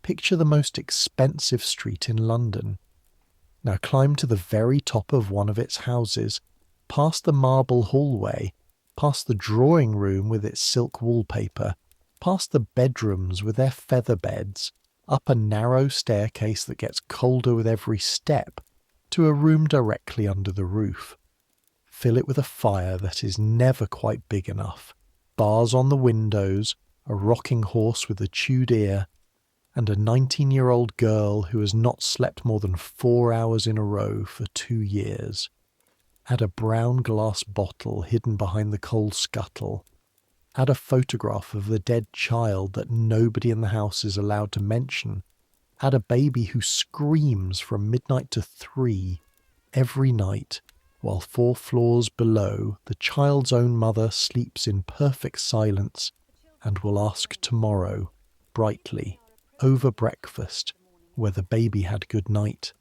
Picture the most expensive street in London. Now climb to the very top of one of its houses, past the marble hallway, past the drawing room with its silk wallpaper, past the bedrooms with their feather beds, up a narrow staircase that gets colder with every step, to a room directly under the roof. Fill it with a fire that is never quite big enough, bars on the windows, a rocking horse with a chewed ear, and a 19-year-old girl who has not slept more than 4 hours in a row for 2 years. Add a brown glass bottle hidden behind the coal scuttle. Add a photograph of the dead child that nobody in the house is allowed to mention. Add a baby who screams from midnight to 3 every night, while 4 floors below the child's own mother sleeps in perfect silence and will ask tomorrow, brightly, over breakfast, where the baby had good night.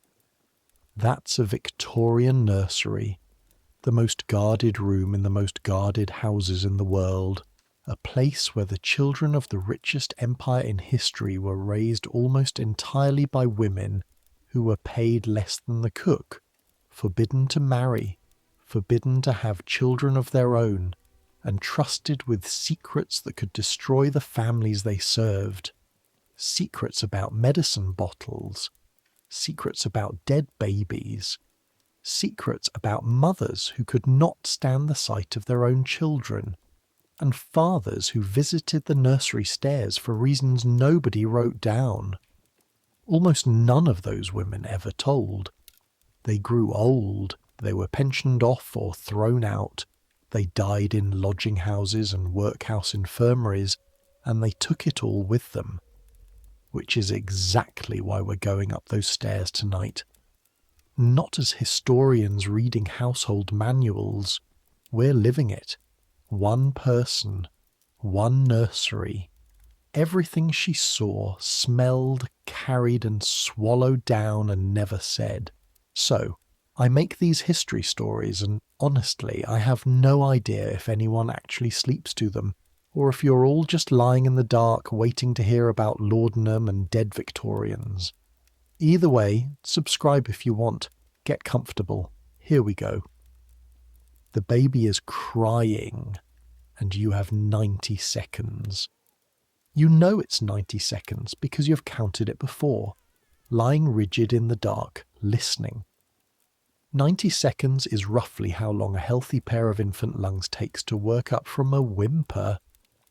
That's a Victorian nursery, the most guarded room in the most guarded houses in the world, a place where the children of the richest empire in history were raised almost entirely by women who were paid less than the cook, forbidden to marry, forbidden to have children of their own, and trusted with secrets that could destroy the families they served. Secrets about medicine bottles, secrets about dead babies, secrets about mothers who could not stand the sight of their own children, and fathers who visited the nursery stairs for reasons nobody wrote down. Almost none of those women ever told. They grew old, they were pensioned off or thrown out, they died in lodging houses and workhouse infirmaries, and they took it all with them. Which is exactly why we're going up those stairs tonight. Not as historians reading household manuals, we're living it. One person, one nursery. Everything she saw, smelled, carried and swallowed down and never said. So, I make these history stories and honestly I have no idea if anyone actually sleeps to them, or if you're all just lying in the dark waiting to hear about laudanum and dead Victorians. Either way, subscribe if you want. Get comfortable. Here we go. The baby is crying, and you have 90 seconds. You know it's 90 seconds because you've counted it before, lying rigid in the dark, listening. 90 seconds is roughly how long a healthy pair of infant lungs takes to work up from a whimper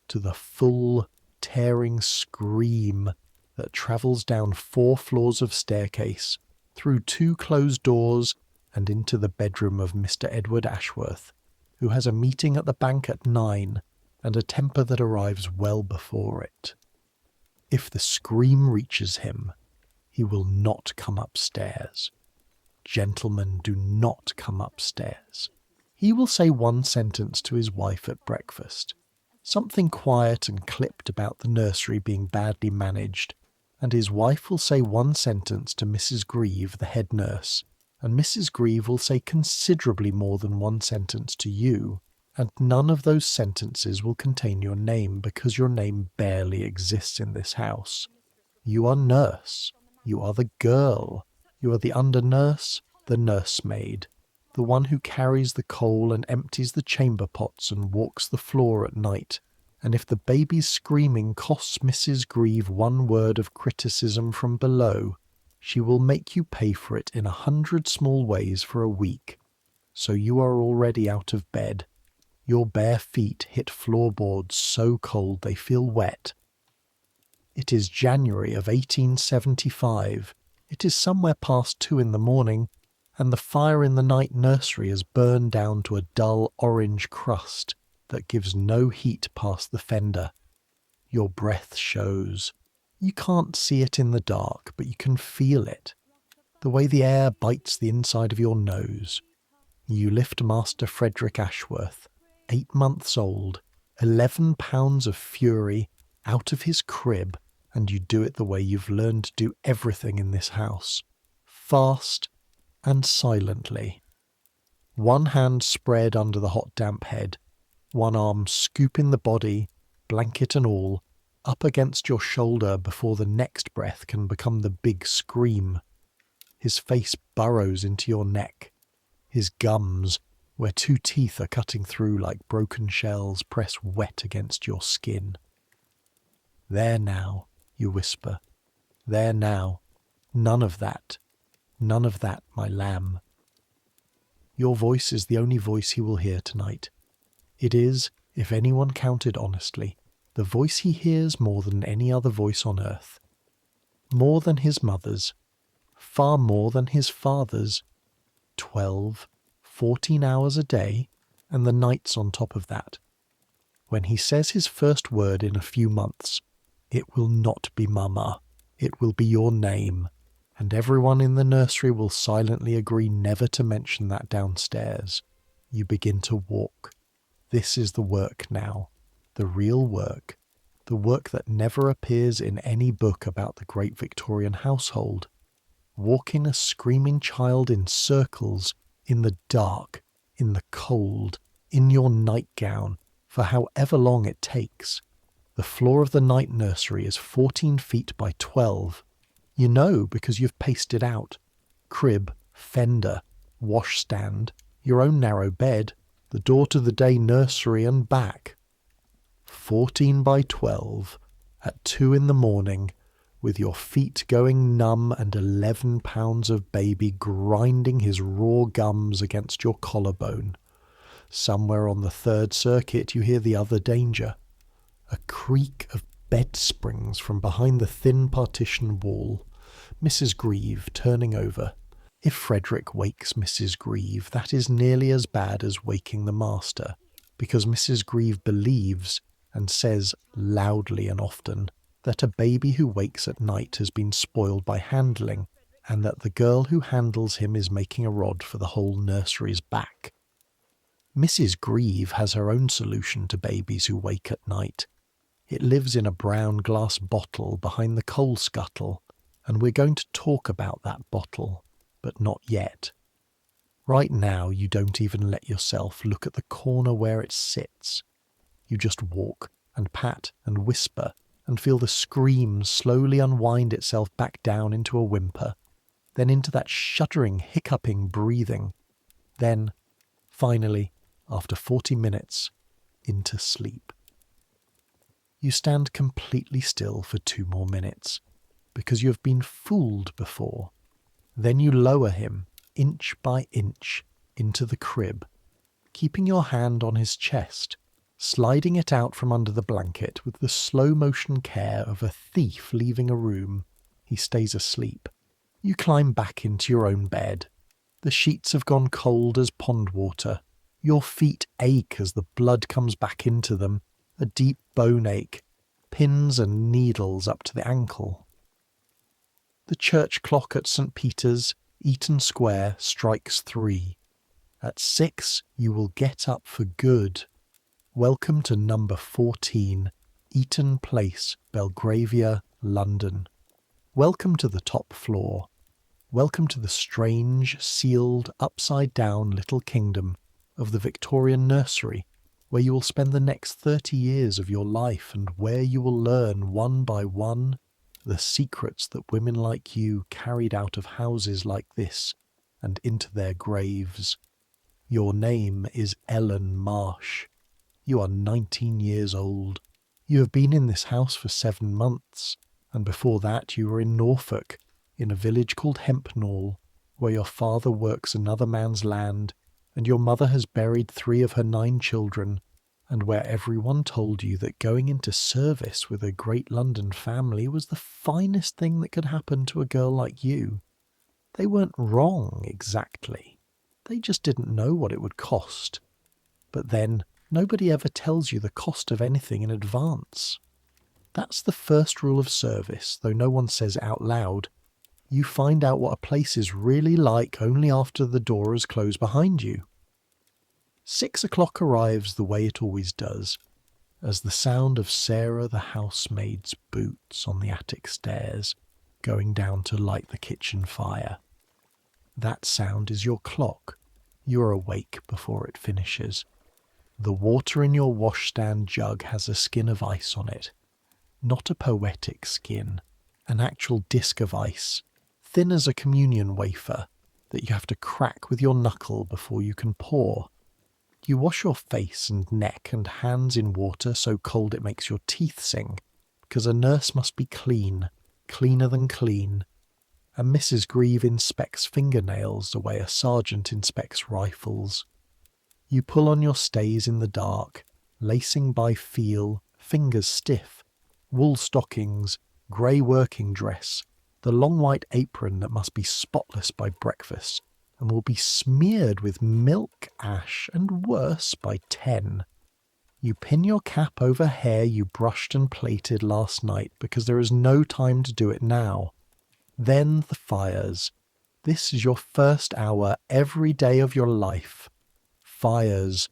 to the full, tearing scream that travels down 4 floors of staircase, through 2 closed doors, and into the bedroom of Mr. Edward Ashworth, who has a meeting at the bank at 9, and a temper that arrives well before it. If the scream reaches him, he will not come upstairs. Gentlemen do not come upstairs. He will say one sentence to his wife at breakfast. Something quiet and clipped about the nursery being badly managed, and his wife will say one sentence to Mrs. Grieve, the head nurse, and Mrs. Grieve will say considerably more than one sentence to you, and none of those sentences will contain your name because your name barely exists in this house. You are nurse. You are the girl. You are the under-nurse, the nursemaid, the one who carries the coal and empties the chamber pots and walks the floor at night. And if the baby's screaming costs Mrs. Grieve one word of criticism from below, she will make you pay for it in 100 small ways for a week. So you are already out of bed. Your bare feet hit floorboards so cold they feel wet. It is January of 1875. It is somewhere past 2 in the morning, and the fire in the night nursery has burned down to a dull orange crust that gives no heat past the fender. Your breath shows. You can't see it in the dark, but you can feel it. The way the air bites the inside of your nose. You lift Master Frederick Ashworth, 8 months old, 11 pounds of fury, out of his crib, and you do it the way you've learned to do everything in this house. Fast and silently. One hand spread under the hot damp head, one arm scooping the body, blanket and all, up against your shoulder before the next breath can become the big scream. His face burrows into your neck. His gums, where two teeth are cutting through like broken shells, press wet against your skin. There now, you whisper. There now. None of that. None of that, my lamb. Your voice is the only voice he will hear tonight. It is, if anyone counted honestly, the voice he hears more than any other voice on earth. More than his mother's. Far more than his father's. 12, 14 hours a day, and the nights on top of that. When he says his first word in a few months, it will not be Mama. It will be your name, and everyone in the nursery will silently agree never to mention that downstairs. You begin to walk. This is the work now, the real work, the work that never appears in any book about the great Victorian household. Walking a screaming child in circles, in the dark, in the cold, in your nightgown, for however long it takes. The floor of the night nursery is 14 feet by 12. You know because you've paced it out. Crib, fender, washstand, your own narrow bed, the door to the day nursery and back. 14 by 12, at 2 in the morning, with your feet going numb and 11 pounds of baby grinding his raw gums against your collarbone. Somewhere on the third circuit you hear the other danger. A creak of bed springs from behind the thin partition wall. Mrs. Grieve turning over. If Frederick wakes Mrs. Grieve, that is nearly as bad as waking the master, because Mrs. Grieve believes, and says loudly and often, that a baby who wakes at night has been spoiled by handling, and that the girl who handles him is making a rod for the whole nursery's back. Mrs. Grieve has her own solution to babies who wake at night. It lives in a brown glass bottle behind the coal scuttle, and we're going to talk about that bottle, but not yet. Right now you don't even let yourself look at the corner where it sits. You just walk and pat and whisper and feel the scream slowly unwind itself back down into a whimper, then into that shuddering, hiccuping breathing, then, finally, after 40 minutes, into sleep. You stand completely still for 2 more minutes, because you have been fooled before. Then you lower him, inch by inch, into the crib, keeping your hand on his chest, sliding it out from under the blanket with the slow-motion care of a thief leaving a room. He stays asleep. You climb back into your own bed. The sheets have gone cold as pond water. Your feet ache as the blood comes back into them, a deep bone ache, pins and needles up to the ankle. The church clock at St. Peter's, Eaton Square, strikes 3. At 6 you will get up for good. Welcome to number 14, Eaton Place, Belgravia, London. Welcome to the top floor. Welcome to the strange, sealed, upside-down little kingdom of the Victorian nursery, where you will spend the next 30 years of your life and where you will learn one by one the secrets that women like you carried out of houses like this and into their graves. Your name is Ellen Marsh. You are 19 years old. You have been in this house for 7 months, and before that you were in Norfolk, in a village called Hempnall, where your father works another man's land, and your mother has buried 3 of her 9 children, and where everyone told you that going into service with a great London family was the finest thing that could happen to a girl like you. They weren't wrong exactly. They just didn't know what it would cost. But then, nobody ever tells you the cost of anything in advance. That's the first rule of service, though no one says it out loud. You find out what a place is really like only after the door is closed behind you. 6 o'clock arrives the way it always does, as the sound of Sarah the housemaid's boots on the attic stairs, going down to light the kitchen fire. That sound is your clock. You are awake before it finishes. The water in your washstand jug has a skin of ice on it. not a poetic skin, an actual disc of ice, thin as a communion wafer, that you have to crack with your knuckle before you can pour. You wash your face and neck and hands in water so cold it makes your teeth sing, because a nurse must be clean, cleaner than clean. And Mrs. Grieve inspects fingernails the way a sergeant inspects rifles. You pull on your stays in the dark, lacing by feel, fingers stiff, wool stockings, grey working dress, the long white apron that must be spotless by breakfast, and will be smeared with milk, ash, and worse by 10. You pin your cap over hair you brushed and plaited last night because there is no time to do it now. Then the fires. This is your first hour every day of your life. Fires.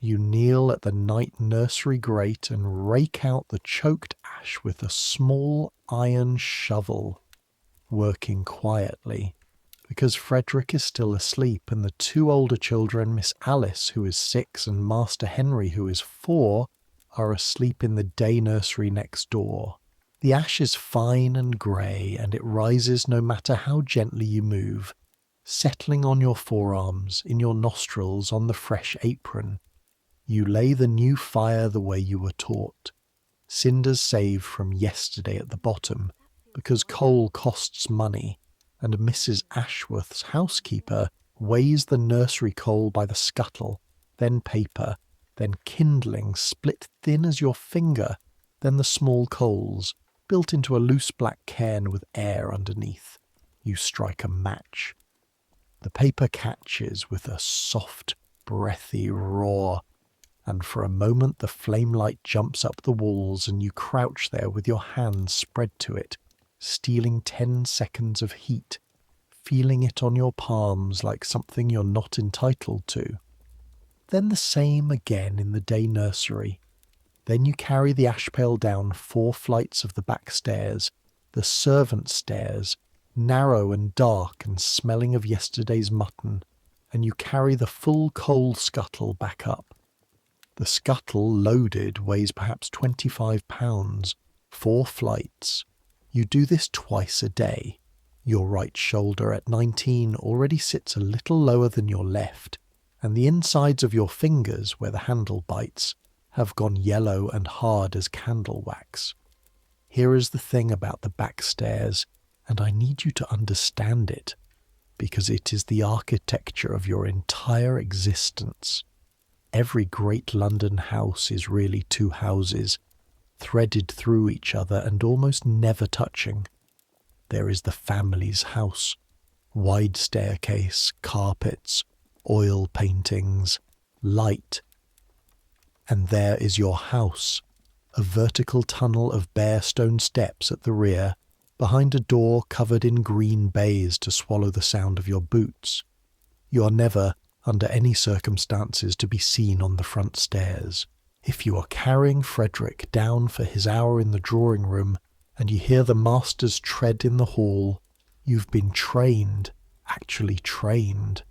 You kneel at the night nursery grate and rake out the choked ash with a small iron shovel, working quietly, because Frederick is still asleep and the two older children, Miss Alice, who is 6, and Master Henry, who is 4, are asleep in the day nursery next door. The ash is fine and grey, and it rises no matter how gently you move, settling on your forearms, in your nostrils, on the fresh apron. You lay the new fire the way you were taught. Cinders saved from yesterday at the bottom, because coal costs money, and Mrs. Ashworth's housekeeper weighs the nursery coal by the scuttle, then paper, then kindling split thin as your finger, then the small coals, built into a loose black cairn with air underneath. You strike a match. The paper catches with a soft, breathy roar, and for a moment the flame light jumps up the walls and you crouch there with your hands spread to it, stealing 10 seconds of heat, feeling it on your palms like something you're not entitled to. Then the same again in the day nursery. Then you carry the ash pail down 4 flights of the back stairs, the servant stairs, narrow and dark and smelling of yesterday's mutton, and you carry the full coal scuttle back up. The scuttle, loaded, weighs perhaps 25 pounds, 4 flights. You do this twice a day. Your right shoulder at 19 already sits a little lower than your left, and the insides of your fingers, where the handle bites, have gone yellow and hard as candle wax. Here is the thing about the back stairs, and I need you to understand it, because it is the architecture of your entire existence. Every great London house is really 2 houses, threaded through each other and almost never touching. There is the family's house, wide staircase, carpets, oil paintings, light. And there is your house, a vertical tunnel of bare stone steps at the rear, behind a door covered in green baize to swallow the sound of your boots. You are never, under any circumstances, to be seen on the front stairs. If you are carrying Frederick down for his hour in the drawing room, and you hear the master's tread in the hall, you've been trained, actually trained,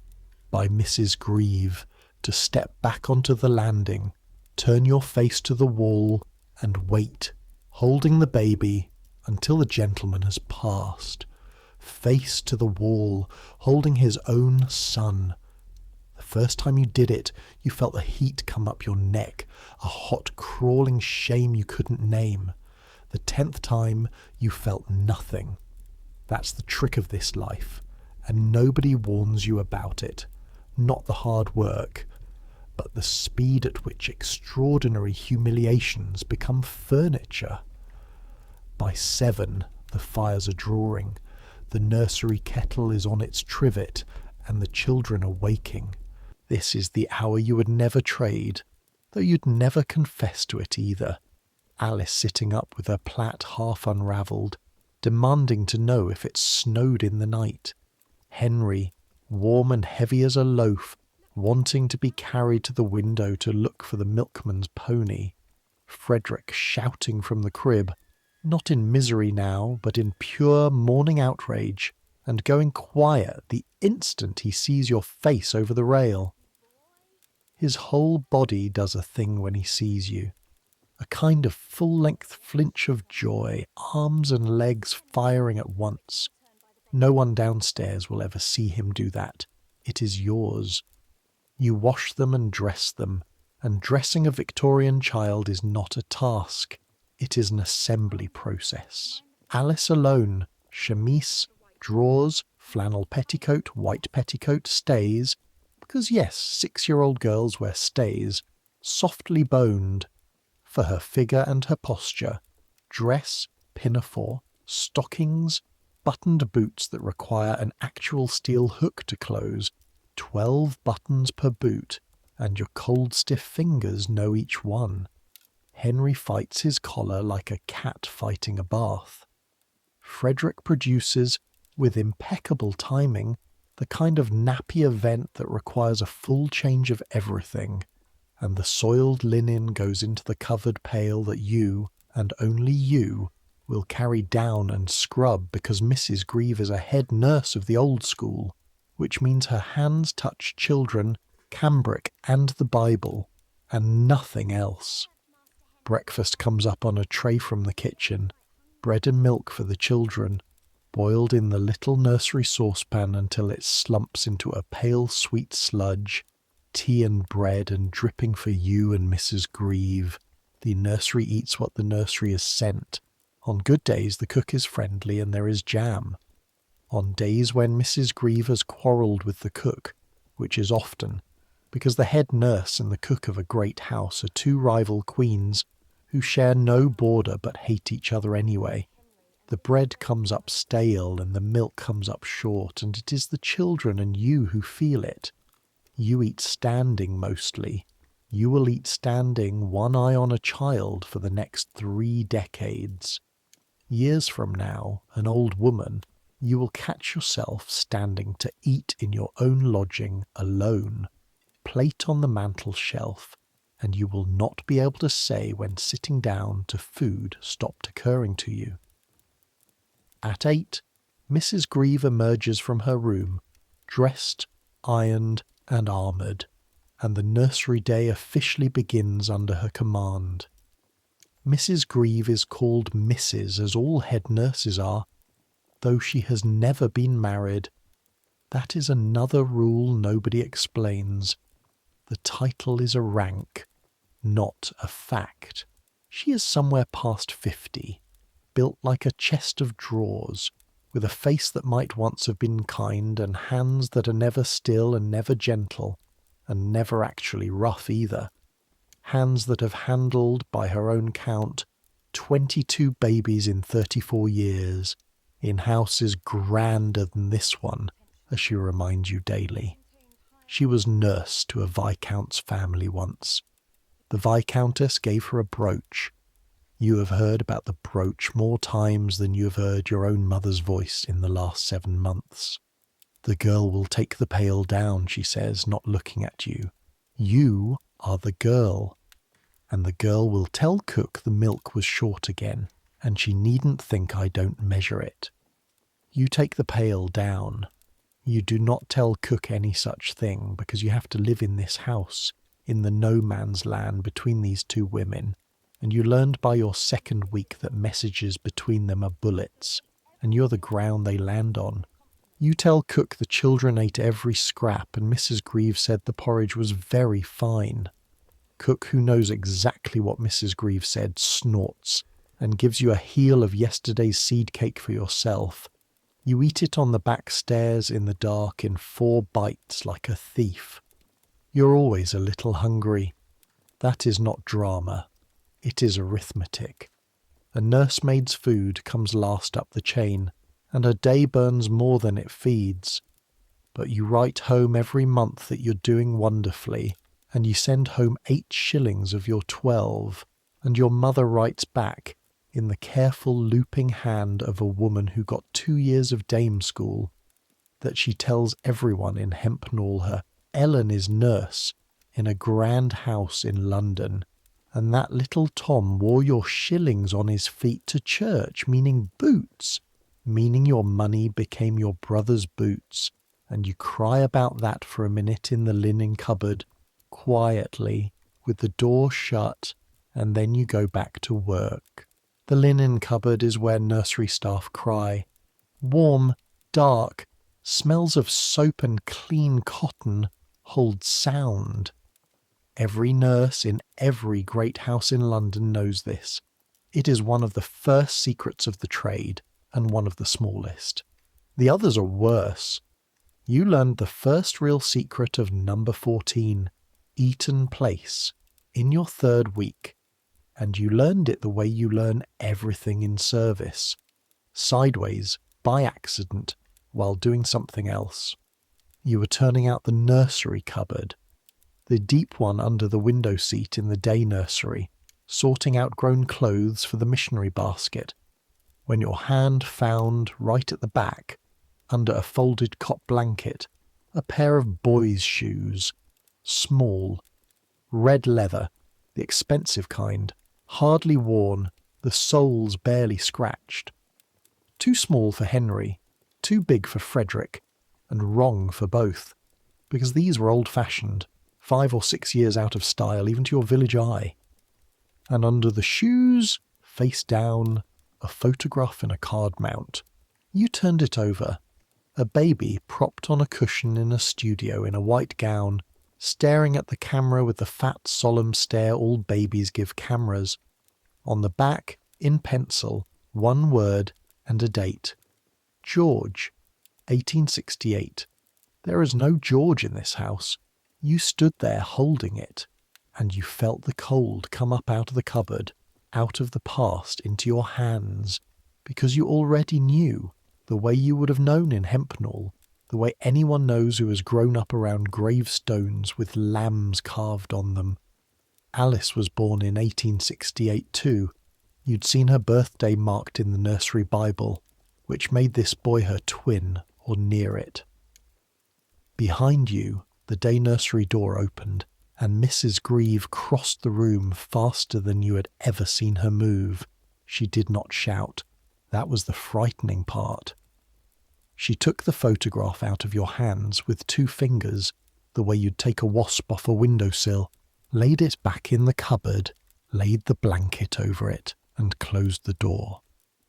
by Mrs. Grieve to step back onto the landing, turn your face to the wall, and wait, holding the baby, until the gentleman has passed, face to the wall, holding his own son. The first time you did it, you felt the heat come up your neck, a hot, crawling shame you couldn't name. The 10th time, you felt nothing. That's the trick of this life, and nobody warns you about it. Not the hard work, but the speed at which extraordinary humiliations become furniture. By 7, the fires are drawing, the nursery kettle is on its trivet, and the children are waking. This is the hour you would never trade, though you'd never confess to it either. Alice sitting up with her plait half unravelled, demanding to know if it snowed in the night. Henry, warm and heavy as a loaf, wanting to be carried to the window to look for the milkman's pony. Frederick shouting from the crib, not in misery now, but in pure morning outrage, and going quiet the instant he sees your face over the rail. His whole body does a thing when he sees you. A kind of full-length flinch of joy, arms and legs firing at once. No one downstairs will ever see him do that. It is yours. You wash them and dress them, and dressing a Victorian child is not a task. It is an assembly process. Alice alone, chemise, drawers, flannel petticoat, white petticoat, stays, because yes, 6-year-old girls wear stays, softly boned, for her figure and her posture, dress, pinafore, stockings, buttoned boots that require an actual steel hook to close, 12 buttons per boot, and your cold stiff fingers know each one. Henry fights his collar like a cat fighting a bath. Frederick produces, with impeccable timing, the kind of nappy event that requires a full change of everything, and the soiled linen goes into the covered pail that you, and only you, will carry down and scrub because Mrs. Grieve is a head nurse of the old school, which means her hands touch children, cambric and the Bible, and nothing else. Breakfast comes up on a tray from the kitchen, bread and milk for the children, boiled in the little nursery saucepan until it slumps into a pale sweet sludge, tea and bread and dripping for you and Mrs. Grieve. The nursery eats what the nursery is sent. On good days the cook is friendly and there is jam. On days when Mrs. Grieve has quarrelled with the cook, which is often, because the head nurse and the cook of a great house are two rival queens who share no border but hate each other anyway. The bread comes up stale and the milk comes up short, and it is the children and you who feel it. You eat standing mostly. You will eat standing, one eye on a child, for the next 3 decades. Years from now, an old woman, you will catch yourself standing to eat in your own lodging alone, plate on the mantel shelf, and you will not be able to say when sitting down to food stopped occurring to you. At 8, Mrs. Grieve emerges from her room, dressed, ironed, and armoured, and the nursery day officially begins under her command. Mrs. Grieve is called Mrs., as all head nurses are, though she has never been married. That is another rule nobody explains. The title is a rank, not a fact. She is somewhere past 50, built like a chest of drawers, with a face that might once have been kind, and hands that are never still and never gentle, and never actually rough either. Hands that have handled, by her own count, 22 babies in 34 years, in houses grander than this one, as she reminds you daily. She was nurse to a viscount's family once. The viscountess gave her a brooch. You have heard about the brooch more times than you have heard your own mother's voice in the last 7 months. The girl will take the pail down, she says, not looking at you. You are the girl. And the girl will tell cook the milk was short again, and she needn't think I don't measure it. You take the pail down. You do not tell cook any such thing, because you have to live in this house, in the no man's land between these two women, and you learned by your 2nd week that messages between them are bullets, and you're the ground they land on. You tell cook the children ate every scrap, and Mrs. Grieve said the porridge was very fine. Cook, who knows exactly what Mrs. Grieve said, snorts, and gives you a heel of yesterday's seed cake for yourself. You eat it on the back stairs in the dark in 4 bites like a thief. You're always a little hungry. That is not drama. It is arithmetic. A nursemaid's food comes last up the chain, and her day burns more than it feeds. But you write home every month that you're doing wonderfully, and you send home 8 shillings of your 12, and your mother writes back, in the careful looping hand of a woman who got 2 years of dame school, that she tells everyone in Hempnall her Ellen is nurse in a grand house in London, and that little Tom wore your shillings on his feet to church, meaning boots, meaning your money became your brother's boots, and you cry about that for a minute in the linen cupboard, quietly, with the door shut, and then you go back to work. The linen cupboard is where nursery staff cry. Warm, dark, smells of soap and clean cotton hold sound. Every nurse in every great house in London knows this. It is one of the first secrets of the trade, and one of the smallest. The others are worse. You learned the first real secret of number 14, Eaton Place, in your 3rd week, and you learned it the way you learn everything in service, sideways, by accident, while doing something else. You were turning out the nursery cupboard, the deep one under the window seat in the day nursery, sorting outgrown clothes for the missionary basket, when your hand found, right at the back, under a folded cot blanket, a pair of boys' shoes, small, red leather, the expensive kind, hardly worn, the soles barely scratched. Too small for Henry, too big for Frederick, and wrong for both, because these were old-fashioned, 5 or 6 years out of style even to your village eye. And under the shoes, face down, a photograph in a card mount. You turned it over. A baby propped on a cushion in a studio in a white gown, staring at the camera with the fat, solemn stare all babies give cameras. On the back, in pencil, one word and a date. George, 1868. There is no George in this house. You stood there holding it, and you felt the cold come up out of the cupboard, out of the past into your hands, because you already knew, the way you would have known in Hempnall, the way anyone knows who has grown up around gravestones with lambs carved on them. Alice was born in 1868 too. You'd seen her birthday marked in the nursery Bible, which made this boy her twin, or near it. Behind you, the day nursery door opened, and Mrs. Grieve crossed the room faster than you had ever seen her move. She did not shout. That was the frightening part. She took the photograph out of your hands with 2 fingers, the way you'd take a wasp off a windowsill, laid it back in the cupboard, laid the blanket over it, and closed the door.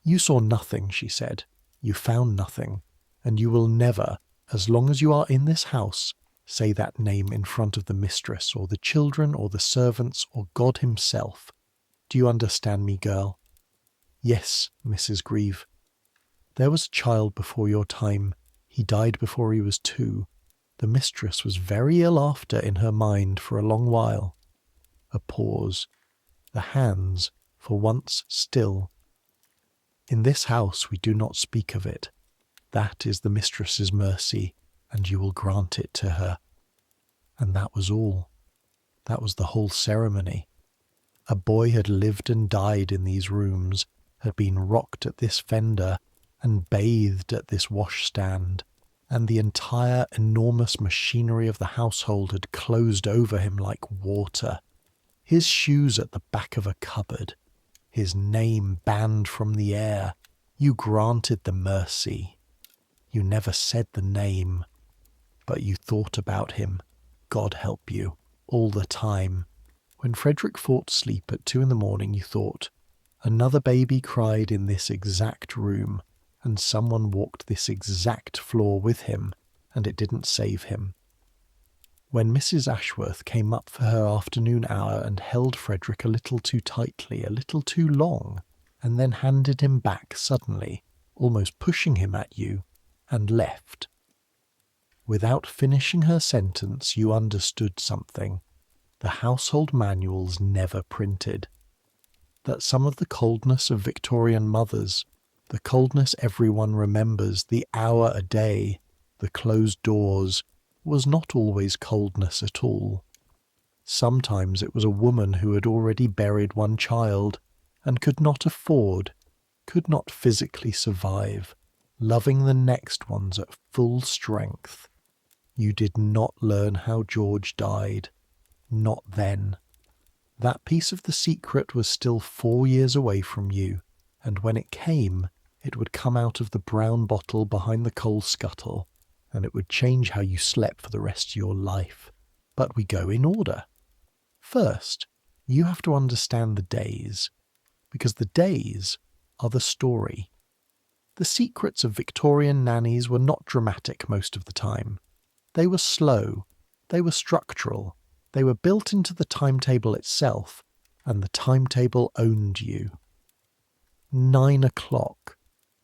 You saw nothing, she said. You found nothing, and you will never, as long as you are in this house, say that name in front of the mistress, or the children, or the servants, or God himself. Do you understand me, girl? Yes, Mrs. Grieve. There was a child before your time. He died before he was 2. The mistress was very ill after in her mind for a long while. A pause. The hands, for once, still. In this house we do not speak of it. That is the mistress's mercy, and you will grant it to her. And that was all. That was the whole ceremony. A boy had lived and died in these rooms, had been rocked at this fender, and bathed at this washstand, and the entire enormous machinery of the household had closed over him like water. His shoes at the back of a cupboard, his name banned from the air. You granted the mercy. You never said the name, but you thought about him, God help you, all the time. When Frederick fought sleep at 2 a.m, you thought, another baby cried in this exact room, and someone walked this exact floor with him, and it didn't save him. When Mrs. Ashworth came up for her afternoon hour and held Frederick a little too tightly, a little too long, and then handed him back suddenly, almost pushing him at you, and left. Without finishing her sentence, you understood something. The household manuals never printed. That some of the coldness of Victorian mothers, the coldness everyone remembers, the hour a day, the closed doors, was not always coldness at all. Sometimes it was a woman who had already buried one child, and could not afford, could not physically survive, loving the next ones at full strength. You did not learn how George died. Not then. That piece of the secret was still 4 years away from you, and when it came, it would come out of the brown bottle behind the coal scuttle, and it would change how you slept for the rest of your life. But we go in order. First, You have to understand the days, because the days are the story. The secrets of Victorian nannies were not dramatic most of the time. They were slow, they were structural, they were built into the timetable itself, and the timetable owned you. 9 o'clock.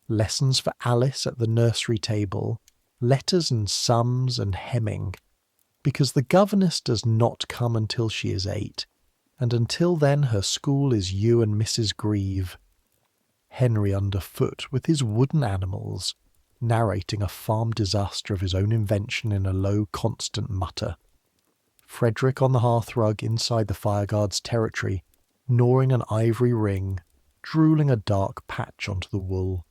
Lessons for Alice at the nursery table, letters and sums and hemming, because the governess does not come until she is 8, and until then her school is you and Mrs. Grieve. Henry underfoot with his wooden animals, narrating a farm disaster of his own invention in a low, constant mutter. Frederick on the hearthrug inside the fireguard's territory, gnawing an ivory ring, drooling a dark patch onto the wool.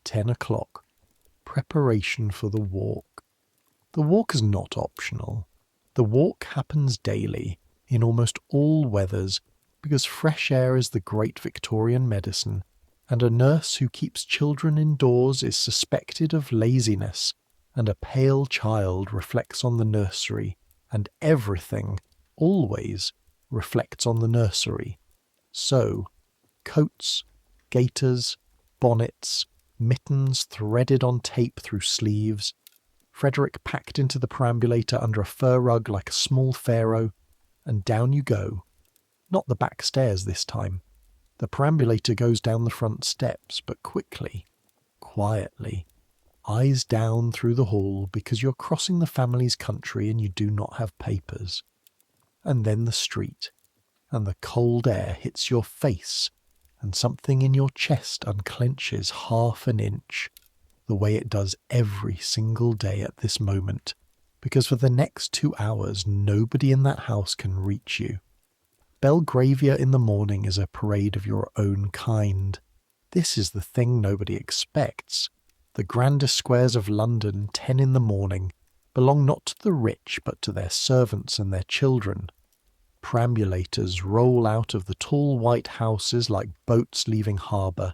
10 o'clock. Preparation for the walk. The walk is not optional. The walk happens daily, in almost all weathers, because fresh air is the great Victorian medicine, and a nurse who keeps children indoors is suspected of laziness, and a pale child reflects on the nursery, and everything, always, reflects on the nursery. So, coats, gaiters, bonnets, mittens threaded on tape through sleeves, Frederick packed into the perambulator under a fur rug like a small pharaoh, and down you go. Not the back stairs this time. The perambulator goes down the front steps, but quickly, quietly, eyes down through the hall because you're crossing the family's country and you do not have papers. And then the street, and the cold air hits your face, and something in your chest unclenches half an inch, the way it does every single day at this moment, because for the next 2 hours nobody in that house can reach you. Belgravia in the morning is a parade of your own kind. This is the thing nobody expects. The grandest squares of London, 10 in the morning, belong not to the rich but to their servants and their children. Perambulators roll out of the tall white houses like boats leaving harbour,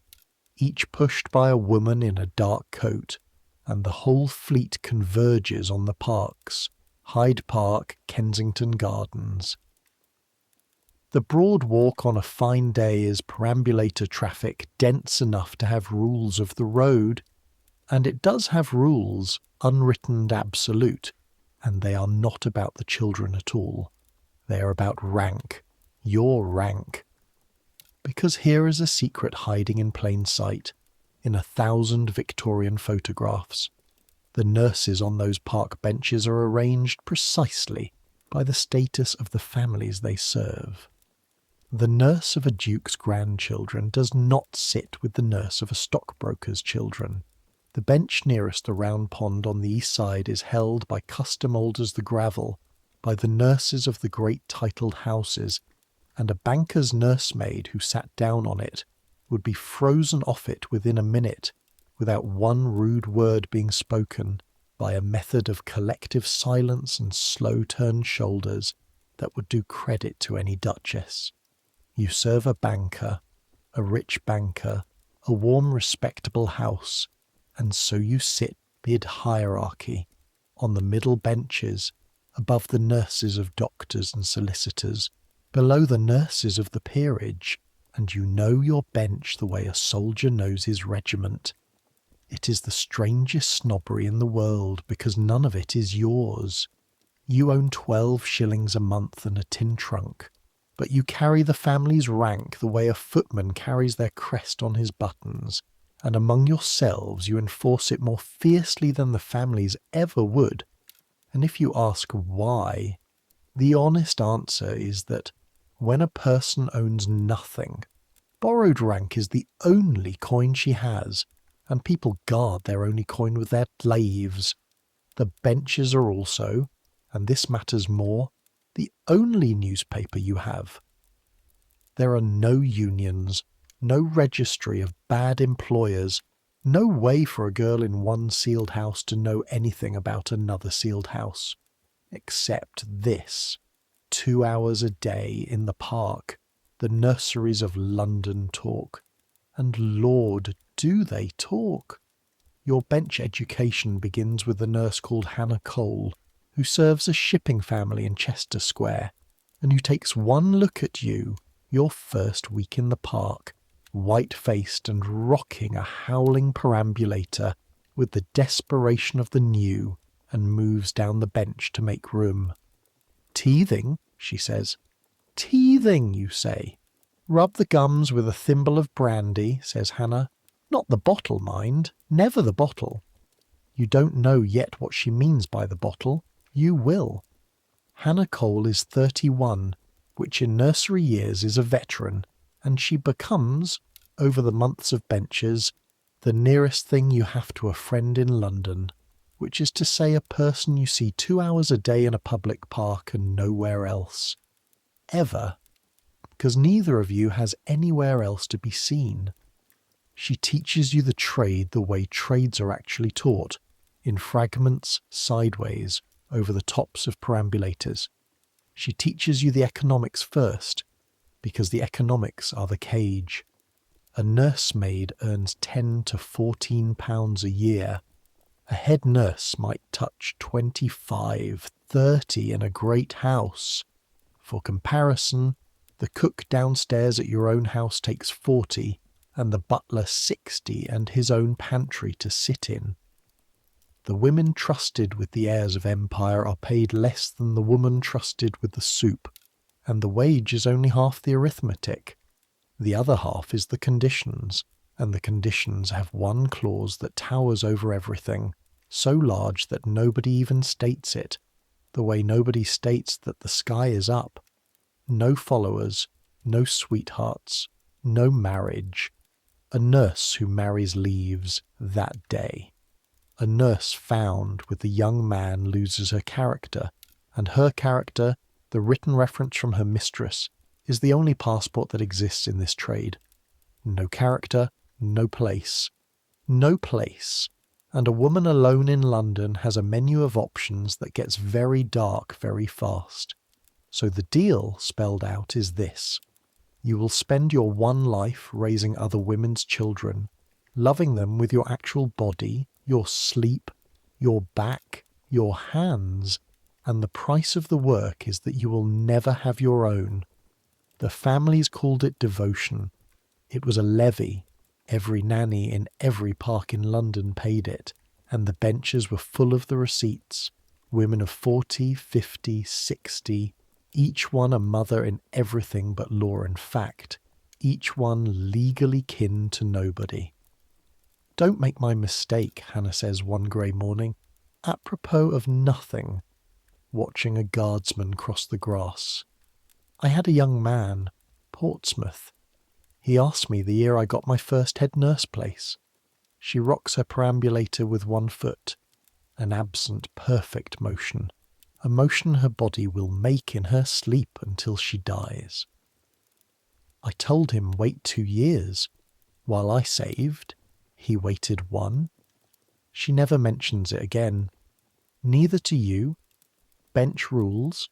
each pushed by a woman in a dark coat, and the whole fleet converges on the parks, Hyde Park, Kensington Gardens. The broad walk on a fine day is perambulator traffic dense enough to have rules of the road, and it does have rules, unwritten and absolute, and they are not about the children at all. They are about rank, your rank. Because here is a secret hiding in plain sight, in 1,000 Victorian photographs. The nurses on those park benches are arranged precisely by the status of the families they serve. The nurse of a duke's grandchildren does not sit with the nurse of a stockbroker's children. The bench nearest the round pond on the east side is held by custom old as the gravel, by the nurses of the great titled houses, and a banker's nursemaid who sat down on it would be frozen off it within a minute, without one rude word being spoken, by a method of collective silence and slow turned shoulders that would do credit to any duchess. You serve a banker, a rich banker, a warm respectable house, and so you sit mid-hierarchy, on the middle benches, above the nurses of doctors and solicitors, below the nurses of the peerage, and you know your bench the way a soldier knows his regiment. It is the strangest snobbery in the world, because none of it is yours. You own 12 shillings a month and a tin trunk, but you carry the family's rank the way a footman carries their crest on his buttons, and among yourselves you enforce it more fiercely than the families ever would. And if you ask why, the honest answer is that when a person owns nothing, borrowed rank is the only coin she has, and people guard their only coin with their laves. The benches are also, and this matters more, the only newspaper you have. There are no unions, no registry of bad employers, no way for a girl in one sealed house to know anything about another sealed house. Except this. 2 hours a day in the park, the nurseries of London talk. And Lord, do they talk! Your bench education begins with a nurse called Hannah Cole, who serves a shipping family in Chester Square, and who takes one look at you, your first week in the park, white-faced and rocking a howling perambulator with the desperation of the new, and moves down the bench to make room. "Teething," she says. "Teething, you say? Rub the gums with a thimble of brandy," says Hannah. "Not the bottle, mind, never the bottle." You don't know yet what she means by the bottle. You will. Hannah Cole is 31, which in nursery years is a veteran, and she becomes, over the months of benches, the nearest thing you have to a friend in London, which is to say a person you see 2 hours a day in a public park and nowhere else. Ever. Because neither of you has anywhere else to be seen. She teaches you the trade the way trades are actually taught, in fragments, sideways, over the tops of perambulators. She teaches you the economics first, because the economics are the cage. A nursemaid earns £10 to £14 a year. A head nurse might touch 25, 30 in a great house. For comparison, the cook downstairs at your own house takes 40, and the butler 60 and his own pantry to sit in. The women trusted with the heirs of empire are paid less than the woman trusted with the soup, and the wage is only half the arithmetic. The other half is the conditions, and the conditions have one clause that towers over everything, so large that nobody even states it, the way nobody states that the sky is up. No followers, no sweethearts, no marriage. A nurse who marries leaves that day. A nurse found with the young man loses her character, and her character, the written reference from her mistress, is the only passport that exists in this trade. No character, no place. No place. And a woman alone in London has a menu of options that gets very dark very fast. So the deal spelled out is this. You will spend your one life raising other women's children, loving them with your actual body, your sleep, your back, your hands, and the price of the work is that you will never have your own. The families called it devotion. It was a levy. Every nanny in every park in London paid it, and the benches were full of the receipts. Women of 40, 50, 60, each one a mother in everything but law and fact, each one legally kin to nobody. "Don't make my mistake," Hannah says one grey morning, apropos of nothing, watching a guardsman cross the grass. "I had a young man, Portsmouth. He asked me the year I got my first head nurse place." She rocks her perambulator with one foot, an absent, perfect motion, a motion her body will make in her sleep until she dies. "I told him wait 2 years. While I saved, he waited 1. She never mentions it again. Neither to you. Bench rules.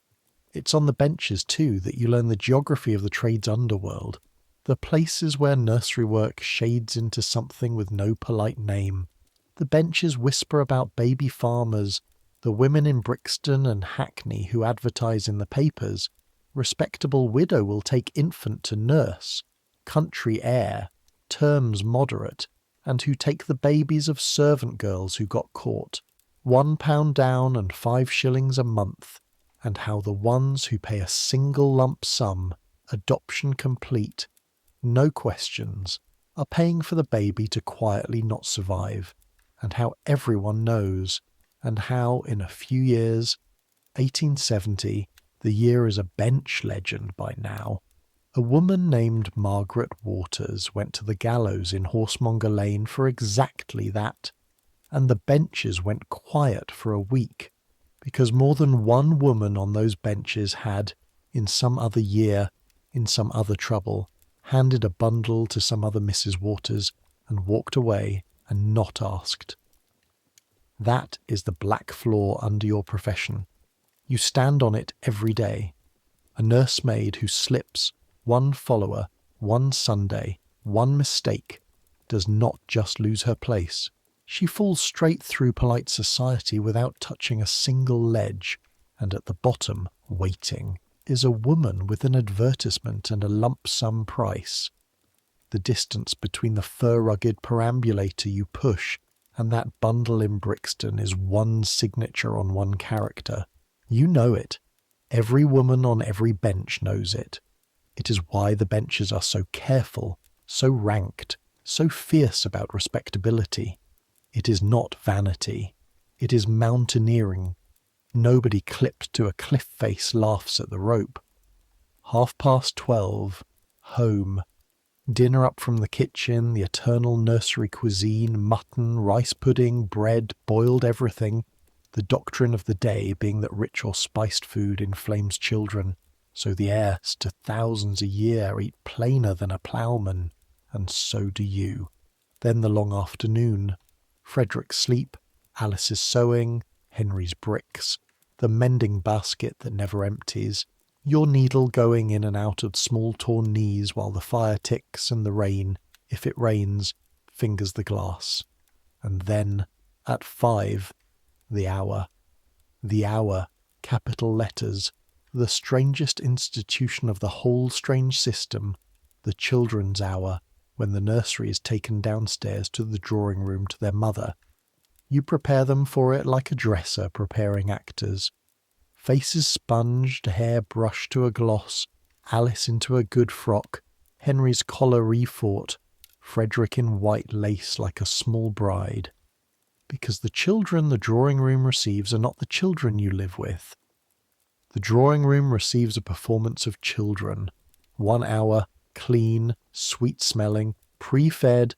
It's on the benches, too, that you learn the geography of the trade's underworld, the places where nursery work shades into something with no polite name. The benches whisper about baby farmers, the women in Brixton and Hackney who advertise in the papers. Respectable widow will take infant to nurse, country air, terms moderate, and who take the babies of servant girls who got caught, £1 down and 5 shillings a month, and how the ones who pay a single lump sum, adoption complete, no questions, are paying for the baby to quietly not survive, and how everyone knows, and how in a few years, 1870, the year is a bench legend by now. A woman named Margaret Waters went to the gallows in Horsemonger Lane for exactly that, and the benches went quiet for a week, because more than one woman on those benches had, in some other year, in some other trouble, handed a bundle to some other Mrs. Waters and walked away and not asked. That is the black floor under your profession. You stand on it every day. A nursemaid who slips, one follower, one Sunday, one mistake, does not just lose her place. She falls straight through polite society without touching a single ledge, and at the bottom, waiting. is a woman with an advertisement and a lump sum price. The distance between the fur-rugged perambulator you push and that bundle in Brixton is one signature on one character. You know it. Every woman on every bench knows it. It is why the benches are so careful, so ranked, so fierce about respectability. It is not vanity. It is mountaineering. Nobody clipped to a cliff face laughs at the rope. 12:30, home. Dinner up from the kitchen, the eternal nursery cuisine, mutton, rice pudding, bread, boiled everything. The doctrine of the day being that rich or spiced food inflames children, so the heirs to thousands a year eat plainer than a ploughman, and so do you. Then the long afternoon. Frederick's sleep, Alice's sewing, Henry's bricks, the mending basket that never empties, your needle going in and out of small torn knees while the fire ticks and the rain, if it rains, fingers the glass. And then, at 5, the hour. The hour, capital letters, the strangest institution of the whole strange system, the children's hour, when the nursery is taken downstairs to the drawing room to their mother. You prepare them for it like a dresser preparing actors. Faces sponged, hair brushed to a gloss, Alice into a good frock, Henry's collar refought, Frederick in white lace like a small bride. Because the children the drawing room receives are not the children you live with. The drawing room receives a performance of children. 1 hour, clean, sweet-smelling, pre-fed,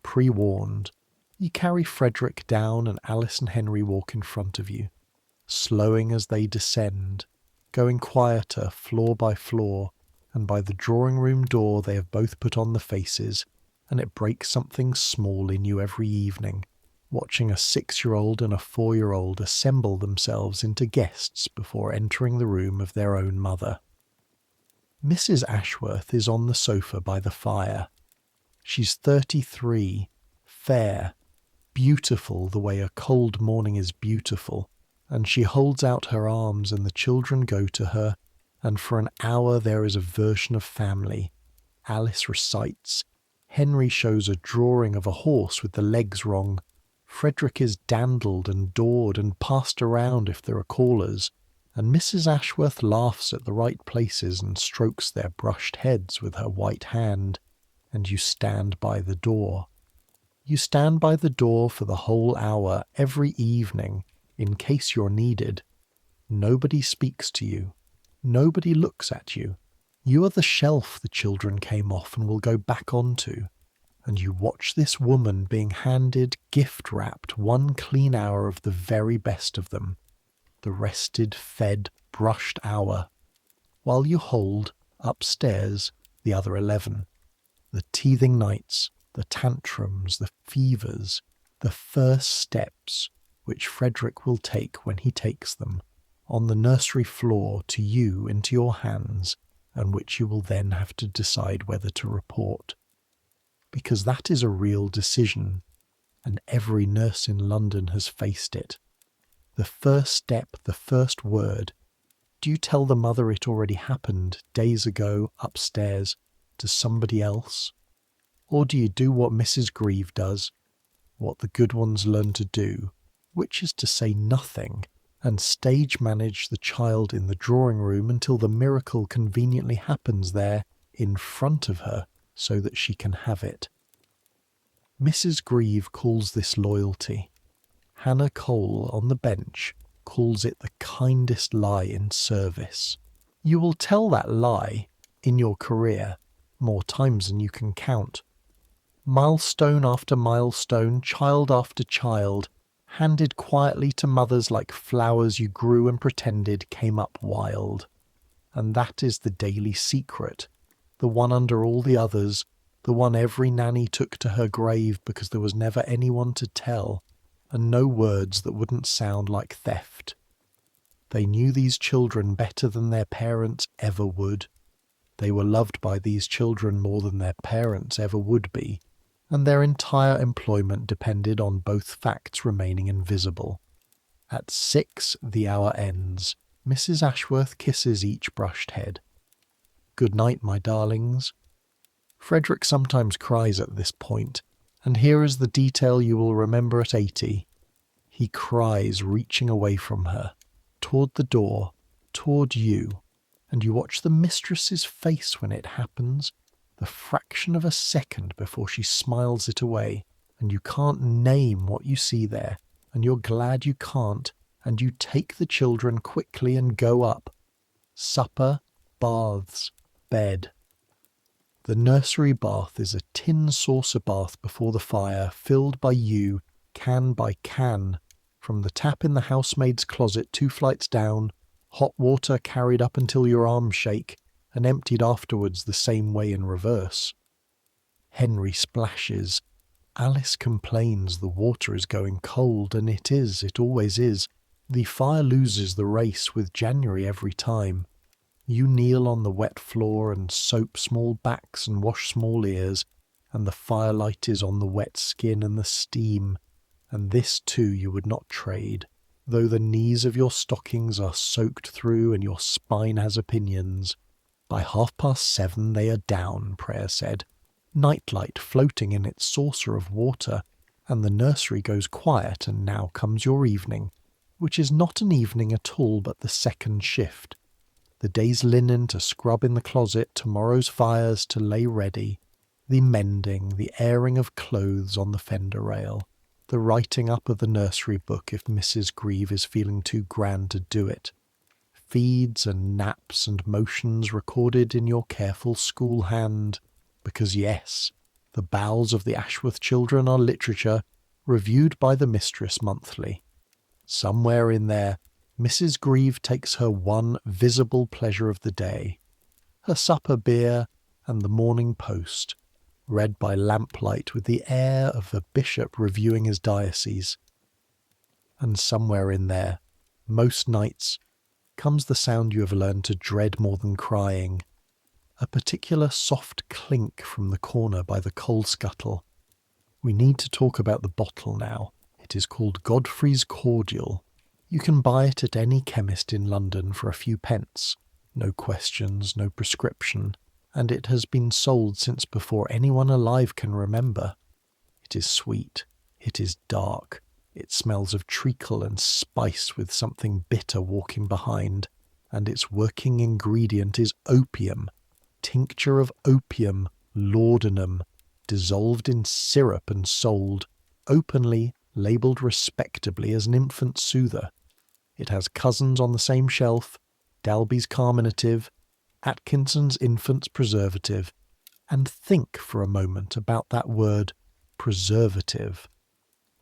pre-warned. You carry Frederick down and Alice and Henry walk in front of you, slowing as they descend, going quieter floor by floor, and by the drawing-room door they have both put on the faces, and it breaks something small in you every evening, watching a 6-year-old and a 4-year-old assemble themselves into guests before entering the room of their own mother. Mrs. Ashworth is on the sofa by the fire. She's 33, fair, beautiful the way a cold morning is beautiful, and she holds out her arms and the children go to her, and for an hour there is a version of family. Alice recites. Henry shows a drawing of a horse with the legs wrong. Frederick is dandled and dawed and passed around if there are callers, and Mrs. Ashworth laughs at the right places and strokes their brushed heads with her white hand, and you stand by the door. You stand by the door for the whole hour every evening, in case you're needed. Nobody speaks to you. Nobody looks at you. You are the shelf the children came off and will go back onto. And you watch this woman being handed, gift-wrapped, 1 clean hour of the very best of them. The rested, fed, brushed hour. While you hold, upstairs, the other 11. The teething nights, the tantrums, the fevers, the first steps, which Frederick will take when he takes them, on the nursery floor to you into your hands, and which you will then have to decide whether to report. Because that is a real decision, and every nurse in London has faced it. The first step, the first word. Do you tell the mother it already happened, days ago, upstairs, to somebody else? Or do you do what Mrs. Grieve does, what the good ones learn to do, which is to say nothing, and stage manage the child in the drawing room until the miracle conveniently happens there in front of her, so that she can have it. Mrs. Grieve calls this loyalty. Hannah Cole on the bench calls it the kindest lie in service. You will tell that lie, in your career, more times than you can count. Milestone after milestone, child after child, handed quietly to mothers like flowers you grew and pretended came up wild. And that is the daily secret, the one under all the others, the one every nanny took to her grave because there was never anyone to tell, and no words that wouldn't sound like theft. They knew these children better than their parents ever would. They were loved by these children more than their parents ever would be, and their entire employment depended on both facts remaining invisible. At 6 the hour ends. Mrs. Ashworth kisses each brushed head. "Good night, my darlings." Frederick sometimes cries at this point, and here is the detail you will remember at 80. He cries, reaching away from her, toward the door, toward you, and you watch the mistress's face when it happens, the fraction of a second before she smiles it away, and you can't name what you see there, and you're glad you can't, and you take the children quickly and go up. Supper, baths, bed. The nursery bath is a tin saucer bath before the fire, filled by you, can by can, from the tap in the housemaid's closet 2 flights down, hot water carried up until your arms shake, and emptied afterwards the same way in reverse. Henry splashes. Alice complains the water is going cold, and it is, it always is. The fire loses the race with January every time. You kneel on the wet floor and soap small backs and wash small ears, and the firelight is on the wet skin and the steam, and this too you would not trade, though the knees of your stockings are soaked through and your spine has opinions. By 7:30 they are down, Prayer said, nightlight floating in its saucer of water, and the nursery goes quiet, and now comes your evening, which is not an evening at all but the second shift. The day's linen to scrub in the closet, tomorrow's fires to lay ready, the mending, the airing of clothes on the fender rail, the writing up of the nursery book if Mrs. Grieve is feeling too grand to do it, feeds and naps and motions recorded in your careful school hand, because yes, the bowels of the Ashworth children are literature, reviewed by the mistress monthly. Somewhere in there, Mrs. Grieve takes her one visible pleasure of the day, her supper beer and the Morning Post, read by lamplight with the air of a bishop reviewing his diocese. And somewhere in there, most nights, comes the sound you have learned to dread more than crying, a particular soft clink from the corner by the coal scuttle. We need to talk about the bottle now. It is called Godfrey's Cordial. You can buy it at any chemist in London for a few pence. No questions, no prescription, and it has been sold since before anyone alive can remember. It is sweet. It is dark. It smells of treacle and spice with something bitter walking behind, and its working ingredient is opium, tincture of opium, laudanum, dissolved in syrup and sold, openly, labelled respectably as an infant soother. It has cousins on the same shelf, Dalby's Carminative, Atkinson's Infant's Preservative, and think for a moment about that word, preservative.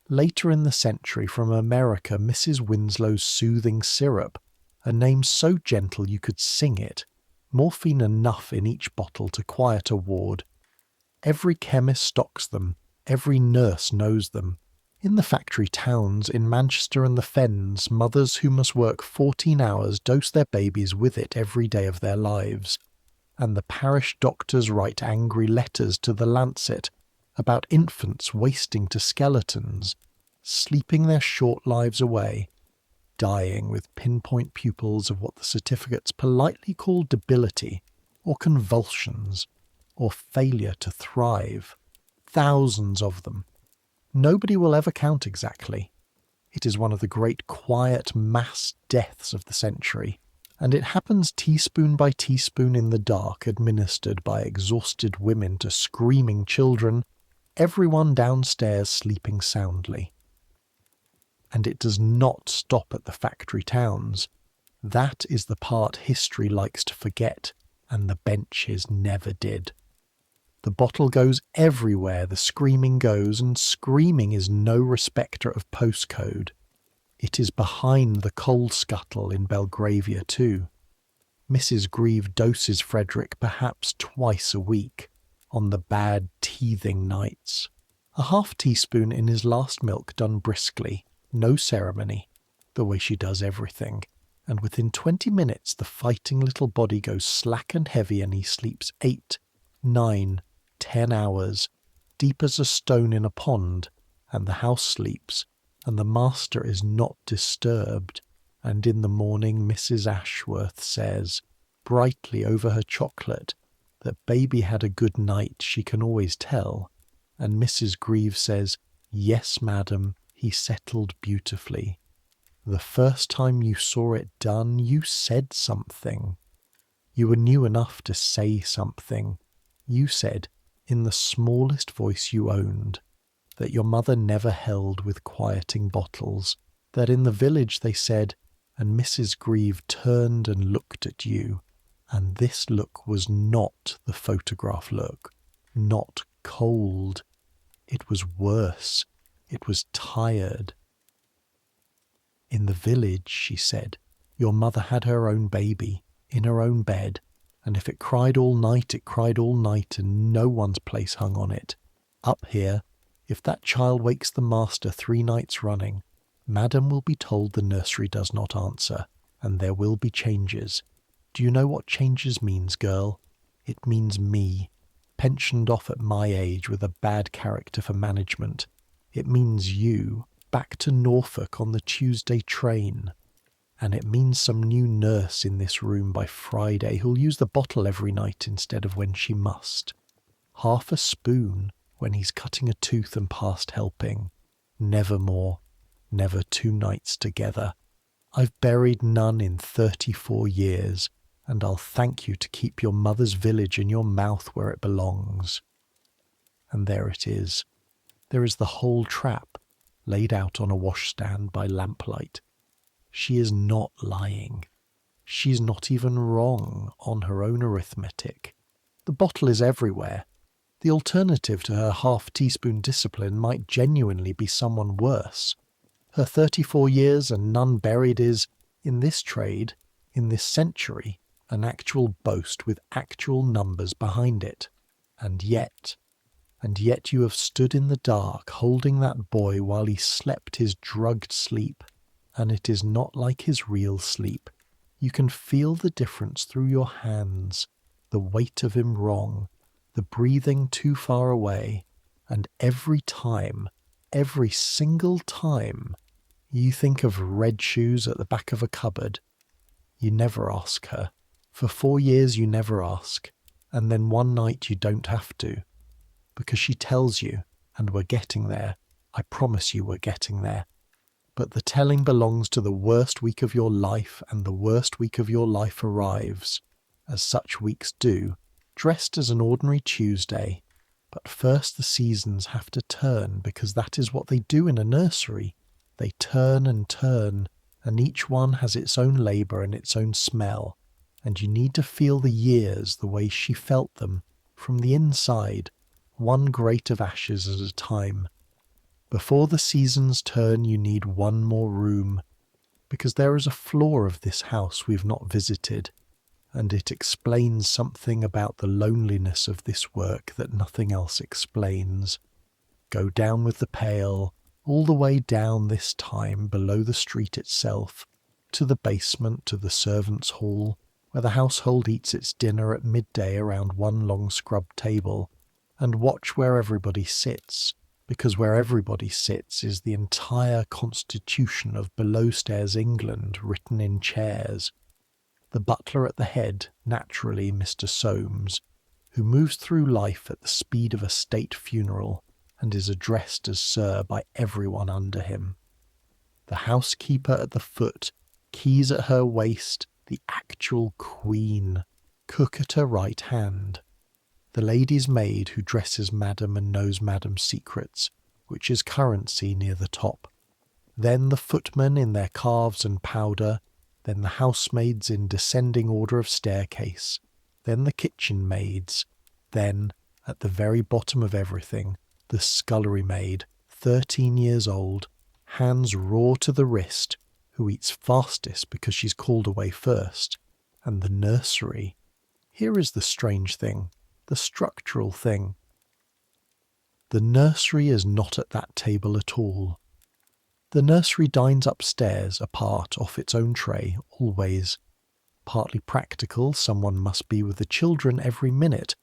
Later in the century from America, Mrs. Winslow's Soothing Syrup, a name so gentle you could sing it, morphine enough in each bottle to quiet a ward. Every chemist stocks them, every nurse knows them. In the factory towns, in Manchester and the Fens, mothers who must work 14 hours dose their babies with it every day of their lives, and the parish doctors write angry letters to the Lancet about infants wasting to skeletons, sleeping their short lives away, dying with pinpoint pupils of what the certificates politely call debility, or convulsions, or failure to thrive. Thousands of them. Nobody will ever count exactly. It is one of the great quiet mass deaths of the century, and it happens teaspoon by teaspoon in the dark, administered by exhausted women to screaming children, everyone downstairs sleeping soundly. And it does not stop at the factory towns. That is the part history likes to forget, and the benches never did. The bottle goes everywhere the screaming goes, and screaming is no respecter of postcode. It is behind the coal scuttle in Belgravia too. Mrs. Grieve doses Frederick perhaps twice a week, on the bad teething nights. A half teaspoon in his last milk done briskly, no ceremony, the way she does everything, and within 20 minutes the fighting little body goes slack and heavy, and he sleeps 8, 9, 10 hours, deep as a stone in a pond, and the house sleeps, and the master is not disturbed, and in the morning Mrs. Ashworth says, brightly over her chocolate, that baby had a good night, she can always tell, and Mrs. Grieve says, yes, madam, he settled beautifully. The first time you saw it done, you said something. You were new enough to say something. You said, in the smallest voice you owned, that your mother never held with quieting bottles, that in the village they said, and Mrs. Grieve turned and looked at you, and this look was not the photograph look, not cold. It was worse. It was tired. In the village, she said, your mother had her own baby, in her own bed, and if it cried all night, it cried all night, and no one's place hung on it. Up here, if that child wakes the master 3 nights running, madam will be told the nursery does not answer, and there will be changes. Do you know what changes means, girl? It means me, pensioned off at my age with a bad character for management. It means you, back to Norfolk on the Tuesday train. And it means some new nurse in this room by Friday who'll use the bottle every night instead of when she must. Half a spoon when he's cutting a tooth and past helping. Never more. Never 2 nights together. I've buried none in 34 years, and I'll thank you to keep your mother's village in your mouth where it belongs. And there it is. There is the whole trap, laid out on a washstand by lamplight. She is not lying. She's not even wrong on her own arithmetic. The bottle is everywhere. The alternative to her half-teaspoon discipline might genuinely be someone worse. Her 34 years and none buried is, in this trade, in this century, an actual boast with actual numbers behind it. And yet you have stood in the dark holding that boy while he slept his drugged sleep, and it is not like his real sleep. You can feel the difference through your hands, the weight of him wrong, the breathing too far away, and every time, every single time, you think of red shoes at the back of a cupboard. You never ask her. For 4 years you never ask, and then one night you don't have to, because she tells you, and we're getting there. I promise you we're getting there. But the telling belongs to the worst week of your life, and the worst week of your life arrives, as such weeks do, dressed as an ordinary Tuesday. But first the seasons have to turn, because that is what they do in a nursery. They turn, and each one has its own labour and its own smell, and you need to feel the years the way she felt them, from the inside, one grate of ashes at a time. Before the seasons turn, you need one more room, because there is a floor of this house we've not visited, and it explains something about the loneliness of this work that nothing else explains. Go down with the pail, all the way down this time below the street itself, to the basement, to the servants' hall, where the household eats its dinner at midday around one long scrub table, and watch where everybody sits, because where everybody sits is the entire constitution of below-stairs England written in chairs. The butler at the head, naturally Mr. Soames, who moves through life at the speed of a state funeral and is addressed as Sir by everyone under him. The housekeeper at the foot, keys at her waist, the actual queen, cook at her right hand. The lady's maid who dresses madam and knows madam's secrets, which is currency near the top. Then the footmen in their calves and powder, then the housemaids in descending order of staircase, then the kitchen maids, then, at the very bottom of everything, the scullery maid, 13 years old, hands raw to the wrist, who eats fastest because she's called away first, and the nursery. Here is the strange thing. The structural thing. The nursery is not at that table at all. The nursery dines upstairs, apart, off its own tray, always. Partly practical, someone must be with the children every minute,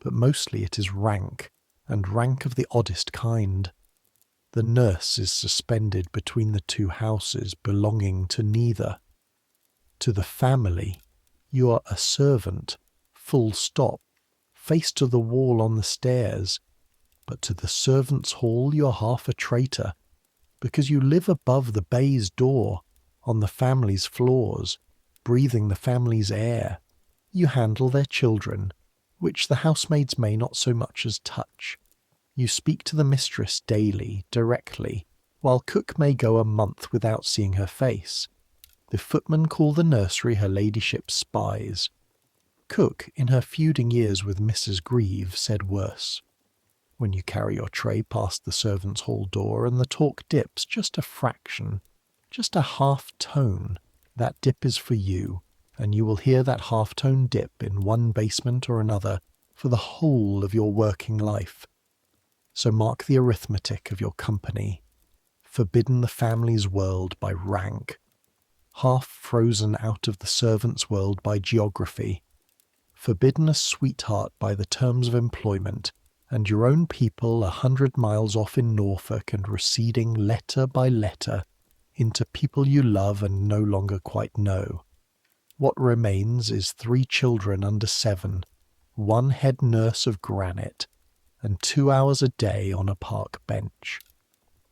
but mostly it is rank, and rank of the oddest kind. The nurse is suspended between the two houses belonging to neither. To the family, you are a servant, full stop, face to the wall on the stairs. But to the servants' hall you're half a traitor, because you live above the baize door, on the family's floors, breathing the family's air. You handle their children, which the housemaids may not so much as touch. You speak to the mistress daily, directly, while cook may go a month without seeing her face. The footmen call the nursery her ladyship's spies. Cook, in her feuding years with Mrs. Grieve, said worse. When you carry your tray past the servants' hall door and the talk dips just a fraction, just a half-tone, that dip is for you, and you will hear that half-tone dip in one basement or another for the whole of your working life. So mark the arithmetic of your company, forbidden the family's world by rank, half frozen out of the servants' world by geography, forbidden a sweetheart by the terms of employment, and your own people 100 miles off in Norfolk and receding letter by letter into people you love and no longer quite know. What remains is 3 children under 7, 1 head nurse of granite, and 2 hours a day on a park bench.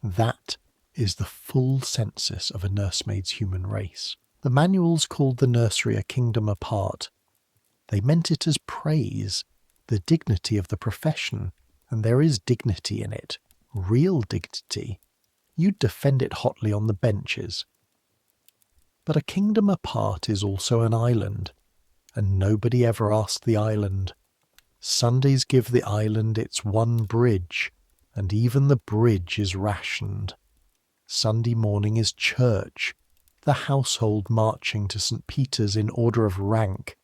That is the full census of a nursemaid's human race. The manuals called the nursery a kingdom apart. They meant it as praise, the dignity of the profession, and there is dignity in it, real dignity. You'd defend it hotly on the benches. But a kingdom apart is also an island, and nobody ever asked the island. Sundays give the island its one bridge, and even the bridge is rationed. Sunday morning is church, the household marching to St. Peter's in order of rank,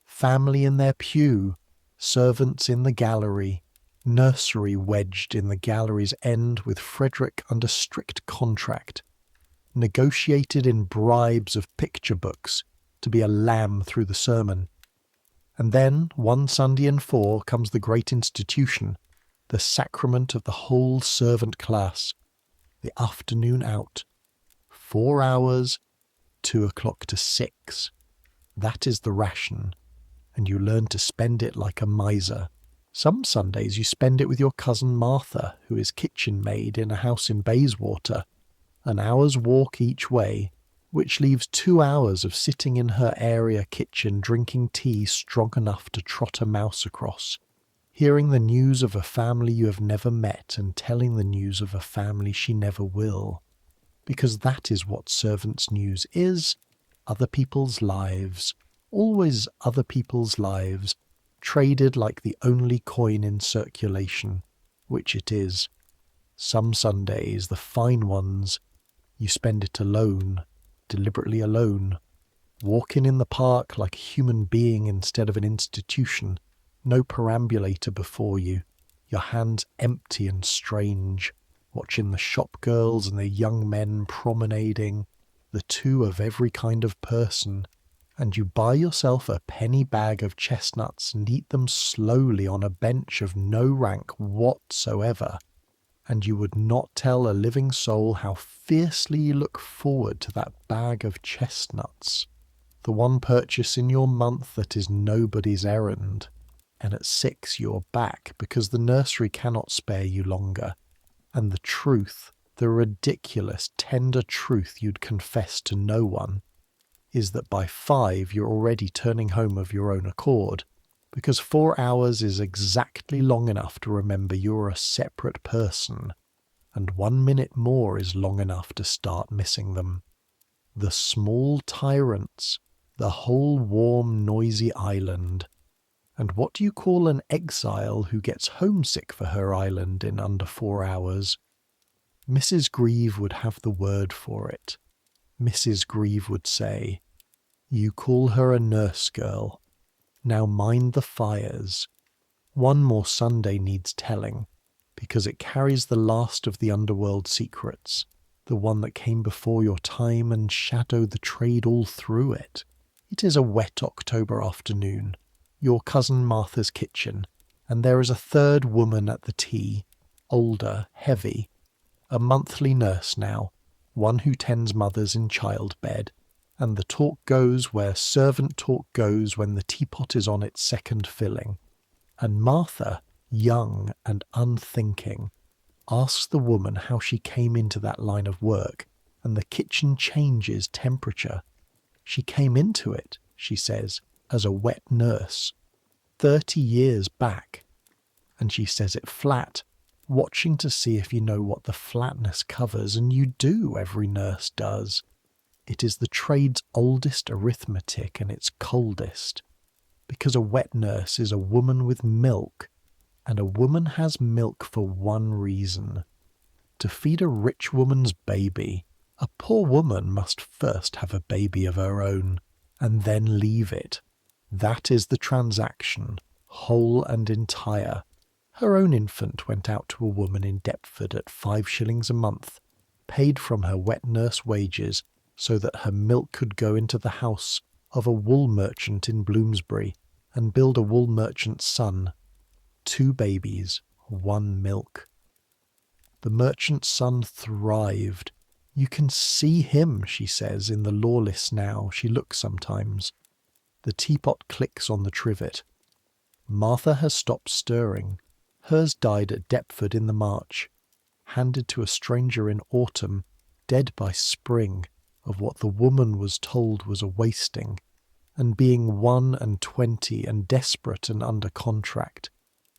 family in their pew, servants in the gallery, nursery wedged in the gallery's end with Frederick under strict contract, negotiated in bribes of picture books to be a lamb through the sermon. And then, one Sunday in 4, comes the great institution, the sacrament of the whole servant class, the afternoon out. 4 hours, 2 o'clock to 6. That is the ration, and you learn to spend it like a miser. Some Sundays you spend it with your cousin Martha, who is kitchen maid in a house in Bayswater, an hour's walk each way, which leaves 2 hours of sitting in her area kitchen drinking tea strong enough to trot a mouse across, hearing the news of a family you have never met and telling the news of a family she never will. Because that is what servants' news is, other people's lives, always other people's lives, traded like the only coin in circulation, which it is. Some Sundays, the fine ones, you spend it alone, deliberately alone, walking in the park like a human being instead of an institution, no perambulator before you, your hands empty and strange, watching the shop girls and the young men promenading, the 2 of every kind of person, and you buy yourself a penny bag of chestnuts and eat them slowly on a bench of no rank whatsoever, and you would not tell a living soul how fiercely you look forward to that bag of chestnuts, the one purchase in your month that is nobody's errand, and at 6 you are back because the nursery cannot spare you longer, and the truth, the ridiculous, tender truth you'd confess to no one, is that by 5 you're already turning home of your own accord, because 4 hours is exactly long enough to remember you're a separate person, and 1 minute more is long enough to start missing them. The small tyrants, the whole warm, noisy island. And what do you call an exile who gets homesick for her island in under 4 hours? Mrs. Grieve would have the word for it. Mrs. Grieve would say, "You call her a nurse girl. Now mind the fires." One more Sunday needs telling, because it carries the last of the underworld secrets, the one that came before your time and shadowed the trade all through it. It is a wet October afternoon, your cousin Martha's kitchen, and there is a 3rd woman at the tea, older, heavy, a monthly nurse now, one who tends mothers in childbed, and the talk goes where servant talk goes when the teapot is on its second filling. And Martha, young and unthinking, asks the woman how she came into that line of work, and the kitchen changes temperature. She came into it, she says, as a wet nurse, 30 years back. And she says it flat, watching to see if you know what the flatness covers, and you do, every nurse does. It is the trade's oldest arithmetic and its coldest, because a wet nurse is a woman with milk, and a woman has milk for one reason: to feed a rich woman's baby. A poor woman must first have a baby of her own, and then leave it. That is the transaction, whole and entire. Her own infant went out to a woman in Deptford at 5 shillings a month, paid from her wet nurse wages, so that her milk could go into the house of a wool merchant in Bloomsbury and build a wool merchant's son. 2 babies, 1 milk. The merchant's son thrived. You can see him, she says, in the lawless now. She looks sometimes. The teapot clicks on the trivet. Martha has stopped stirring. Hers died at Deptford in the March, handed to a stranger in autumn, dead by spring, of what the woman was told was a wasting, and being 21 and desperate and under contract,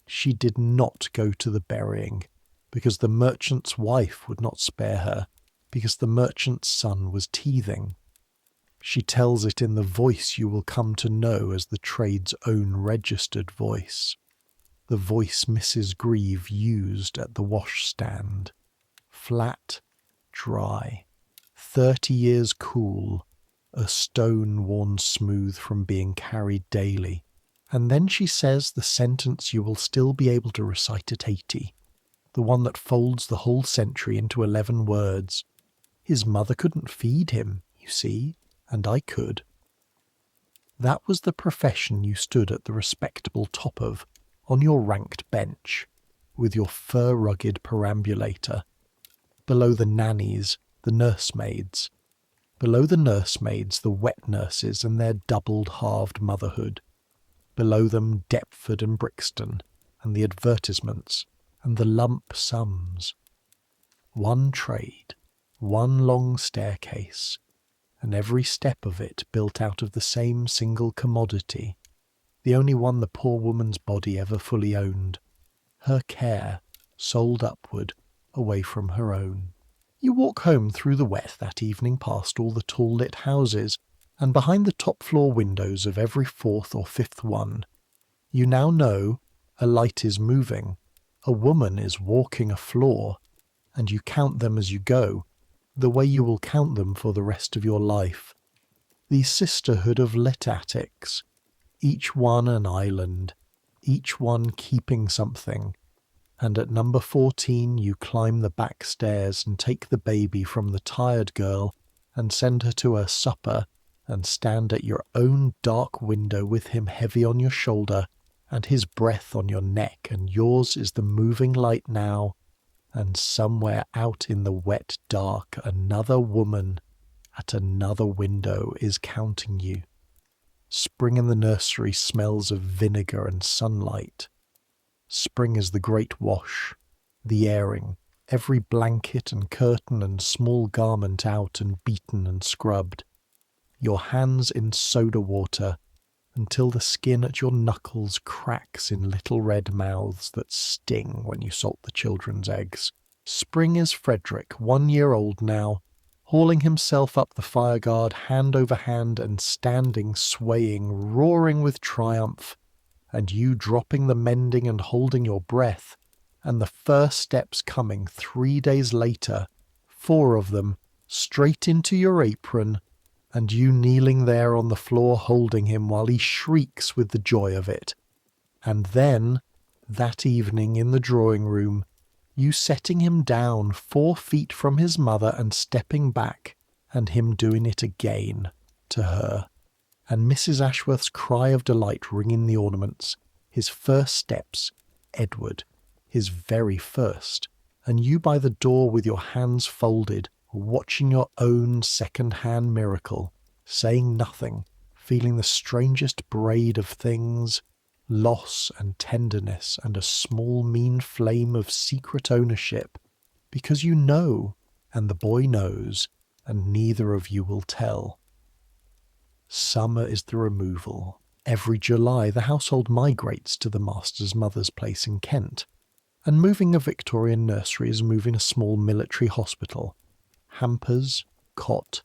she did not go to the burying, because the merchant's wife would not spare her, because the merchant's son was teething. She tells it in the voice you will come to know as the trade's own registered voice, the voice Mrs. Grieve used at the washstand. Flat, dry, 30 years cool, a stone worn smooth from being carried daily. And then she says the sentence you will still be able to recite at 80, the one that folds the whole century into 11 words. His mother couldn't feed him, you see, and I could. That was the profession you stood at the respectable top of, on your ranked bench, with your fur-rugged perambulator. Below the nannies, the nursemaids. Below the nursemaids, the wet nurses and their doubled-halved motherhood. Below them, Deptford and Brixton, and the advertisements, and the lump sums. One trade, one long staircase, and every step of it built out of the same single commodity, the only one the poor woman's body ever fully owned, her care, sold upward, away from her own. You walk home through the wet that evening past all the tall lit houses, and behind the top-floor windows of every 4th or 5th one, you now know a light is moving, a woman is walking a floor, and you count them as you go, the way you will count them for the rest of your life. The sisterhood of lit attics, each one an island, each one keeping something, and at number 14 you climb the back stairs and take the baby from the tired girl and send her to her supper, and stand at your own dark window with him heavy on your shoulder and his breath on your neck, and yours is the moving light now, and somewhere out in the wet dark another woman at another window is counting you. Spring in the nursery smells of vinegar and sunlight. Spring is the great wash, the airing, every blanket and curtain and small garment out and beaten and scrubbed, your hands in soda water until the skin at your knuckles cracks in little red mouths that sting when you salt the children's eggs. Spring is Frederick, 1 year old now, hauling himself up the fireguard hand over hand and standing, swaying, roaring with triumph, and you dropping the mending and holding your breath, and the first steps coming 3 days later, 4 of them, straight into your apron, and you kneeling there on the floor holding him while he shrieks with the joy of it. And then, that evening in the drawing-room, you setting him down 4 feet from his mother and stepping back, and him doing it again, to her, and Mrs. Ashworth's cry of delight ringing the ornaments, his first steps, Edward, his very first, and you by the door with your hands folded, watching your own second-hand miracle, saying nothing, feeling the strangest braid of things, loss and tenderness and a small mean flame of secret ownership, because you know, and the boy knows, and neither of you will tell. Summer is the removal. Every July the household migrates to the master's mother's place in Kent, and moving a Victorian nursery is moving a small military hospital. Hampers, cot,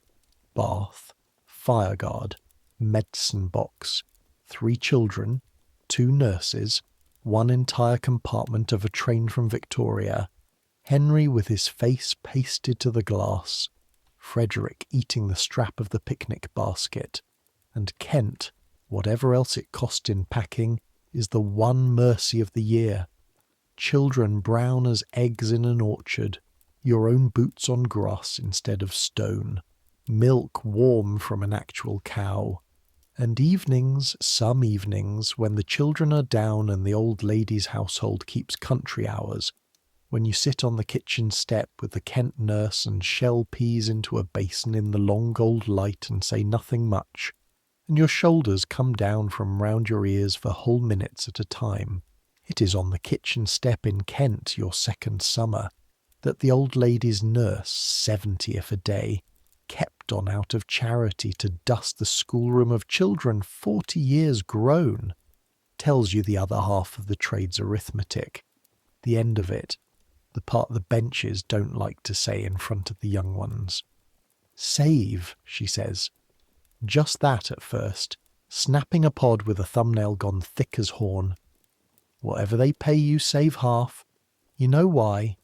bath, fireguard, medicine box, 3 children, 2 nurses, 1 entire compartment of a train from Victoria, Henry with his face pasted to the glass, Frederick eating the strap of the picnic basket, and Kent, whatever else it cost in packing, is the one mercy of the year. Children brown as eggs in an orchard, your own boots on grass instead of stone, milk warm from an actual cow, and evenings, some evenings, when the children are down and the old lady's household keeps country hours, when you sit on the kitchen step with the Kent nurse and shell peas into a basin in the long gold light and say nothing much, and your shoulders come down from round your ears for whole minutes at a time. It is on the kitchen step in Kent, your second summer, that the old lady's nurse, 70th a day, kept on out of charity to dust the schoolroom of children 40 years grown, tells you the other half of the trade's arithmetic, the end of it, the part the benches don't like to say in front of the young ones. Save, she says. Just that at first, snapping a pod with a thumbnail gone thick as horn. Whatever they pay you, save half. You know why?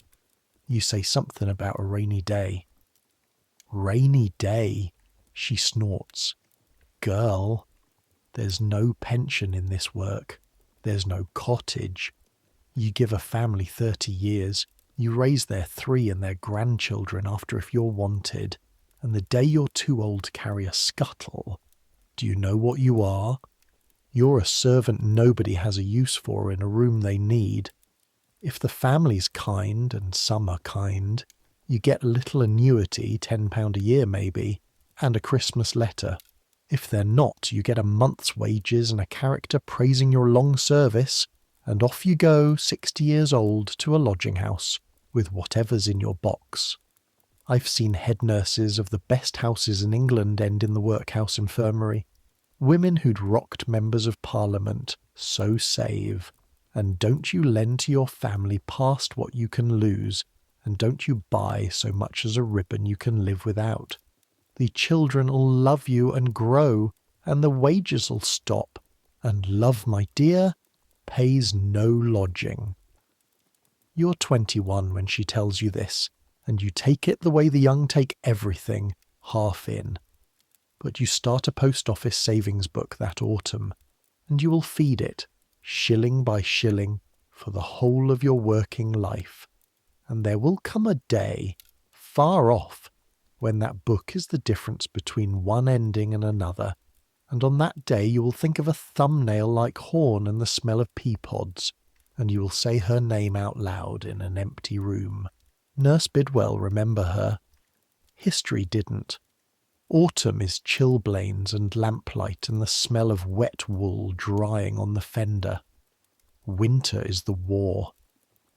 You say something about a rainy day. Rainy day, she snorts. Girl, there's no pension in this work. There's no cottage. You give a family 30 years. You raise their 3 and their grandchildren after if you're wanted. And the day you're too old to carry a scuttle, do you know what you are? You're a servant nobody has a use for in a room they need. If the family's kind, and some are kind, you get a little annuity, £10 a year maybe, and a Christmas letter. If they're not, you get a month's wages and a character praising your long service, and off you go, 60 years old, to a lodging house, with whatever's in your box. I've seen head nurses of the best houses in England end in the workhouse infirmary. Women who'd rocked members of Parliament, so save. And don't you lend to your family past what you can lose, and don't you buy so much as a ribbon you can live without. The children'll love you and grow, and the wages'll stop, and love, my dear, pays no lodging. You're 21 when she tells you this, and you take it the way the young take everything, half in. But you start a post office savings book that autumn, and you will feed it, shilling by shilling, for the whole of your working life. And there will come a day, far off, when that book is the difference between one ending and another, and on that day you will think of a thumbnail like Horn and the smell of pea pods, and you will say her name out loud in an empty room. Nurse Bidwell remember her. History didn't. Autumn is chilblains and lamplight and the smell of wet wool drying on the fender. Winter is the war.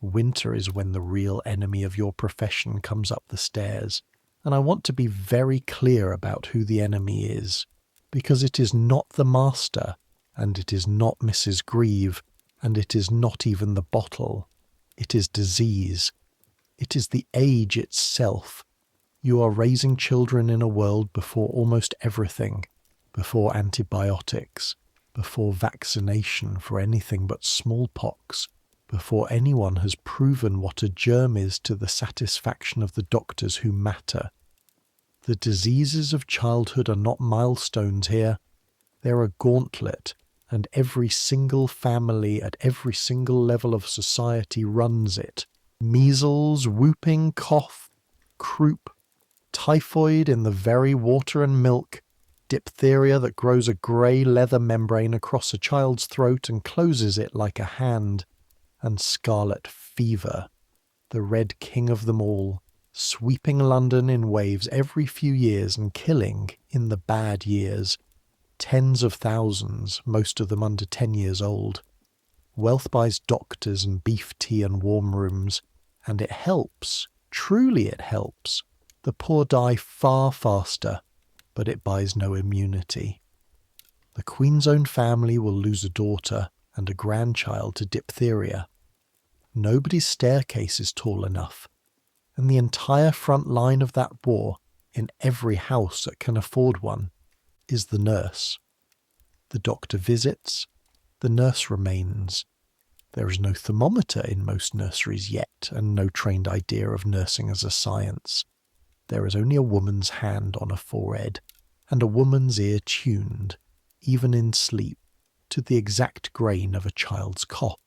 Winter is when the real enemy of your profession comes up the stairs. And I want to be very clear about who the enemy is, because it is not the master, and it is not Mrs. Grieve, and it is not even the bottle. It is disease. It is the age itself. You are raising children in a world before almost everything, before antibiotics, before vaccination for anything but smallpox, before anyone has proven what a germ is to the satisfaction of the doctors who matter. The diseases of childhood are not milestones here. They're a gauntlet, and every single family at every single level of society runs it. Measles, whooping cough, croup, typhoid in the very water and milk, diphtheria that grows a grey leather membrane across a child's throat and closes it like a hand, and scarlet fever, the red king of them all, sweeping London in waves every few years and killing, in the bad years, tens of thousands, most of them under 10 years old. Wealth buys doctors and beef tea and warm rooms, and it helps, truly it helps. The poor die far faster, but it buys no immunity. The Queen's own family will lose a daughter and a grandchild to diphtheria. Nobody's staircase is tall enough, and the entire front line of that war, in every house that can afford one, is the nurse. The doctor visits, the nurse remains. There is no thermometer in most nurseries yet, and no trained idea of nursing as a science. There is only a woman's hand on a forehead, and a woman's ear tuned, even in sleep, to the exact grain of a child's cough.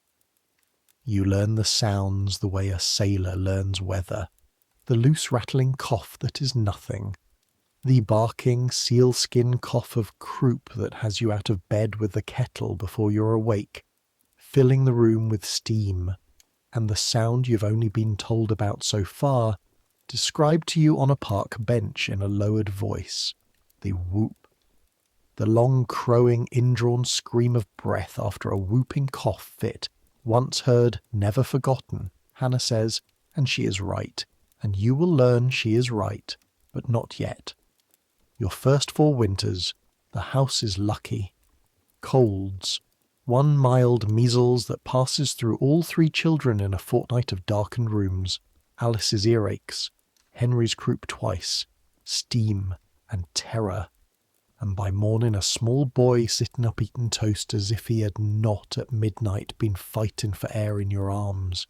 You learn the sounds the way a sailor learns weather, the loose rattling cough that is nothing, the barking sealskin cough of croup that has you out of bed with the kettle before you're awake, filling the room with steam, and the sound you've only been told about so far, described to you on a park bench in a lowered voice, the whoop. The long crowing indrawn scream of breath after a whooping cough fit, once heard, never forgotten, Hannah says, and she is right, and you will learn she is right, but not yet. Your first 4 winters, the house is lucky. Colds, one mild measles that passes through all 3 children in a fortnight of darkened rooms, Alice's earaches, Henry's croup twice, steam and terror, and by morning a small boy sitting up eating toast as if he had not at midnight been fighting for air in your arms.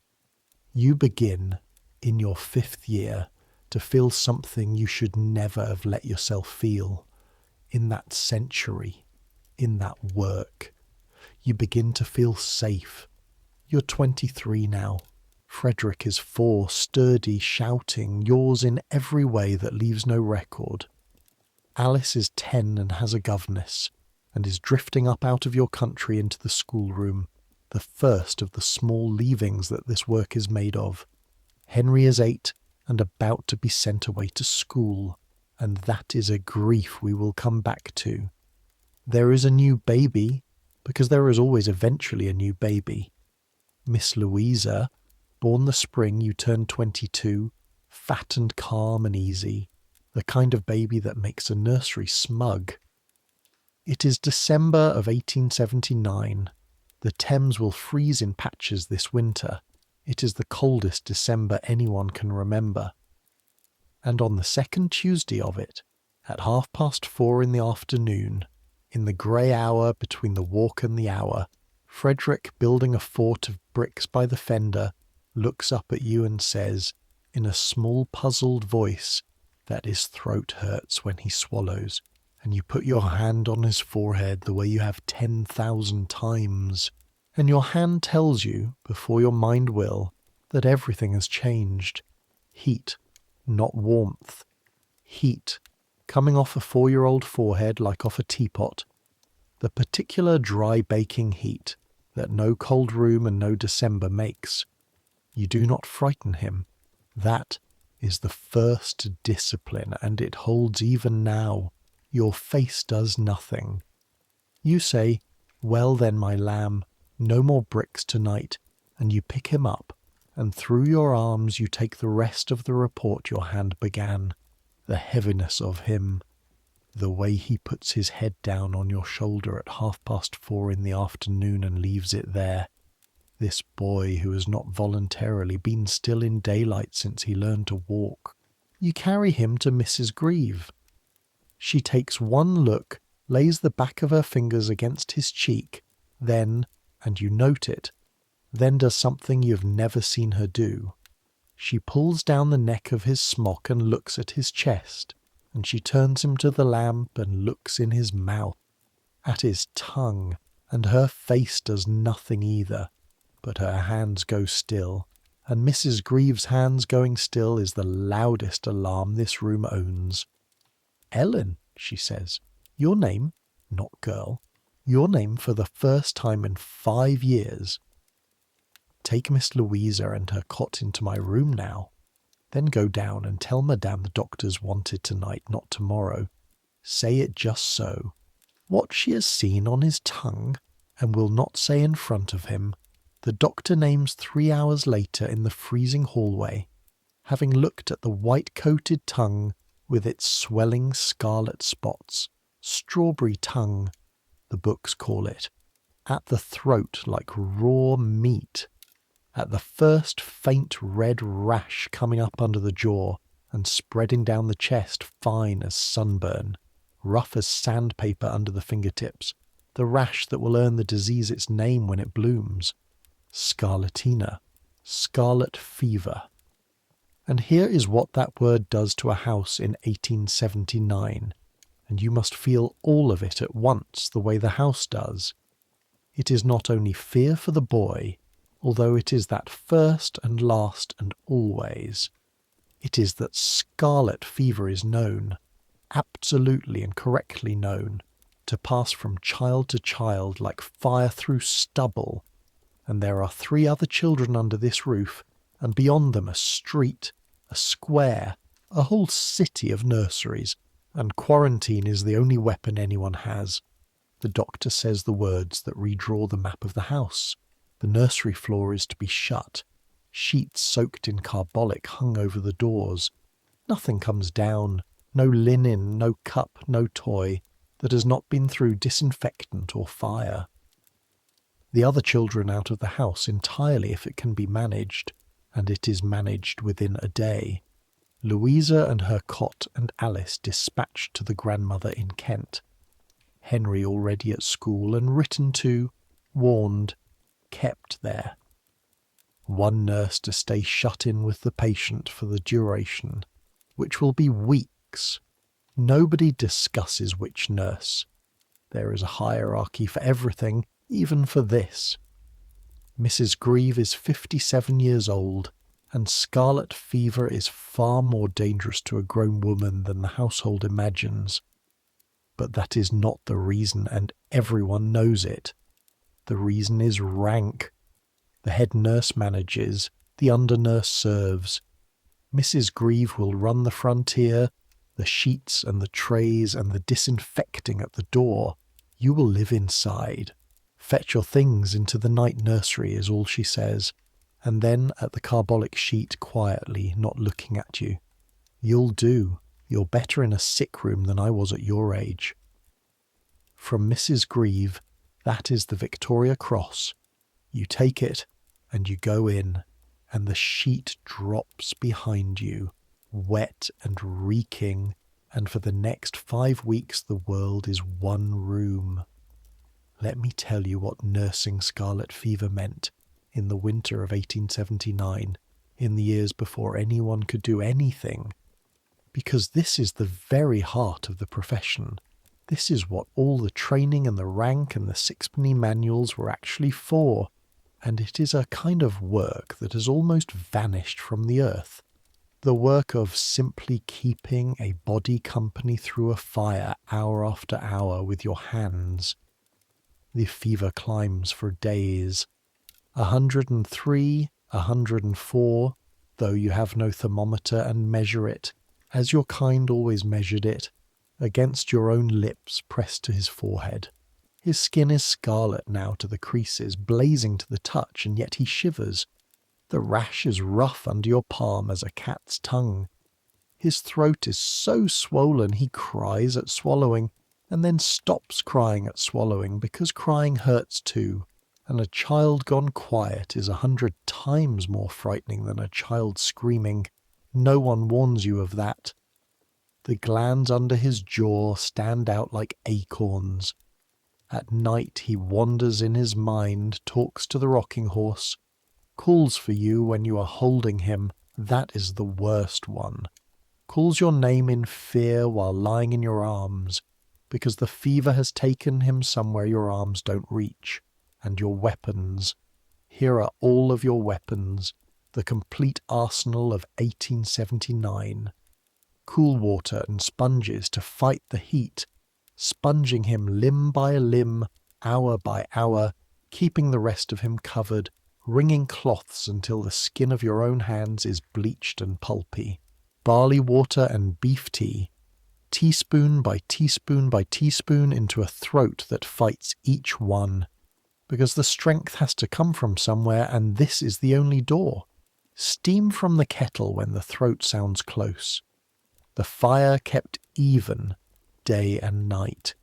You begin, in your 5th year, to feel something you should never have let yourself feel. In that century, in that work, you begin to feel safe. You're 23 now. Frederick is 4, sturdy, shouting, yours in every way that leaves no record. Alice is 10 and has a governess, and is drifting up out of your country into the schoolroom, the first of the small leavings that this work is made of. Henry is 8 and about to be sent away to school, and that is a grief we will come back to. There is a new baby, because there is always eventually a new baby. Miss Louisa, born the spring you turned 22, fat and calm and easy, the kind of baby that makes a nursery smug. It is December of 1879. The Thames will freeze in patches this winter. It is the coldest December anyone can remember. And on the second Tuesday of it, at 4:30 in the afternoon, in the grey hour between the walk and the hour, Frederick, building a fort of bricks by the fender, looks up at you and says, in a small puzzled voice, that his throat hurts when he swallows, and you put your hand on his forehead the way you have 10,000 times, and your hand tells you, before your mind will, that everything has changed. Heat, not warmth. Heat, coming off a 4-year-old forehead like off a teapot. The particular dry baking heat that no cold room and no December makes. You do not frighten him. That is the first discipline, and it holds even now. Your face does nothing. You say, well then, my lamb, no more bricks tonight, and you pick him up, and through your arms you take the rest of the report your hand began, the heaviness of him, the way he puts his head down on your shoulder at 4:30 in the afternoon and leaves it there. This boy who has not voluntarily been still in daylight since he learned to walk. You carry him to Mrs. Grieve. She takes one look, lays the back of her fingers against his cheek, then, and you note it, then does something you've never seen her do. She pulls down the neck of his smock and looks at his chest, and she turns him to the lamp and looks in his mouth, at his tongue, and her face does nothing either. But her hands go still, and Mrs. Grieve's hands going still is the loudest alarm this room owns. Ellen, she says, your name, not girl, your name for the first time in 5 years. Take Miss Louisa and her cot into my room now. Then go down and tell Madame the doctors wanted tonight, not tomorrow. Say it just so. What she has seen on his tongue, and will not say in front of him, the doctor names 3 hours later in the freezing hallway, having looked at the white-coated tongue with its swelling scarlet spots, strawberry tongue, the books call it, at the throat like raw meat, at the first faint red rash coming up under the jaw and spreading down the chest fine as sunburn, rough as sandpaper under the fingertips, the rash that will earn the disease its name when it blooms. Scarlatina, scarlet fever. And here is what that word does to a house in 1879, and you must feel all of it at once the way the house does. It is not only fear for the boy, although it is that first and last and always. It is that scarlet fever is known, absolutely and correctly known, to pass from child to child like fire through stubble, and there are 3 other children under this roof, and beyond them a street, a square, a whole city of nurseries, and quarantine is the only weapon anyone has. The doctor says the words that redraw the map of the house. The nursery floor is to be shut. Sheets soaked in carbolic hung over the doors. Nothing comes down. No linen, no cup, no toy that has not been through disinfectant or fire. The other children out of the house entirely if it can be managed, and it is managed within a day. Louisa and her cot and Alice dispatched to the grandmother in Kent. Henry already at school and written to, warned, kept there. One nurse to stay shut in with the patient for the duration, which will be weeks. Nobody discusses which nurse. There is a hierarchy for everything, even for this. Mrs. Grieve is 57 years old, and scarlet fever is far more dangerous to a grown woman than the household imagines. But that is not the reason, and everyone knows it. The reason is rank. The head nurse manages, the under-nurse serves. Mrs. Grieve will run the frontier, the sheets and the trays and the disinfecting at the door. You will live inside. Fetch your things into the night nursery is all she says, and then at the carbolic sheet quietly, not looking at you. You'll do. You're better in a sick room than I was at your age. From Mrs. Grieve, that is the Victoria Cross. You take it, and you go in, and the sheet drops behind you, wet and reeking, and for the next 5 weeks the world is one room. Let me tell you what nursing scarlet fever meant in the winter of 1879, in the years before anyone could do anything. Because this is the very heart of the profession. This is what all the training and the rank and the sixpenny manuals were actually for, and it is a kind of work that has almost vanished from the earth. The work of simply keeping a body company through a fire hour after hour with your hands. The fever climbs for days. 103, 104, though you have no thermometer and measure it, as your kind always measured it, against your own lips pressed to his forehead. His skin is scarlet now to the creases, blazing to the touch, and yet he shivers. The rash is rough under your palm as a cat's tongue. His throat is so swollen he cries at swallowing, and then stops crying at swallowing, because crying hurts too, and a child gone quiet is 100 times more frightening than a child screaming. No one warns you of that. The glands under his jaw stand out like acorns. At night he wanders in his mind, talks to the rocking horse, calls for you when you are holding him. That is the worst one. Calls your name in fear while lying in your arms, because the fever has taken him somewhere your arms don't reach. And your weapons. Here are all of your weapons, the complete arsenal of 1879. Cool water and sponges to fight the heat, sponging him limb by limb, hour by hour, keeping the rest of him covered, wringing cloths until the skin of your own hands is bleached and pulpy, barley water and beef tea, teaspoon by teaspoon by teaspoon into a throat that fights each one, because the strength has to come from somewhere and this is the only door. Steam from the kettle when the throat sounds close. The fire kept even, day and night,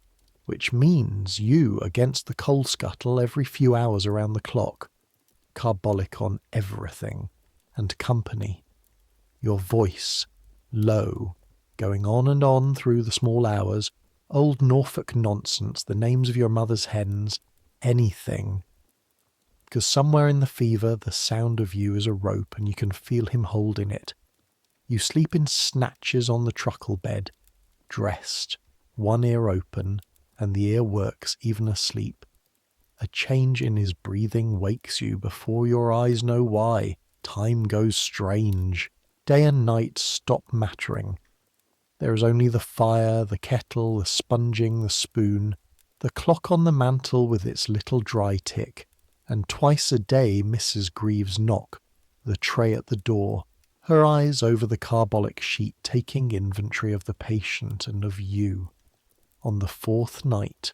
which means you against the coal scuttle every few hours around the clock, carbolic on everything, and company. Your voice, low, going on and on through the small hours, old Norfolk nonsense, the names of your mother's hens, anything. Because somewhere in the fever the sound of you is a rope and you can feel him holding it. You sleep in snatches on the truckle bed, dressed, one ear open, and the ear works even asleep. A change in his breathing wakes you before your eyes know why. Time goes strange. Day and night stop mattering. There is only the fire, the kettle, the sponging, the spoon, the clock on the mantel with its little dry tick, and twice a day Mrs. Greaves' knock, the tray at the door, her eyes over the carbolic sheet taking inventory of the patient and of you. On the fourth night,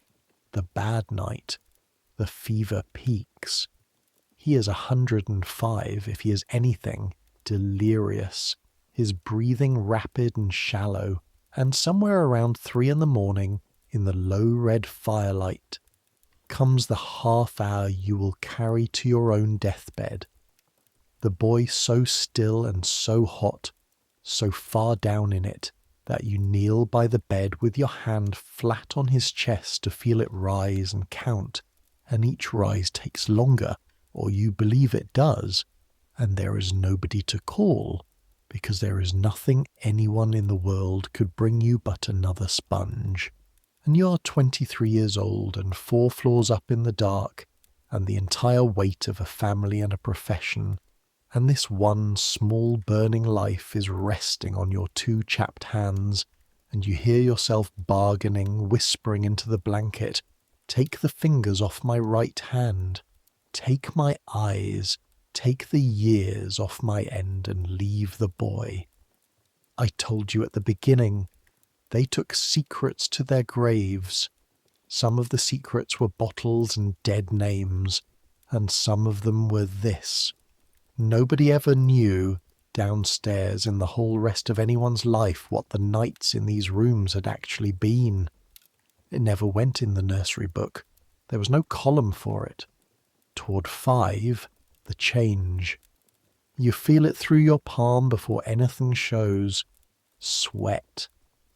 the bad night, the fever peaks. He is 105, if he is anything, delirious, his breathing rapid and shallow, and somewhere around 3 a.m, in the low red firelight, comes the half hour you will carry to your own deathbed. The boy so still and so hot, so far down in it, that you kneel by the bed with your hand flat on his chest to feel it rise and count, and each rise takes longer, or you believe it does, and there is nobody to call, because there is nothing anyone in the world could bring you but another sponge. And you are 23 years old and 4 floors up in the dark, and the entire weight of a family and a profession, and this one small burning life is resting on your 2 chapped hands, and you hear yourself bargaining, whispering into the blanket, "Take the fingers off my right hand, take my eyes, take the years off my end and leave the boy. I told you at the beginning, they took secrets to their graves. Some of the secrets were bottles and dead names, and some of them were this. Nobody ever knew, downstairs in the whole rest of anyone's life, what the nights in these rooms had actually been. It never went in the nursery book. There was no column for it. Toward 5, the change. You feel it through your palm before anything shows. Sweat.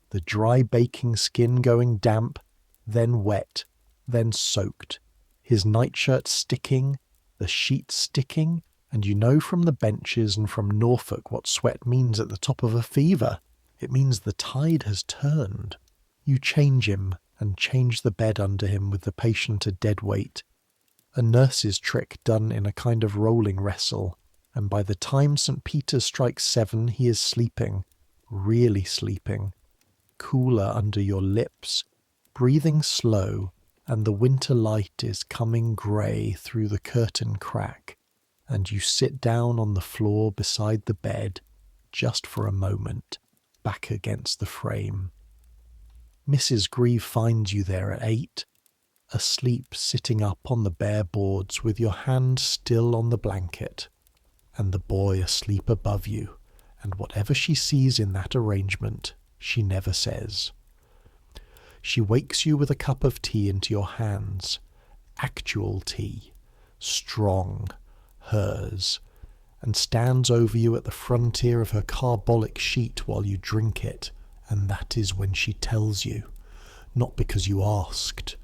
The dry baking skin going damp, then wet, then soaked. His nightshirt sticking, the sheet sticking, and you know from the benches and from Norfolk what sweat means at the top of a fever. It means the tide has turned. You change him and change the bed under him with the patient a dead weight. A nurse's trick done in a kind of rolling wrestle, and by the time St. Peter's strikes 7 he is sleeping, really sleeping, cooler under your lips, breathing slow, and the winter light is coming grey through the curtain crack, and you sit down on the floor beside the bed, just for a moment, back against the frame. Mrs. Greaves finds you there at 8, asleep sitting up on the bare boards with your hand still on the blanket, and the boy asleep above you, and whatever she sees in that arrangement, she never says. She wakes you with a cup of tea into your hands, actual tea, strong, hers, and stands over you at the frontier of her carbolic sheet while you drink it, and that is when she tells you, not because you asked,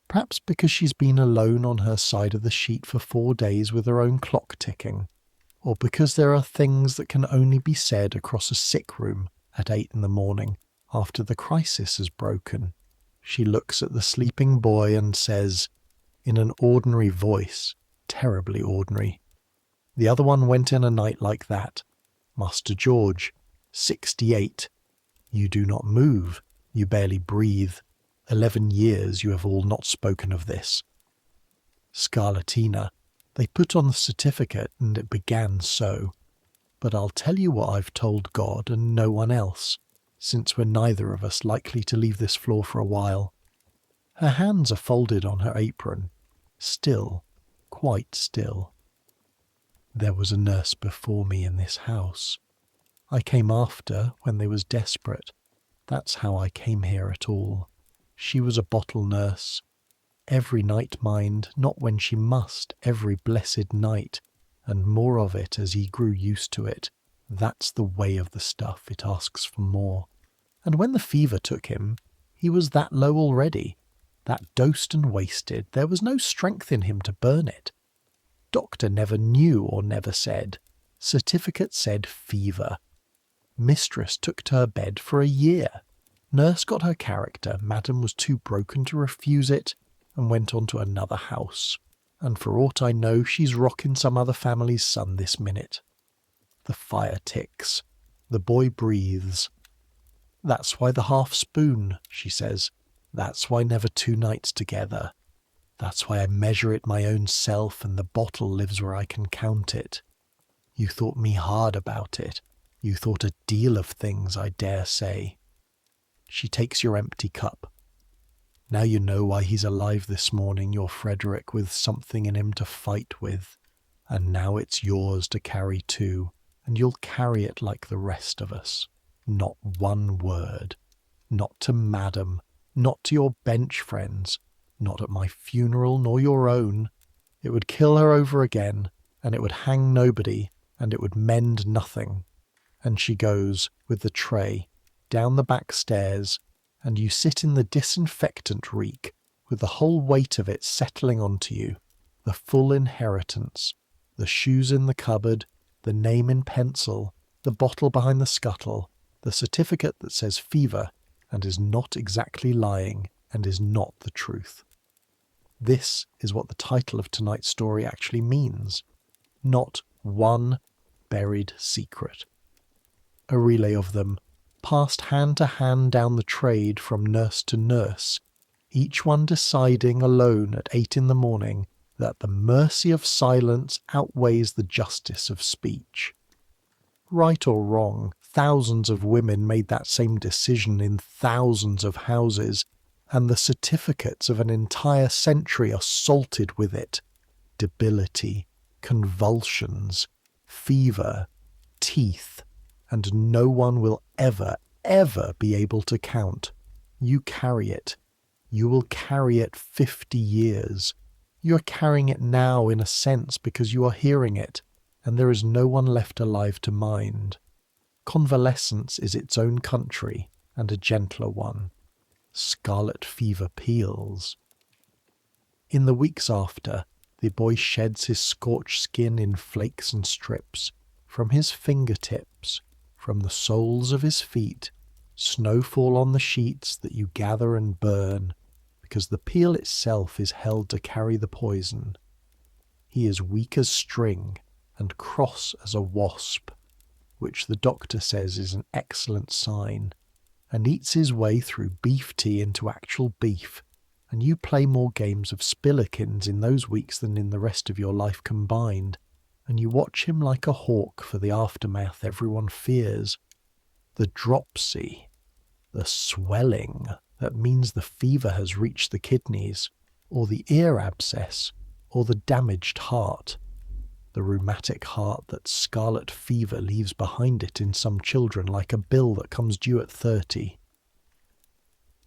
perhaps because she's been alone on her side of the sheet for 4 days with her own clock ticking, or because there are things that can only be said across a sick room at 8 a.m. after the crisis has broken. She looks at the sleeping boy and says, in an ordinary voice, terribly ordinary, "The other one went in a night like that. Master George, 68. You do not move, you barely breathe. 11 years you have all not spoken of this. Scarlatina, They put on the certificate and it began so. But I'll tell you what I've told God and no one else, since we're neither of us likely to leave this floor for a while. Her hands are folded on her apron. Still, quite still. There was a nurse before me in this house. I came after when they was desperate. That's how I came here at all. She was a bottle nurse. Every night, mind, not when she must, every blessed night, and more of it as he grew used to it. That's the way of the stuff, it asks for more. And when the fever took him, he was that low already, that dosed and wasted, there was no strength in him to burn it. Doctor never knew or never said. Certificate said fever. Mistress took to her bed for a year. Nurse got her character, madam was too broken to refuse it, and went on to another house. And for aught I know, she's rocking some other family's son this minute. The fire ticks. The boy breathes. That's why the half spoon, she says. That's why never 2 nights together. That's why I measure it my own self, and the bottle lives where I can count it. You thought me hard about it. You thought a deal of things, I dare say. She takes your empty cup. Now you know why he's alive this morning, your Frederick, with something in him to fight with. And now it's yours to carry too, and you'll carry it like the rest of us. Not one word. Not to madam, not to your bench friends, not at my funeral nor your own. It would kill her over again, and it would hang nobody, and it would mend nothing. And she goes, with the tray, down the back stairs, and you sit in the disinfectant reek, with the whole weight of it settling onto you, the full inheritance, the shoes in the cupboard, the name in pencil, the bottle behind the scuttle, the certificate that says fever, and is not exactly lying, and is not the truth. This is what the title of tonight's story actually means. Not one buried secret. A relay of them, passed hand to hand down the trade from nurse to nurse, each one deciding alone at 8 in the morning that the mercy of silence outweighs the justice of speech. Right or wrong, thousands of women made that same decision in thousands of houses, and the certificates of an entire century are salted with it. Debility, convulsions, fever, teeth, and no one will ever, ever be able to count. You carry it. You will carry it 50 years. You are carrying it now in a sense because you are hearing it, and there is no one left alive to mind. Convalescence is its own country, and a gentler one. Scarlet fever peels. In the weeks after, the boy sheds his scorched skin in flakes and strips, from his fingertips, from the soles of his feet, snowfall on the sheets that you gather and burn, because the peel itself is held to carry the poison. He is weak as string and cross as a wasp, which the doctor says is an excellent sign, and eats his way through beef tea into actual beef, and you play more games of spillikins in those weeks than in the rest of your life combined, and you watch him like a hawk for the aftermath everyone fears. The dropsy, the swelling that means the fever has reached the kidneys, or the ear abscess, or the damaged heart. The rheumatic heart that scarlet fever leaves behind it in some children like a bill that comes due at 30.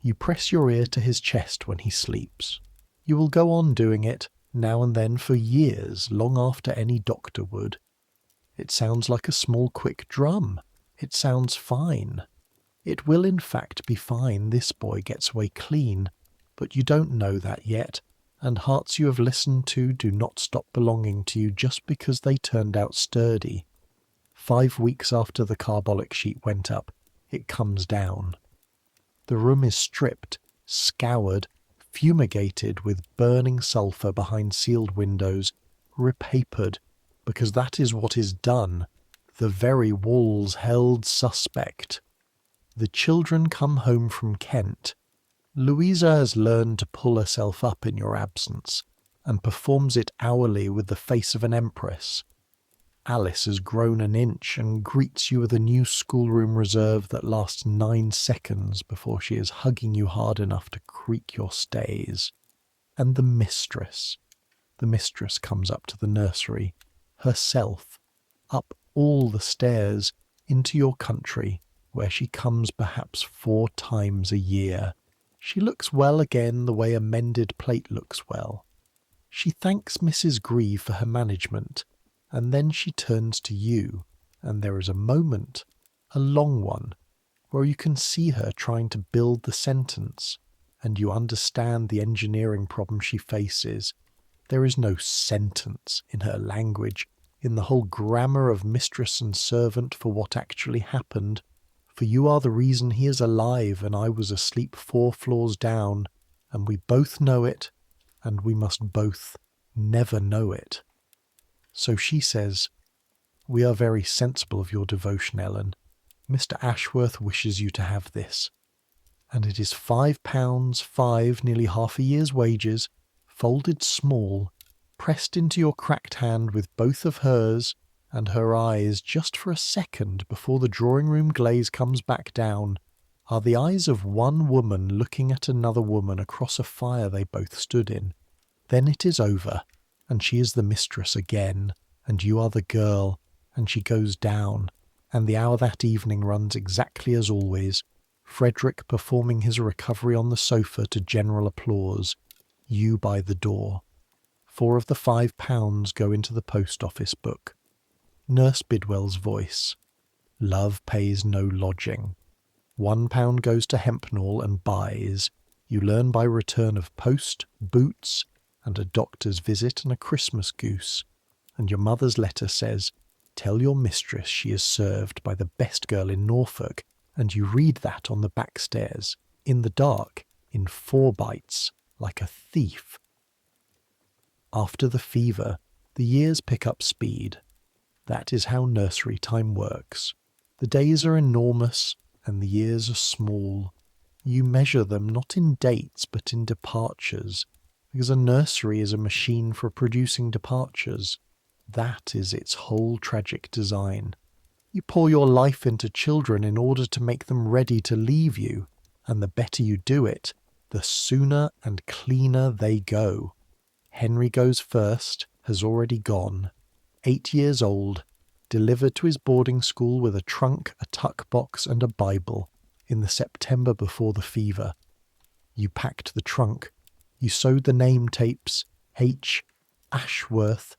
You press your ear to his chest when he sleeps. You will go on doing it, now and then for years, long after any doctor would. It sounds like a small quick drum. It sounds fine. It will in fact be fine, this boy gets away clean, but you don't know that yet, and hearts you have listened to do not stop belonging to you just because they turned out sturdy. 5 weeks after the carbolic sheet went up, it comes down. The room is stripped, scoured, fumigated with burning sulphur behind sealed windows, repapered, because that is what is done, the very walls held suspect. The children come home from Kent. Louisa has learned to pull herself up in your absence, and performs it hourly with the face of an empress. Alice has grown an inch and greets you with a new schoolroom reserve that lasts 9 seconds before she is hugging you hard enough to creak your stays. And the mistress. The mistress comes up to the nursery, herself, up all the stairs, into your country, where she comes perhaps 4 times a year. She looks well again the way a mended plate looks well. She thanks Mrs. Grieve for her management, and then she turns to you, and there is a moment, a long one, where you can see her trying to build the sentence, and you understand the engineering problem she faces. There is no sentence in her language, in the whole grammar of mistress and servant for what actually happened, for you are the reason he is alive and I was asleep 4 floors down, and we both know it, and we must both never know it. So she says, "We are very sensible of your devotion, Ellen. Mr. Ashworth wishes you to have this. And it is £5, 5, nearly half a year's wages, folded small, pressed into your cracked hand with both of hers and her eyes just for a second before the drawing-room glaze comes back down, are the eyes of one woman looking at another woman across a fire they both stood in. Then it is over, and she is the mistress again, and you are the girl, and she goes down, and the hour that evening runs exactly as always, Frederick performing his recovery on the sofa to general applause, you by the door. 4 of the £5 go into the post office book. Nurse Bidwell's voice. Love pays no lodging. £1 goes to Hempnall and buys. You learn by return of post, boots, and a doctor's visit and a Christmas goose. And your mother's letter says, "Tell your mistress she is served by the best girl in Norfolk," and you read that on the back stairs, in the dark, in 4 bites, like a thief. After the fever, the years pick up speed. That is how nursery time works. The days are enormous, and the years are small. You measure them not in dates, but in departures, because a nursery is a machine for producing departures. That is its whole tragic design. You pour your life into children in order to make them ready to leave you, and the better you do it, the sooner and cleaner they go. Henry goes first, has already gone. 8 years old, delivered to his boarding school with a trunk, a tuck box, and a Bible, in the September before the fever. You packed the trunk. You sewed the name tapes, H. Ashworth,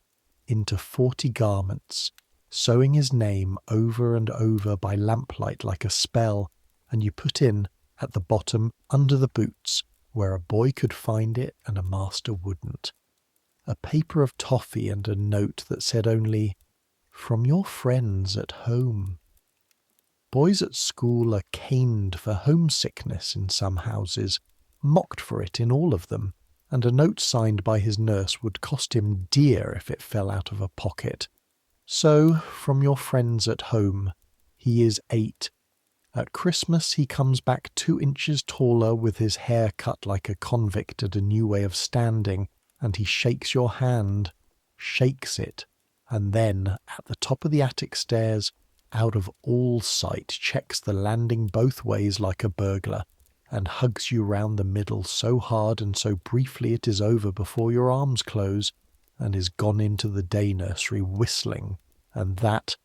into 40 garments, sewing his name over and over by lamplight like a spell, and you put in, at the bottom, under the boots, where a boy could find it and a master wouldn't, a paper of toffee and a note that said only, "From your friends at home." Boys at school are caned for homesickness in some houses, mocked for it in all of them, and a note signed by his nurse would cost him dear if it fell out of a pocket. So, from your friends at home, he is 8. At Christmas he comes back 2 inches taller with his hair cut like a convict at a new way of standing, and he shakes your hand, shakes it, and then, at the top of the attic stairs, out of all sight, checks the landing both ways like a burglar, and hugs you round the middle so hard and so briefly it is over before your arms close, and is gone into the day nursery whistling, and that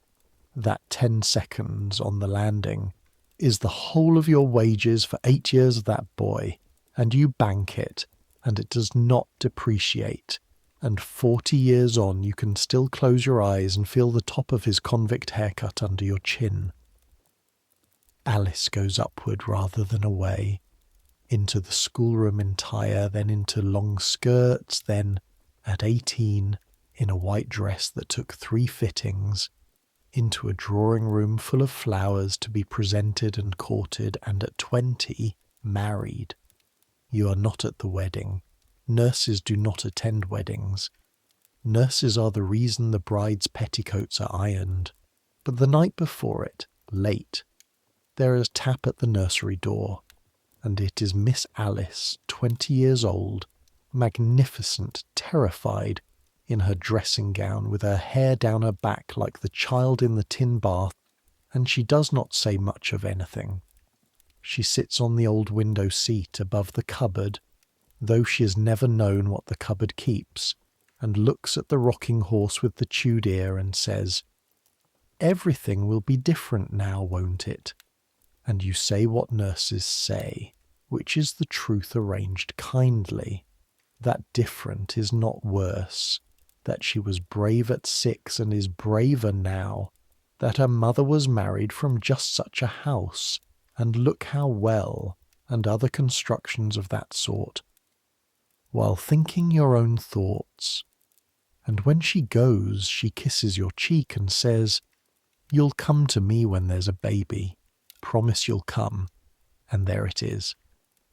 10 seconds on the landing is the whole of your wages for 8 years of that boy, and you bank it, and it does not depreciate, and 40 years on you can still close your eyes and feel the top of his convict haircut under your chin. Alice goes upward rather than away, into the schoolroom entire, then into long skirts, then, at 18, in a white dress that took 3 fittings, into a drawing-room full of flowers to be presented and courted, and at 20, married. You are not at the wedding. Nurses do not attend weddings. Nurses are the reason the bride's petticoats are ironed. But the night before it, late, there is a tap at the nursery door, and it is Miss Alice, 20 years old, magnificent, terrified, in her dressing gown with her hair down her back like the child in the tin bath, and she does not say much of anything. She sits on the old window seat above the cupboard, though she has never known what the cupboard keeps, and looks at the rocking horse with the chewed ear and says, "Everything will be different now, won't it?" And you say what nurses say, which is the truth arranged kindly, that different is not worse, that she was brave at 6 and is braver now, that her mother was married from just such a house, and look how well, and other constructions of that sort, while thinking your own thoughts. And when she goes, she kisses your cheek and says, "You'll come to me when there's a baby. Promise you'll come." And there it is,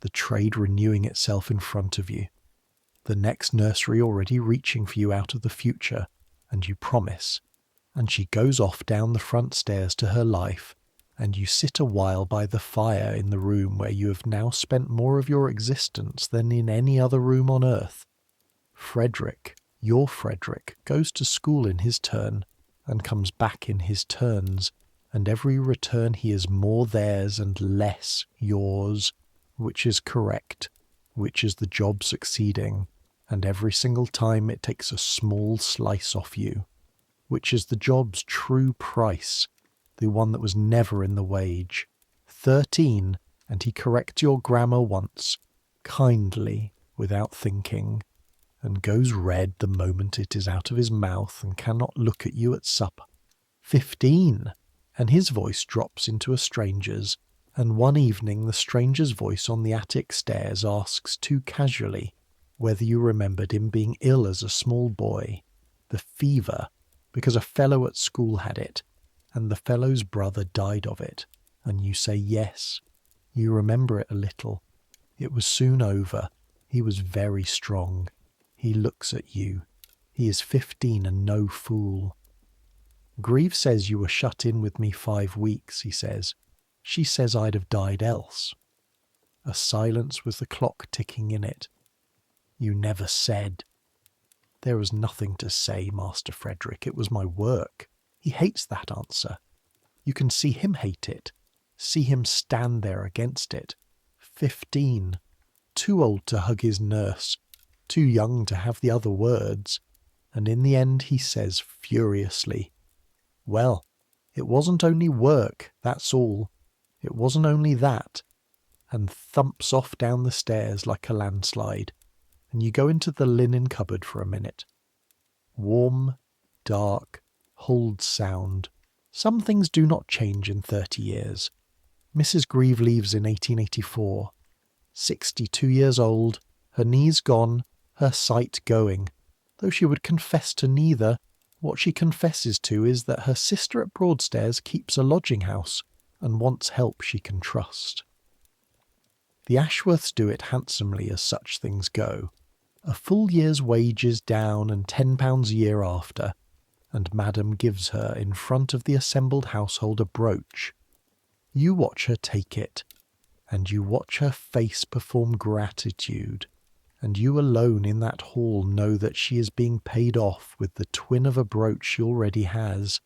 the trade renewing itself in front of you, the next nursery already reaching for you out of the future, and you promise. And she goes off down the front stairs to her life, and you sit a while by the fire in the room where you have now spent more of your existence than in any other room on earth. Frederick, your Frederick, goes to school in his turn, and comes back in his turns, and every return he is more theirs and less yours, which is correct, which is the job succeeding, and every single time it takes a small slice off you, which is the job's true price, the one that was never in the wage. 13, and he corrects your grammar once, kindly, without thinking, and goes red the moment it is out of his mouth and cannot look at you at supper. 15, and his voice drops into a stranger's, and one evening the stranger's voice on the attic stairs asks too casually whether you remembered him being ill as a small boy, the fever, because a fellow at school had it, and the fellow's brother died of it, and you say yes. You remember it a little. It was soon over. He was very strong. He looks at you. He is 15 and no fool. Grieve says you were shut in with me 5 weeks, he says. She says I'd have died else. A silence with the clock ticking in it. You never said. There was nothing to say, Master Frederick. It was my work. He hates that answer. You can see him hate it. See him stand there against it. 15. Too old to hug his nurse. Too young to have the other words. And in the end he says furiously, "Well, it wasn't only work, that's all. It wasn't only that," and thumps off down the stairs like a landslide, and you go into the linen cupboard for a minute. Warm, dark, hold sound. Some things do not change in 30 years. Mrs. Grieve leaves in 1884. 62 years old, her knees gone, her sight going, though she would confess to neither. What she confesses to is that her sister at Broadstairs keeps a lodging-house and wants help she can trust. The Ashworths do it handsomely as such things go. A full year's wages down and £10 a year after, and Madam gives her in front of the assembled household a brooch. You watch her take it, and you watch her face perform gratitude, and you alone in that hall know that she is being paid off with the twin of a brooch she already has,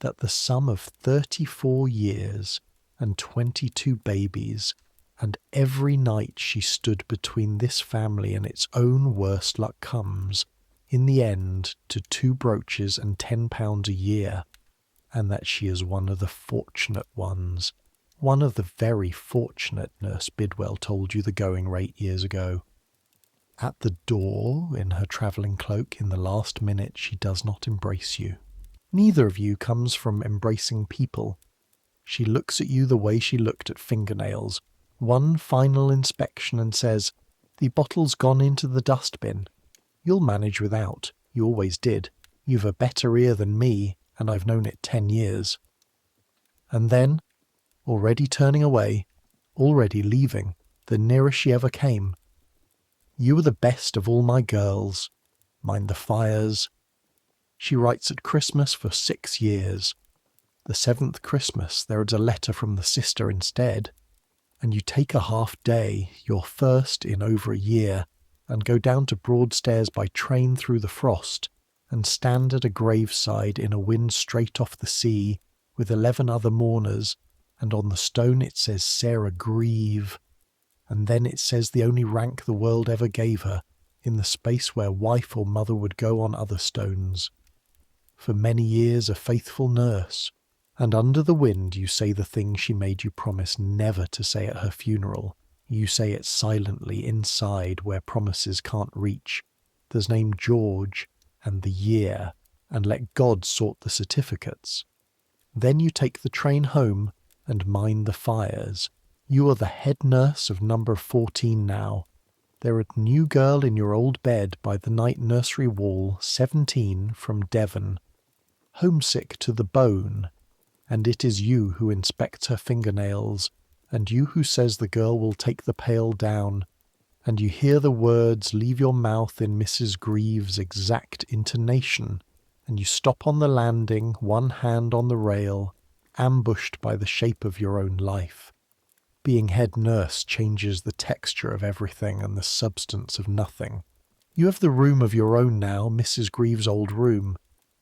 that the sum of 34 years and 22 babies, and every night she stood between this family and its own worst luck comes, in the end, to 2 brooches and £10 a year, and that she is one of the fortunate ones, one of the very fortunate, Nurse Bidwell told you the going rate years ago. At the door, in her travelling cloak, in the last minute she does not embrace you. Neither of you comes from embracing people. She looks at you the way she looked at fingernails, one final inspection, and says, "The bottle's gone into the dustbin. You'll manage without. You always did. You've a better ear than me, and I've known it 10 years. And then, already turning away, already leaving, the nearest she ever came. You were the best of all my girls. Mind the fires. She writes at Christmas for 6 years. The 7th Christmas there is a letter from the sister instead, and you take a half day, your first in over a year, and go down to Broadstairs by train through the frost, and stand at a graveside in a wind straight off the sea, with 11 other mourners, and on the stone it says Sarah Grieve, and then it says the only rank the world ever gave her, in the space where wife or mother would go on other stones. For many years a faithful nurse, and under the wind you say the thing she made you promise never to say at her funeral. You say it silently inside where promises can't reach. There's name George and the year, and let God sort the certificates. Then you take the train home and mind the fires. You are the head nurse of number 14 now. There a new girl in your old bed by the night nursery wall, 17, from Devon, homesick to the bone, and it is you who inspects her fingernails, and you who says the girl will take the pail down, and you hear the words leave your mouth in Mrs. Grieve's exact intonation, and you stop on the landing, one hand on the rail, ambushed by the shape of your own life. Being head nurse changes the texture of everything and the substance of nothing. You have the room of your own now, Mrs. Grieve's old room,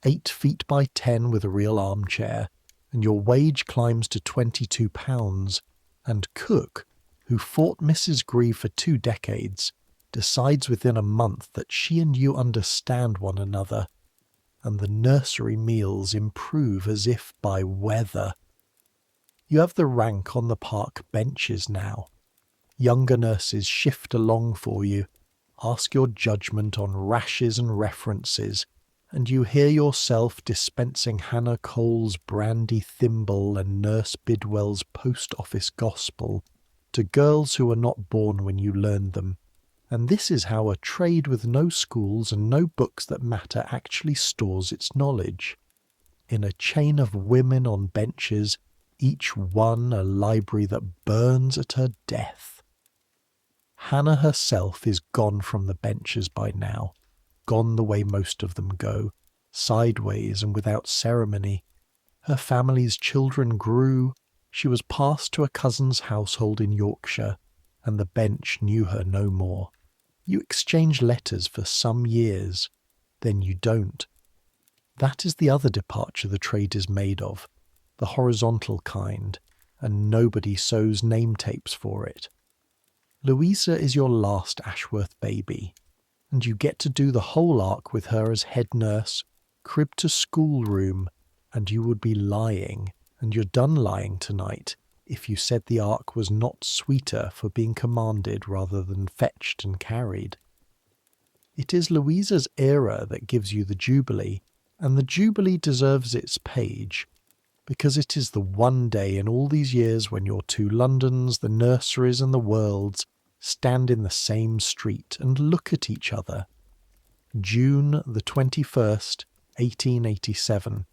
8 feet by 10 with a real armchair, and your wage climbs to £22, and cook, who fought Mrs. Grieve for 2 decades, decides within a month that she and you understand one another, and the nursery meals improve as if by weather. You have the rank on the park benches now. Younger nurses shift along for you, ask your judgment on rashes and references, and you hear yourself dispensing Hannah Cole's brandy thimble and Nurse Bidwell's post office gospel to girls who were not born when you learned them. And this is how a trade with no schools and no books that matter actually stores its knowledge. In a chain of women on benches, each one a library that burns at her death. Hannah herself is gone from the benches by now, gone the way most of them go, sideways and without ceremony. Her family's children grew, she was passed to a cousin's household in Yorkshire, and the bench knew her no more. You exchange letters for some years, then you don't. That is the other departure the trade is made of, the horizontal kind, and nobody sews name tapes for it. Louisa is your last Ashworth baby, and you get to do the whole arc with her as head nurse, crib to schoolroom, and you would be lying, and you're done lying tonight, if you said the arc was not sweeter for being commanded rather than fetched and carried. It is Louisa's era that gives you the Jubilee, and the Jubilee deserves its page, because it is the one day in all these years when your 2 Londons, the nurseries and the worlds, stand in the same street and look at each other. June the 21st, 1887.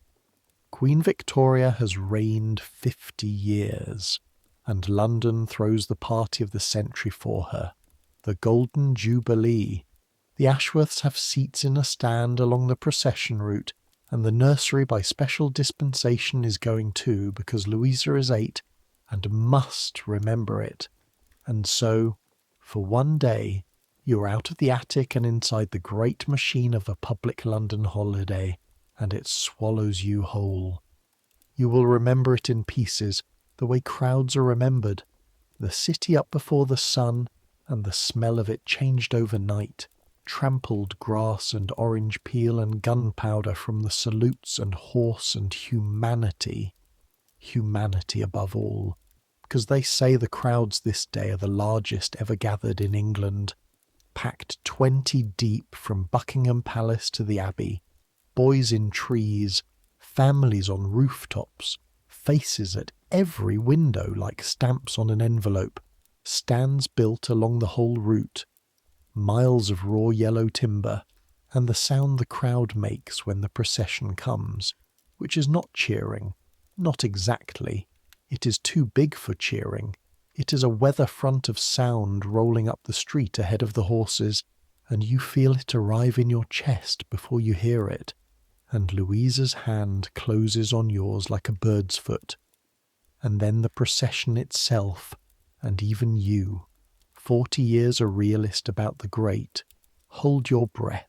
Queen Victoria has reigned 50 years, and London throws the party of the century for her, the Golden Jubilee. The Ashworths have seats in a stand along the procession route, and the nursery by special dispensation is going too, because Louisa is 8 and must remember it. And so, for one day, you are out of the attic and inside the great machine of a public London holiday, and it swallows you whole. You will remember it in pieces, the way crowds are remembered, the city up before the sun, and the smell of it changed overnight, trampled grass and orange peel and gunpowder from the salutes and horse and humanity. Humanity above all, because they say the crowds this day are the largest ever gathered in England, packed 20 deep from Buckingham Palace to the Abbey, boys in trees, families on rooftops, faces at every window like stamps on an envelope, stands built along the whole route, miles of raw yellow timber, and the sound the crowd makes when the procession comes, which is not cheering, not exactly. It is too big for cheering. It is a weather front of sound rolling up the street ahead of the horses, and you feel it arrive in your chest before you hear it, and Louisa's hand closes on yours like a bird's foot, and then the procession itself, and even you, 40 years a realist about the great, hold your breath.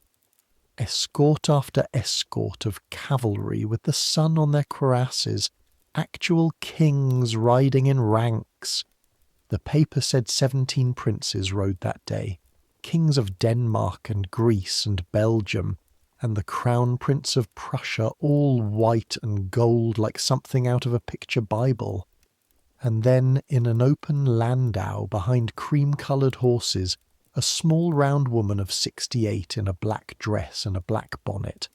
Escort after escort of cavalry with the sun on their cuirasses, actual kings riding in ranks. The paper said 17 princes rode that day, kings of Denmark and Greece and Belgium, and the crown prince of Prussia, all white and gold like something out of a picture Bible. And then, in an open landau behind cream-coloured horses, a small round woman of 68 in a black dress and a black bonnet.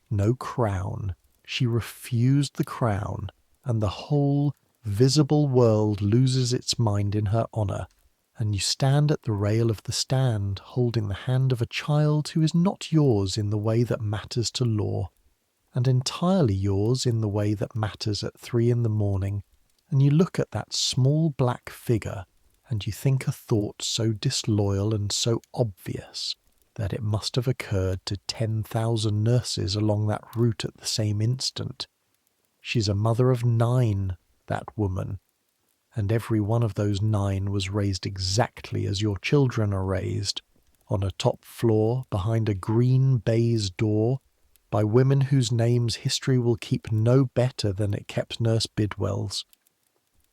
No crown. She refused the crown, and the whole visible world loses its mind in her honour, and you stand at the rail of the stand, holding the hand of a child who is not yours in the way that matters to law, and entirely yours in the way that matters at 3 a.m, and you look at that small black figure, and you think a thought so disloyal and so obvious that it must have occurred to 10,000 nurses along that route at the same instant. She's a mother of 9, that woman, and every one of those 9 was raised exactly as your children are raised, on a top floor behind a green baize door, by women whose names history will keep no better than it kept Nurse Bidwell's.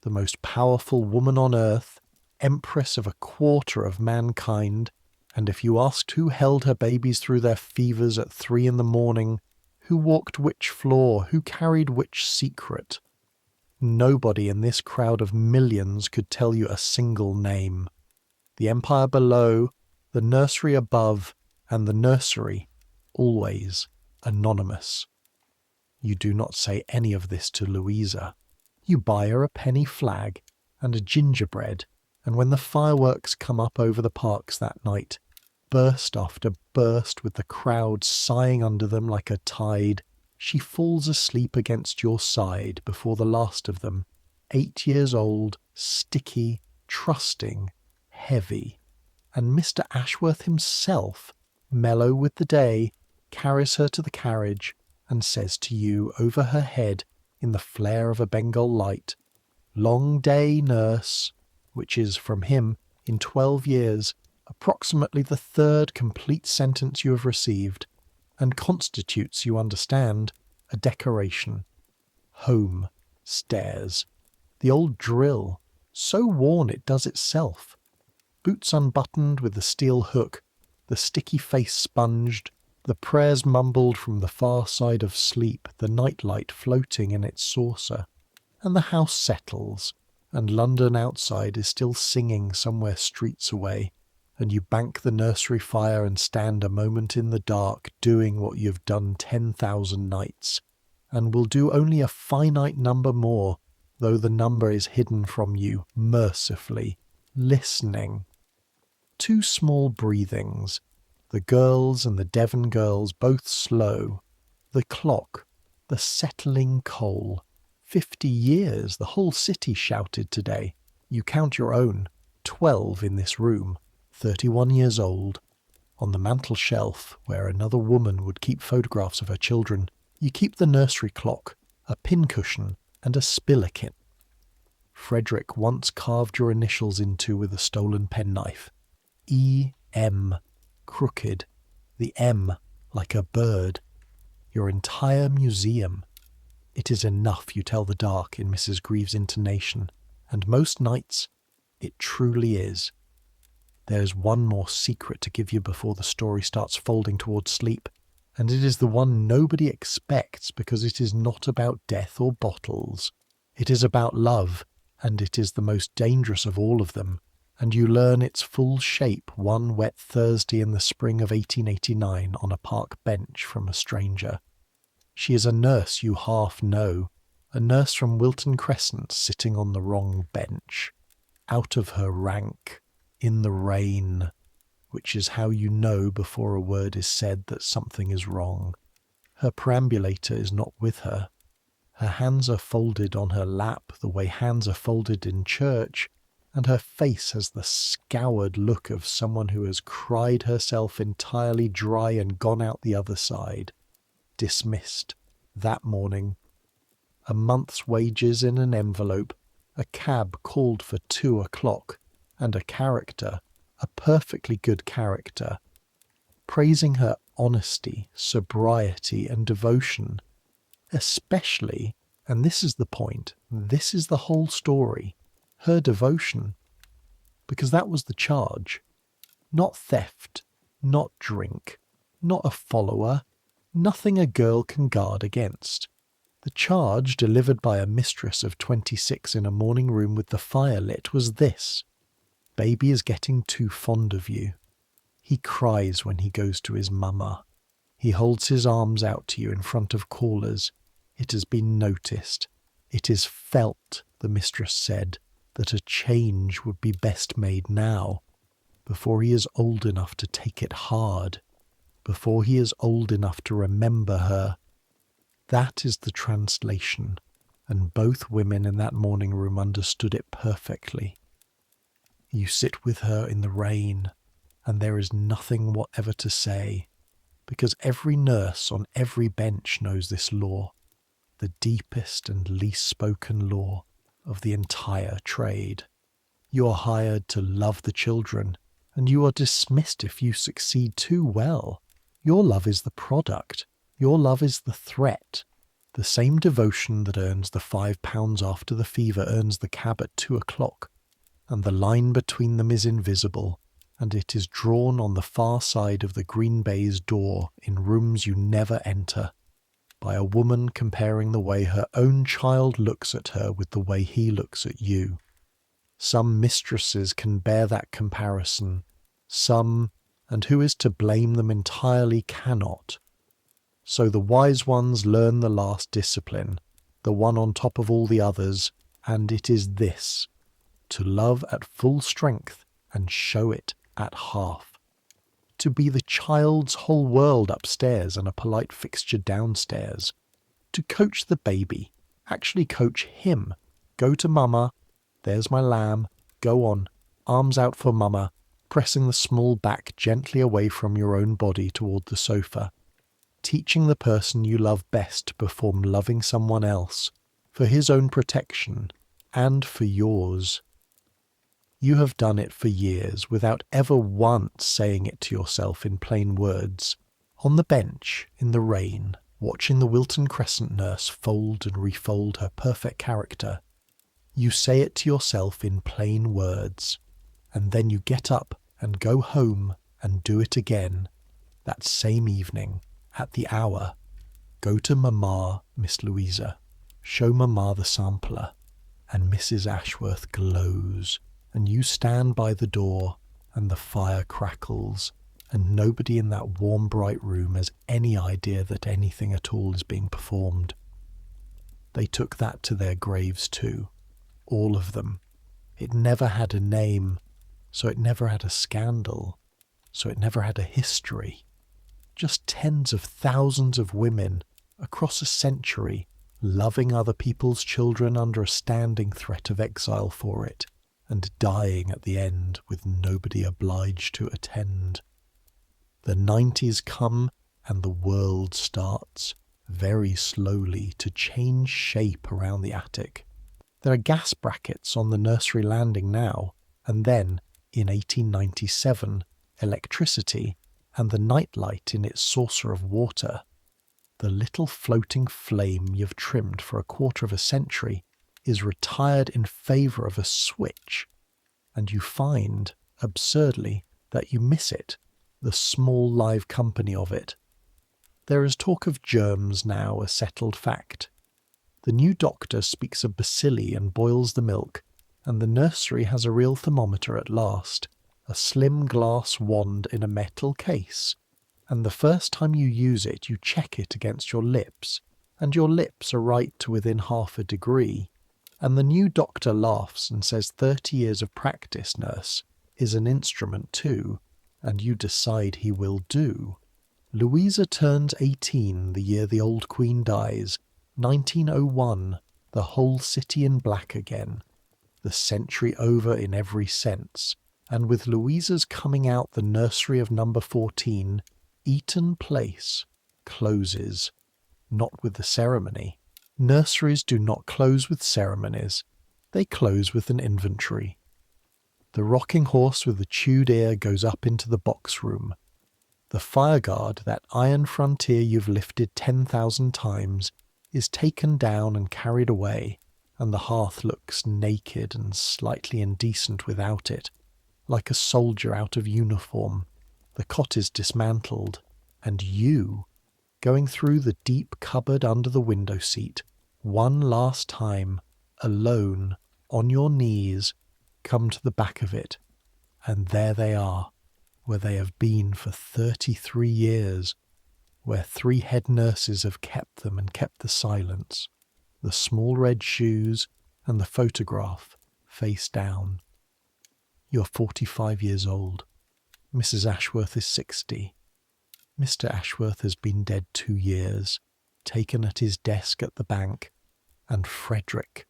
The most powerful woman on earth, empress of a quarter of mankind, and if you asked who held her babies through their fevers at 3 a.m, who walked which floor, who carried which secret, nobody in this crowd of millions could tell you a single name. The empire below, the nursery above, and the nursery, always anonymous. You do not say any of this to Louisa. You buy her a penny flag and a gingerbread, and when the fireworks come up over the parks that night, burst after burst with the crowd sighing under them like a tide, she falls asleep against your side before the last of them, 8 years old, sticky, trusting, heavy, and Mr. Ashworth himself, mellow with the day, carries her to the carriage and says to you over her head in the flare of a Bengal light, "Long day, nurse," which is from him, in 12 years, approximately the 3rd complete sentence you have received, and constitutes, you understand, a decoration. Home, stairs, the old drill, so worn it does itself, boots unbuttoned with the steel hook, the sticky face sponged, the prayers mumbled from the far side of sleep, the nightlight floating in its saucer, and the house settles, and London outside is still singing somewhere streets away, and you bank the nursery fire and stand a moment in the dark doing what you've done 10,000 nights, and will do only a finite number more, though the number is hidden from you mercifully, listening. 2 small breathings, the girls and the Devon girls both slow, the clock, the settling coal. 50 years the whole city shouted today. You count your own, 12 in this room, 31 years old. On the mantel shelf, where another woman would keep photographs of her children, you keep the nursery clock, a pincushion, and a spillikin. Frederick once carved your initials into with a stolen penknife. E.M. Crooked, the M like a bird. Your entire museum. It is enough, you tell the dark in Mrs. Greaves' intonation, and most nights it truly is. There's one more secret to give you before the story starts folding towards sleep, and it is the one nobody expects because it is not about death or bottles. It is about love, and it is the most dangerous of all of them, and you learn its full shape one wet Thursday in the spring of 1889 on a park bench from a stranger. She is a nurse you half know, a nurse from Wilton Crescent sitting on the wrong bench, out of her rank, in the rain, which is how you know before a word is said that something is wrong. Her perambulator is not with her. Her hands are folded on her lap the way hands are folded in church, and her face has the scoured look of someone who has cried herself entirely dry and gone out the other side. Dismissed, that morning. A month's wages in an envelope, a cab called for 2 o'clock, and a character, a perfectly good character, praising her honesty, sobriety, and devotion, especially, and this is the point, this is the whole story, her devotion, because that was the charge. Not theft, not drink, not a follower, nothing a girl can guard against. The charge delivered by a mistress of 26 in a morning room with the fire lit was this: baby is getting too fond of you. He cries when he goes to his mama. He holds his arms out to you in front of callers. It has been noticed. It is felt, the mistress said, that a change would be best made now, before he is old enough to take it hard, before he is old enough to remember her. That is the translation, and both women in that morning room understood it perfectly. You sit with her in the rain, and there is nothing whatever to say, because every nurse on every bench knows this law, the deepest and least spoken law of the entire trade. You are hired to love the children, and you are dismissed if you succeed too well. Your love is the product. Your love is the threat. The same devotion that earns the £5 after the fever earns the cab at 2 o'clock, and the line between them is invisible, and it is drawn on the far side of the green baize door in rooms you never enter, by a woman comparing the way her own child looks at her with the way he looks at you. Some mistresses can bear that comparison, some, and who is to blame them entirely, cannot. So the wise ones learn the last discipline, the one on top of all the others, and it is this: to love at full strength and show it at half. To be the child's whole world upstairs and a polite fixture downstairs. To coach the baby, actually coach him. Go to mama, there's my lamb, go on, arms out for mama, pressing the small back gently away from your own body toward the sofa. Teaching the person you love best to perform loving someone else, for his own protection, and for yours. You have done it for years without ever once saying it to yourself in plain words. On the bench, in the rain, watching the Wilton Crescent nurse fold and refold her perfect character, you say it to yourself in plain words, and then you get up and go home and do it again, that same evening, at the hour. Go to Mamma, Miss Louisa. Show Mamma the sampler, and Mrs. Ashworth glows, and you stand by the door, and the fire crackles, and nobody in that warm, bright room has any idea that anything at all is being performed. They took that to their graves too, all of them. It never had a name, so it never had a scandal, so it never had a history. Just tens of thousands of women across a century loving other people's children under a standing threat of exile for it, and dying at the end with nobody obliged to attend. The 90s come and the world starts, very slowly, to change shape around the attic. There are gas brackets on the nursery landing now, and then, in 1897, electricity, and the nightlight in its saucer of water. The little floating flame you've trimmed for a quarter of a century is retired in favour of a switch, and you find, absurdly, that you miss it, the small live company of it. There is talk of germs now, a settled fact. The new doctor speaks of bacilli and boils the milk, and the nursery has a real thermometer at last, a slim glass wand in a metal case, and the first time you use it you check it against your lips, and your lips are right to within half a degree, and the new doctor laughs and says 30 years of practice, nurse, is an instrument too, and you decide he will do. Louisa turns 18 the year the old queen dies, 1901, the whole city in black again, the century over in every sense, and with Louisa's coming out the nursery of number 14, Eaton Place closes, not with the ceremony. Nurseries do not close with ceremonies, they close with an inventory. The rocking horse with the chewed ear goes up into the box room. The fireguard, that iron frontier you've lifted 10,000 times, is taken down and carried away, and the hearth looks naked and slightly indecent without it, like a soldier out of uniform. The cot is dismantled, and you, going through the deep cupboard under the window seat, one last time, alone, on your knees, come to the back of it, and there they are, where they have been for 33 years, where 3 head nurses have kept them and kept the silence, the small red shoes and the photograph face down. You're 45 years old. Mrs. Ashworth is 60. Mr. Ashworth has been dead 2 years, taken at his desk at the bank, and Frederick,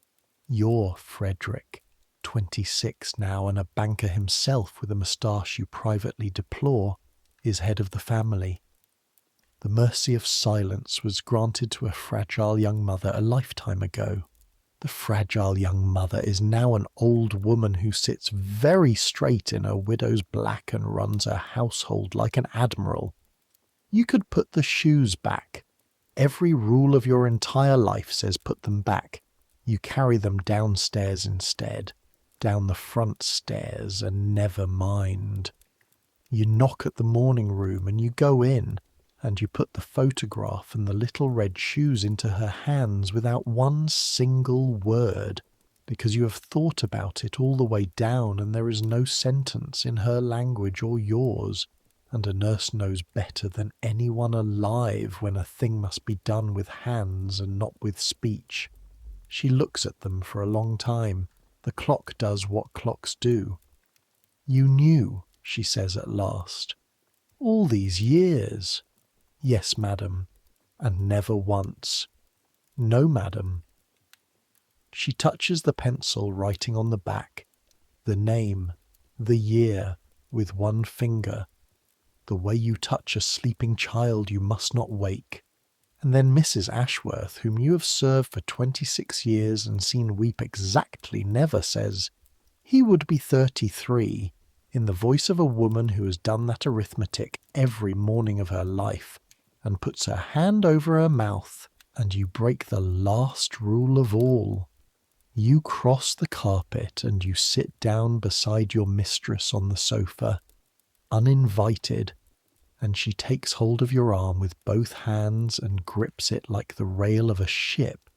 your Frederick, 26 now and a banker himself with a moustache you privately deplore, is head of the family. The mercy of silence was granted to a fragile young mother a lifetime ago. The fragile young mother is now an old woman who sits very straight in her widow's black and runs her household like an admiral. You could put the shoes back. Every rule of your entire life says put them back. You carry them downstairs instead, down the front stairs, and never mind. You knock at the morning room and you go in, and you put the photograph and the little red shoes into her hands without one single word, because you have thought about it all the way down and there is no sentence in her language or yours, and a nurse knows better than anyone alive when a thing must be done with hands and not with speech. She looks at them for a long time. The clock does what clocks do. "You knew," she says at last. "All these years." "Yes, madam, and never once." "No, madam." She touches the pencil writing on the back, the name, the year, with one finger, the way you touch a sleeping child you must not wake. And then Mrs. Ashworth, whom you have served for 26 years and seen weep exactly, never says, "He would be 33, in the voice of a woman who has done that arithmetic every morning of her life, and puts her hand over her mouth, and you break the last rule of all. You cross the carpet and you sit down beside your mistress on the sofa, uninvited, and she takes hold of your arm with both hands and grips it like the rail of a ship,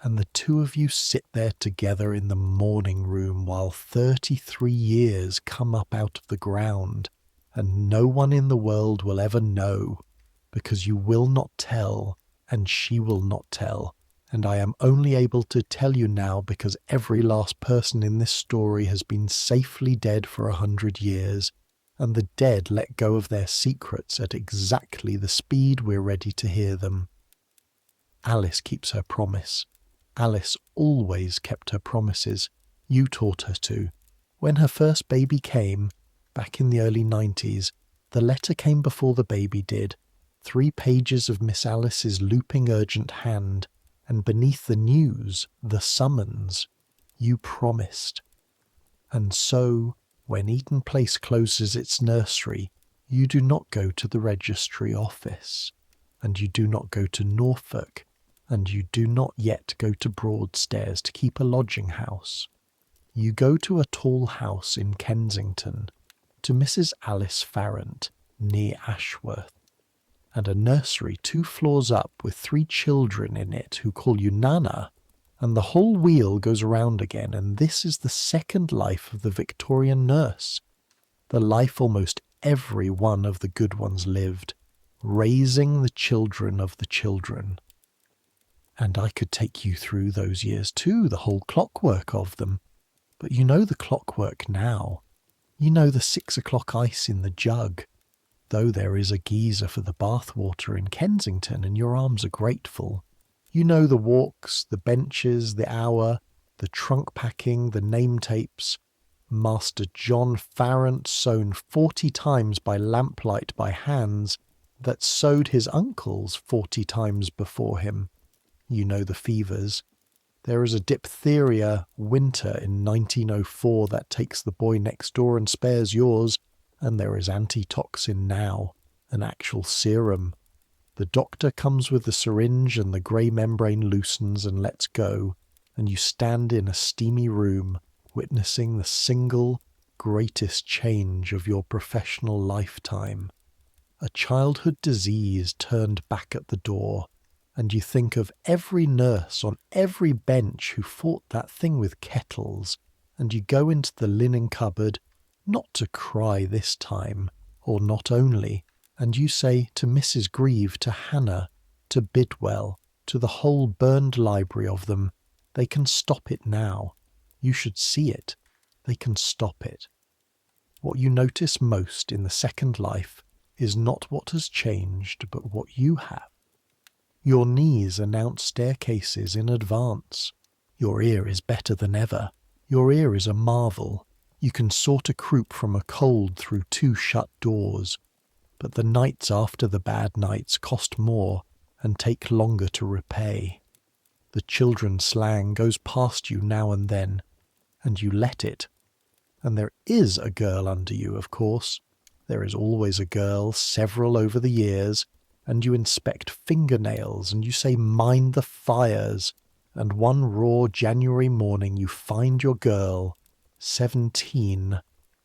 and the two of you sit there together in the morning room while 33 years come up out of the ground, and no one in the world will ever know, because you will not tell, and she will not tell, and I am only able to tell you now because every last person in this story has been safely dead for 100 years, and the dead let go of their secrets at exactly the speed we're ready to hear them. Alice keeps her promise. Alice always kept her promises. You taught her to. When her first baby came, back in the early 90s, the letter came before the baby did. 3 pages of Miss Alice's looping urgent hand, and beneath the news, the summons. You promised. And so, when Eaton Place closes its nursery, you do not go to the registry office, and you do not go to Norfolk, and you do not yet go to Broadstairs to keep a lodging house. You go to a tall house in Kensington, to Mrs. Alice Farrant, near Ashworth, and a nursery 2 floors up with 3 children in it who call you Nana, and the whole wheel goes around again, and this is the second life of the Victorian nurse, the life almost every one of the good ones lived, raising the children of the children. And I could take you through those years too, the whole clockwork of them, but you know the clockwork now. You know the 6 o'clock ice in the jug, though there is a geyser for the bathwater in Kensington and your arms are grateful. You know the walks, the benches, the hour, the trunk packing, the name tapes. Master John Farrant sewn 40 times by lamplight by hands that sewed his uncles 40 times before him. You know the fevers. There is a diphtheria winter in 1904 that takes the boy next door and spares yours, and there is antitoxin now, an actual serum. The doctor comes with the syringe and the grey membrane loosens and lets go, and you stand in a steamy room, witnessing the single greatest change of your professional lifetime. A childhood disease turned back at the door, and you think of every nurse on every bench who fought that thing with kettles, and you go into the linen cupboard, not to cry this time, or not only, and you say to Mrs. Grieve, to Hannah, to Bidwell, to the whole burned library of them, they can stop it now. You should see it. They can stop it. What you notice most in the second life is not what has changed, but what you have. Your knees announce staircases in advance. Your ear is better than ever. Your ear is a marvel. You can sort a croup from a cold through 2 shut doors. But the nights after the bad nights cost more and take longer to repay. The children's slang goes past you now and then, and you let it. And there is a girl under you, of course. There is always a girl, several over the years, and you inspect fingernails, and you say, mind the fires, and one raw January morning you find your girl, 17,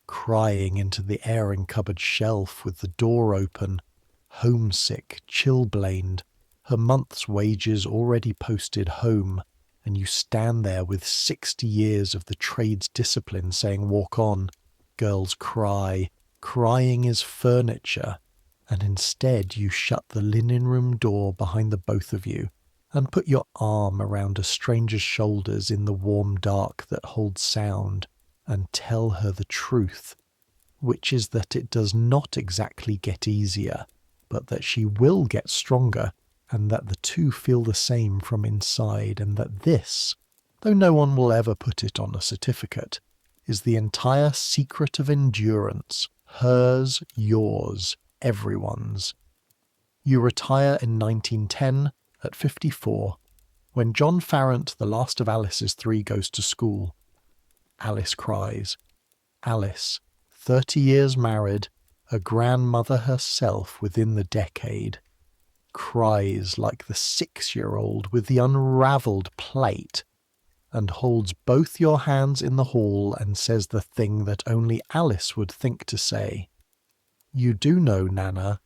crying into the airing cupboard shelf with the door open, homesick, chilblained, her month's wages already posted home, and you stand there with 60 years of the trade's discipline saying, walk on, girls cry, crying is furniture, and instead you shut the linen room door behind the both of you and put your arm around a stranger's shoulders in the warm dark that holds sound and tell her the truth, which is that it does not exactly get easier, but that she will get stronger, and that the two feel the same from inside, and that this, though no one will ever put it on a certificate, is the entire secret of endurance, hers, yours, everyone's. You retire in 1910 at 54, when John Farrant, the last of Alice's 3, goes to school. Alice cries. Alice, 30 years married, a grandmother herself within the decade, cries like the 6-year-old with the unravelled plate, and holds both your hands in the hall and says the thing that only Alice would think to say. You do know, Nana,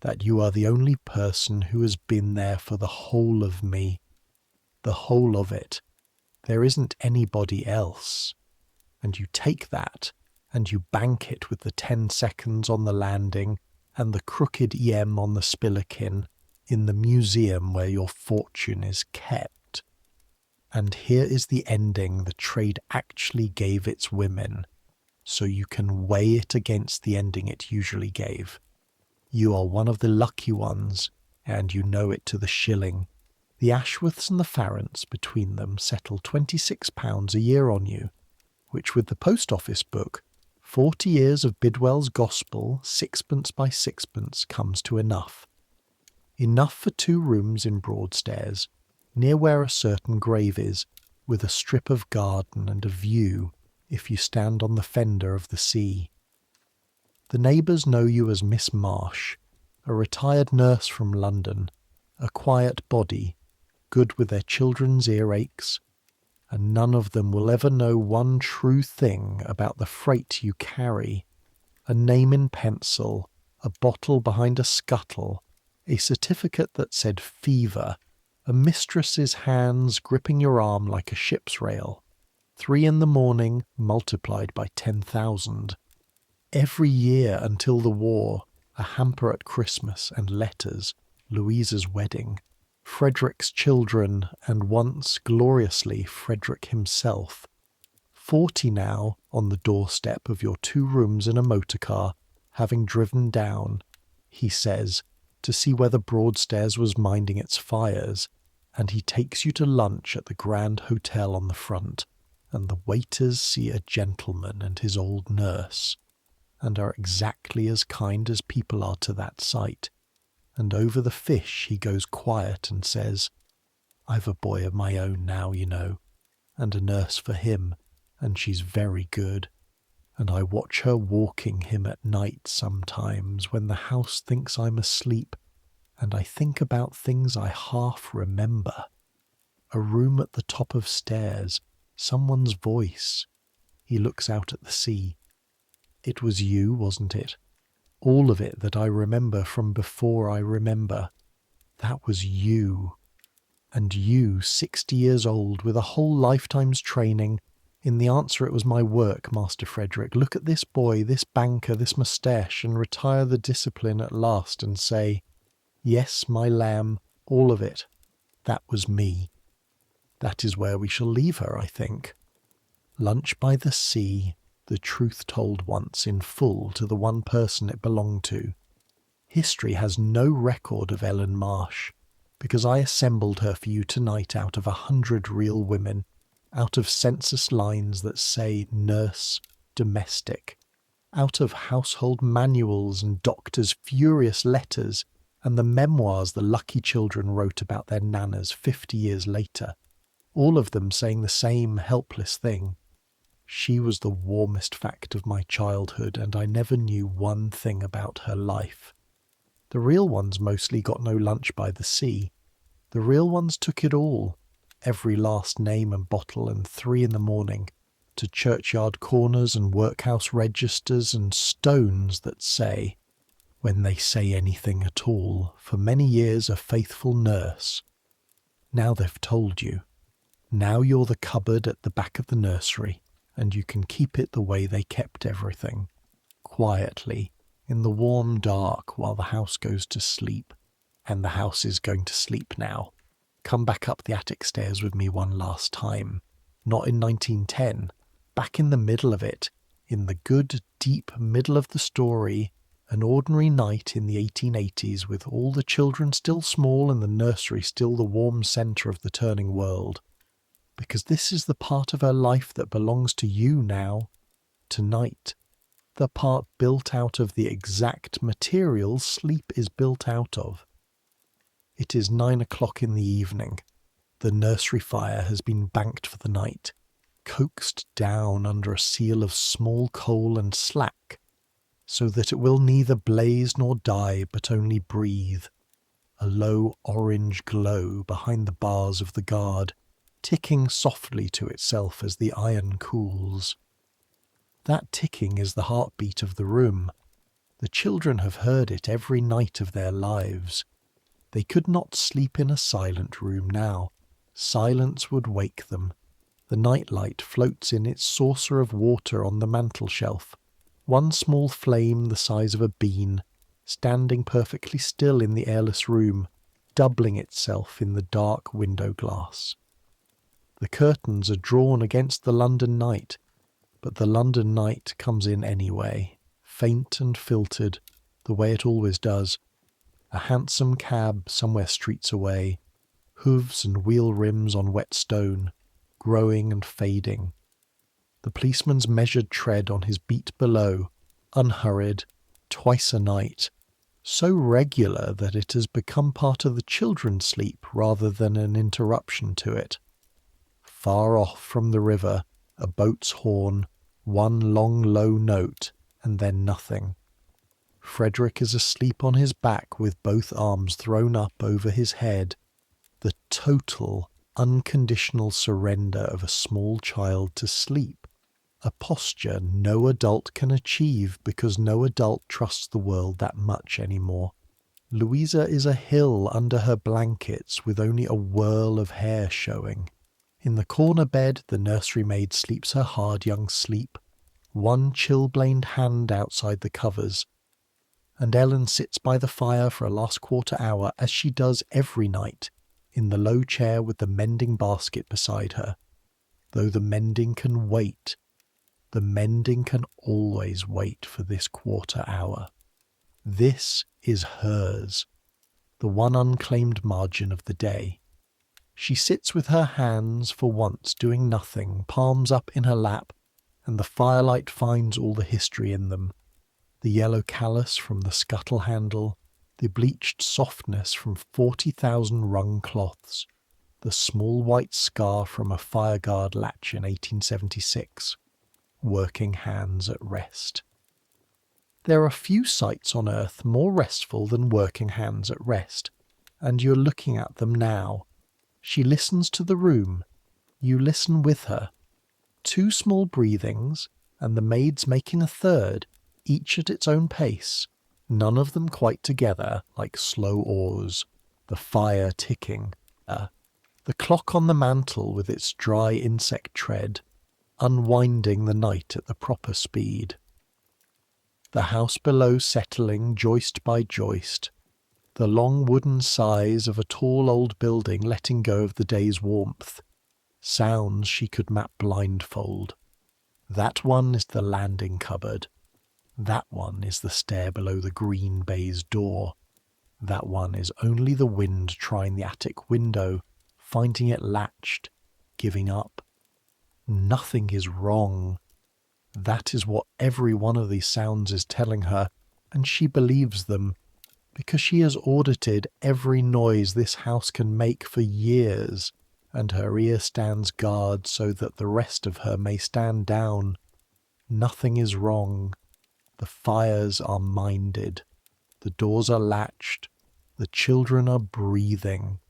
that you are the only person who has been there for the whole of me. The whole of it. There isn't anybody else. And you take that, and you bank it with the 10 seconds on the landing and the crooked EM on the spillikin in the museum where your fortune is kept. And here is the ending the trade actually gave its women, so you can weigh it against the ending it usually gave. You are one of the lucky ones, and you know it to the shilling. The Ashworths and the Farrants between them settle £26 a year on you, which with the post office book, 40 years of Bidwell's Gospel, 6pence by 6pence, comes to enough. Enough for 2 rooms in Broadstairs, near where a certain grave is, with a strip of garden and a view, if you stand on the fender of the sea. The neighbours know you as Miss Marsh, a retired nurse from London, a quiet body, good with their children's earaches, and none of them will ever know one true thing about the freight you carry, a name in pencil, a bottle behind a scuttle, a certificate that said fever, a mistress's hands gripping your arm like a ship's rail, 3 in the morning multiplied by 10,000. Every year until the war, a hamper at Christmas and letters, Louisa's wedding, Frederick's children, and once, gloriously, Frederick himself. 40 now, on the doorstep of your 2 rooms in a motor car, having driven down, he says, to see whether Broadstairs was minding its fires, and he takes you to lunch at the Grand Hotel on the front, and the waiters see a gentleman and his old nurse, and are exactly as kind as people are to that sight, and over the fish he goes quiet and says, I've a boy of my own now, you know, and a nurse for him, and she's very good. And I watch her walking him at night sometimes when the house thinks I'm asleep, and I think about things I half remember. A room at the top of stairs, someone's voice. He looks out at the sea. It was you, wasn't it? All of it that I remember from before I remember. That was you. And you, 60 years old, with a whole lifetime's training. In the answer, it was my work, Master Frederick. Look at this boy, this banker, this moustache, and retire the discipline at last and say, yes, my lamb, all of it. That was me. That is where we shall leave her, I think. Lunch by the sea, the truth told once in full to the one person it belonged to. History has no record of Ellen Marsh, because I assembled her for you tonight out of 100 real women, out of census lines that say nurse, domestic, out of household manuals and doctors' furious letters, and the memoirs the lucky children wrote about their nanas 50 years later, all of them saying the same helpless thing. She was the warmest fact of my childhood, and I never knew one thing about her life. The real ones mostly got no lunch by the sea. The real ones took it all, every last name and bottle, and 3 in the morning, to churchyard corners and workhouse registers and stones that say, when they say anything at all, for many years a faithful nurse. Now they've told you. Now you're the cupboard at the back of the nursery, and you can keep it the way they kept everything, quietly, in the warm dark while the house goes to sleep. And the house is going to sleep now. Come back up the attic stairs with me one last time. Not in 1910, back in the middle of it, in the good, deep middle of the story, an ordinary night in the 1880s with all the children still small and the nursery still the warm centre of the turning world. Because this is the part of her life that belongs to you now, tonight. The part built out of the exact materials sleep is built out of. It is 9 o'clock in the evening. The nursery fire has been banked for the night, coaxed down under a seal of small coal and slack, so that it will neither blaze nor die but only breathe. A low orange glow behind the bars of the guard, ticking softly to itself as the iron cools. That ticking is the heartbeat of the room. The children have heard it every night of their lives. They could not sleep in a silent room now. Silence would wake them. The nightlight floats in its saucer of water on the mantel-shelf, one small flame the size of a bean, standing perfectly still in the airless room, doubling itself in the dark window glass. The curtains are drawn against the London night, but the London night comes in anyway, faint and filtered, the way it always does. A hansom cab somewhere streets away, hooves and wheel rims on wet stone, growing and fading. The policeman's measured tread on his beat below, unhurried, twice a night, so regular that it has become part of the children's sleep rather than an interruption to it. Far off from the river, a boat's horn, one long low note, and then nothing. Frederick is asleep on his back with both arms thrown up over his head, the total, unconditional surrender of a small child to sleep, a posture no adult can achieve because no adult trusts the world that much anymore. Louisa is a hill under her blankets with only a whirl of hair showing. In the corner bed the nursery maid sleeps her hard young sleep, one chilblained hand outside the covers, and Ellen sits by the fire for a last quarter hour, as she does every night, in the low chair with the mending basket beside her. Though the mending can wait, the mending can always wait for this quarter hour. This is hers, the one unclaimed margin of the day. She sits with her hands, for once doing nothing, palms up in her lap, and the firelight finds all the history in them. The yellow callus from the scuttle handle, the bleached softness from 40,000 wrung cloths, the small white scar from a fireguard latch in 1876. Working hands at rest. There are few sights on earth more restful than working hands at rest, and you're looking at them now. She listens to the room. You listen with her. 2 small breathings, and the maid's making a third, each at its own pace, none of them quite together like slow oars, the fire ticking, the clock on the mantel with its dry insect tread, unwinding the night at the proper speed. The house below settling joist by joist, the long wooden sighs of a tall old building letting go of the day's warmth, sounds she could map blindfold. That one is the landing cupboard. That one is the stair below the green baize door. That one is only the wind trying the attic window, finding it latched, giving up. Nothing is wrong. That is what every one of these sounds is telling her, and she believes them, because she has audited every noise this house can make for years, and her ear stands guard so that the rest of her may stand down. Nothing is wrong. The fires are minded. The doors are latched. The children are breathing.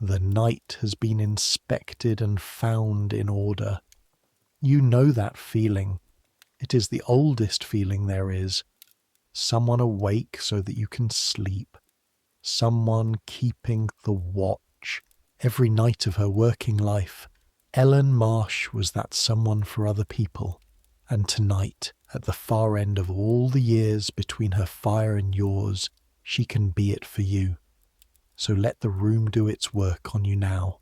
The night has been inspected and found in order. You know that feeling. It is the oldest feeling there is. Someone awake so that you can sleep. Someone keeping the watch. Every night of her working life, Ellen Marsh was that someone for other people. And tonight, at the far end of all the years between her fire and yours, she can be it for you. So let the room do its work on you now.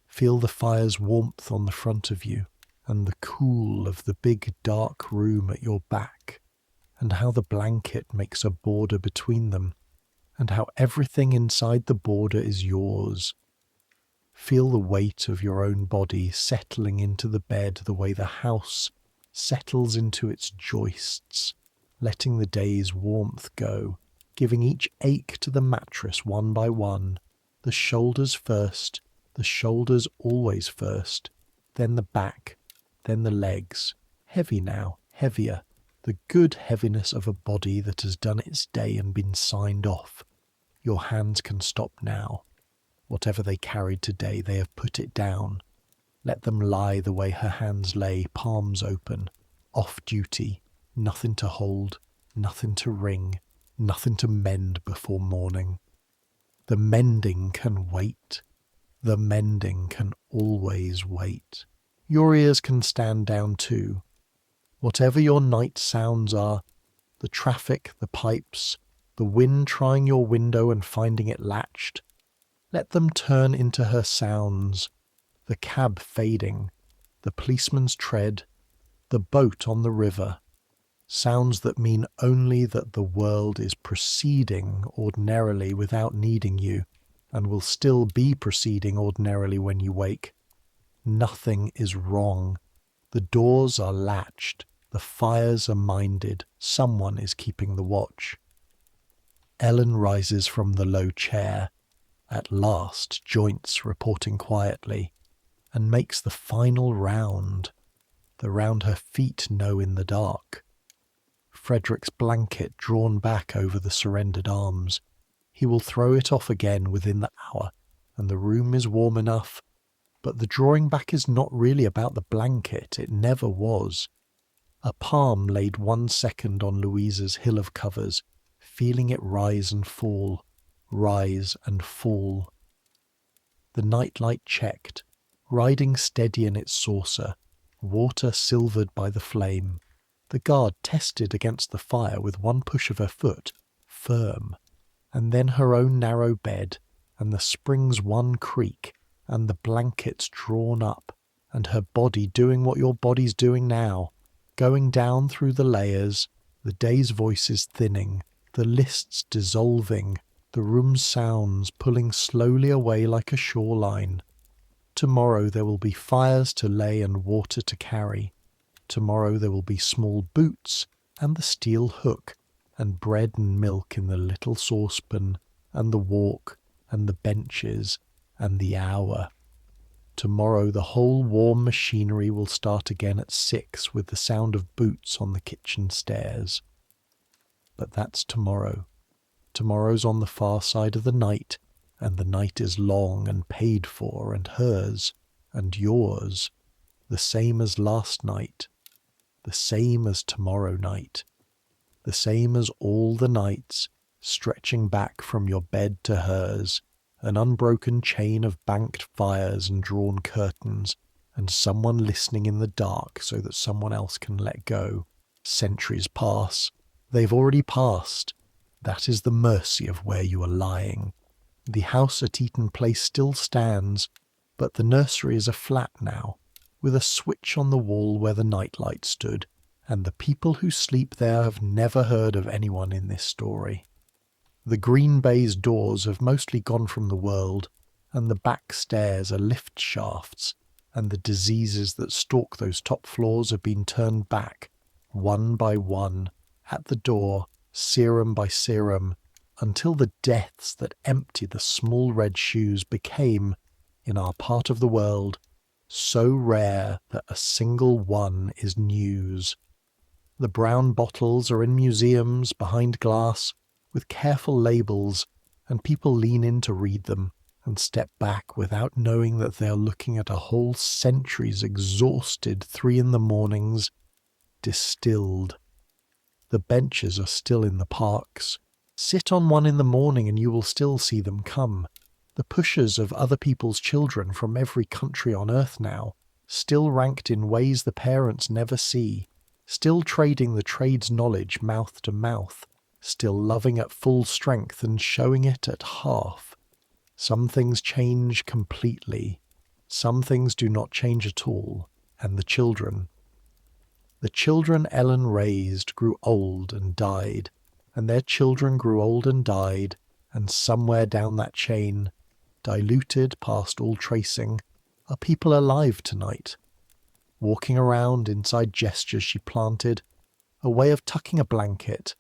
Feel the fire's warmth on the front of you, and the cool of the big dark room at your back, and how the blanket makes a border between them, and how everything inside the border is yours. Feel the weight of your own body settling into the bed the way the house settles into its joists, letting the day's warmth go, giving each ache to the mattress one by one, the shoulders first, the shoulders always first, then the back, then the legs, heavy now, heavier, the good heaviness of a body that has done its day and been signed off. Your hands can stop now. Whatever they carried today, they have put it down. Let them lie the way her hands lay, palms open, off duty, nothing to hold, nothing to wring, nothing to mend before morning. The mending can wait. The mending can always wait. Your ears can stand down too. Whatever your night sounds are, the traffic, the pipes, the wind trying your window and finding it latched, let them turn into her sounds, the cab fading, the policeman's tread, the boat on the river, sounds that mean only that the world is proceeding ordinarily without needing you, and will still be proceeding ordinarily when you wake. Nothing is wrong. The doors are latched, the fires are minded, someone is keeping the watch. Ellen rises from the low chair, at last joints reporting quietly, and makes the final round, the round her feet know in the dark. Frederick's blanket drawn back over the surrendered arms. He will throw it off again within the hour, and the room is warm enough. But the drawing back is not really about the blanket, it never was. A palm laid 1 second on Louisa's hill of covers, feeling it rise and fall, rise and fall. The nightlight checked, riding steady in its saucer, water silvered by the flame. The guard tested against the fire with one push of her foot, firm, and then her own narrow bed, and the spring's one creak, and the blankets drawn up, and her body doing what your body's doing now, going down through the layers, the day's voices thinning, the lists dissolving, the room's sounds pulling slowly away like a shoreline. Tomorrow there will be fires to lay and water to carry. Tomorrow there will be small boots and the steel hook, and bread and milk in the little saucepan, and the walk, and the benches, and the hour. Tomorrow the whole warm machinery will start again at 6 with the sound of boots on the kitchen stairs. But that's tomorrow. Tomorrow's on the far side of the night, and the night is long and paid for, and hers, and yours, the same as last night, the same as tomorrow night, the same as all the nights, stretching back from your bed to hers, an unbroken chain of banked fires and drawn curtains, and someone listening in the dark so that someone else can let go. Centuries pass. They've already passed. That is the mercy of where you are lying. The house at Eaton Place still stands, but the nursery is a flat now, with a switch on the wall where the nightlight stood, and the people who sleep there have never heard of anyone in this story. The green baize doors have mostly gone from the world, and the back stairs are lift shafts, and the diseases that stalk those top floors have been turned back, one by one, at the door, serum by serum, until the deaths that empty the small red shoes became, in our part of the world, so rare that a single one is news. The brown bottles are in museums behind glass, with careful labels, and people lean in to read them and step back without knowing that they are looking at a whole century's exhausted 3 in the mornings, distilled. The benches are still in the parks. Sit on one in the morning and you will still see them come. The pushers of other people's children from every country on earth now, still ranked in ways the parents never see, still trading the trade's knowledge mouth to mouth, still loving at full strength and showing it at half. Some things change completely. Some things do not change at all. And the children Ellen raised grew old and died, and their children grew old and died, and somewhere down that chain, diluted past all tracing, are people alive tonight, walking around inside gestures she planted, a way of tucking a blanket,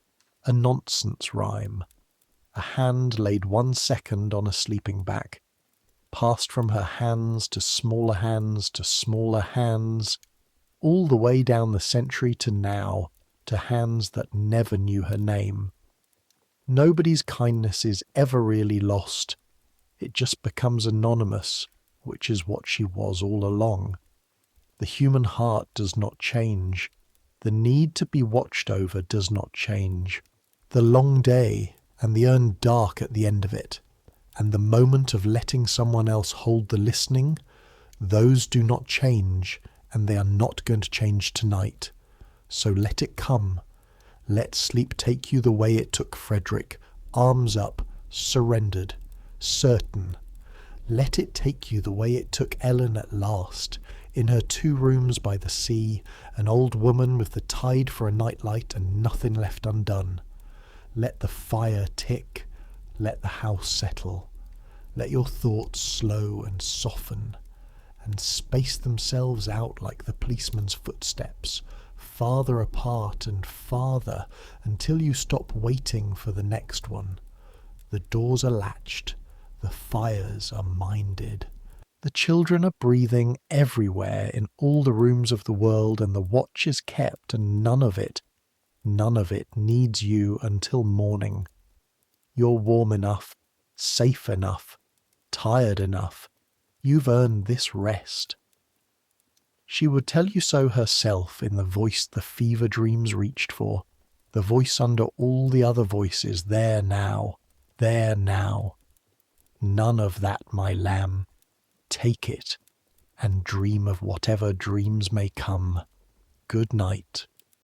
a nonsense rhyme, a hand laid 1 second on a sleeping bag, passed from her hands to smaller hands to smaller hands, all the way down the century to now, to hands that never knew her name. Nobody's kindness is ever really lost. It just becomes anonymous, which is what she was all along. The human heart does not change. The need to be watched over does not change. The long day and the urn dark at the end of it, and the moment of letting someone else hold the listening, those do not change, and they are not going to change tonight. So let it come. Let sleep take you the way it took Frederick, arms up, surrendered, certain. Let it take you the way it took Ellen at last, in her 2 rooms by the sea, an old woman with the tide for a nightlight and nothing left undone. Let the fire tick. Let the house settle. Let your thoughts slow and soften, and space themselves out like the policeman's footsteps, farther apart and farther, until you stop waiting for the next one. The doors are latched. The fires are minded. The children are breathing everywhere in all the rooms of the world, and the watch is kept, and none of it needs you until morning. You're warm enough, safe enough, tired enough. You've earned this rest. She would tell you so herself in the voice the fever dreams reached for, the voice under all the other voices, there now, there now. None of that, my lamb. Take it, and dream of whatever dreams may come. Good night.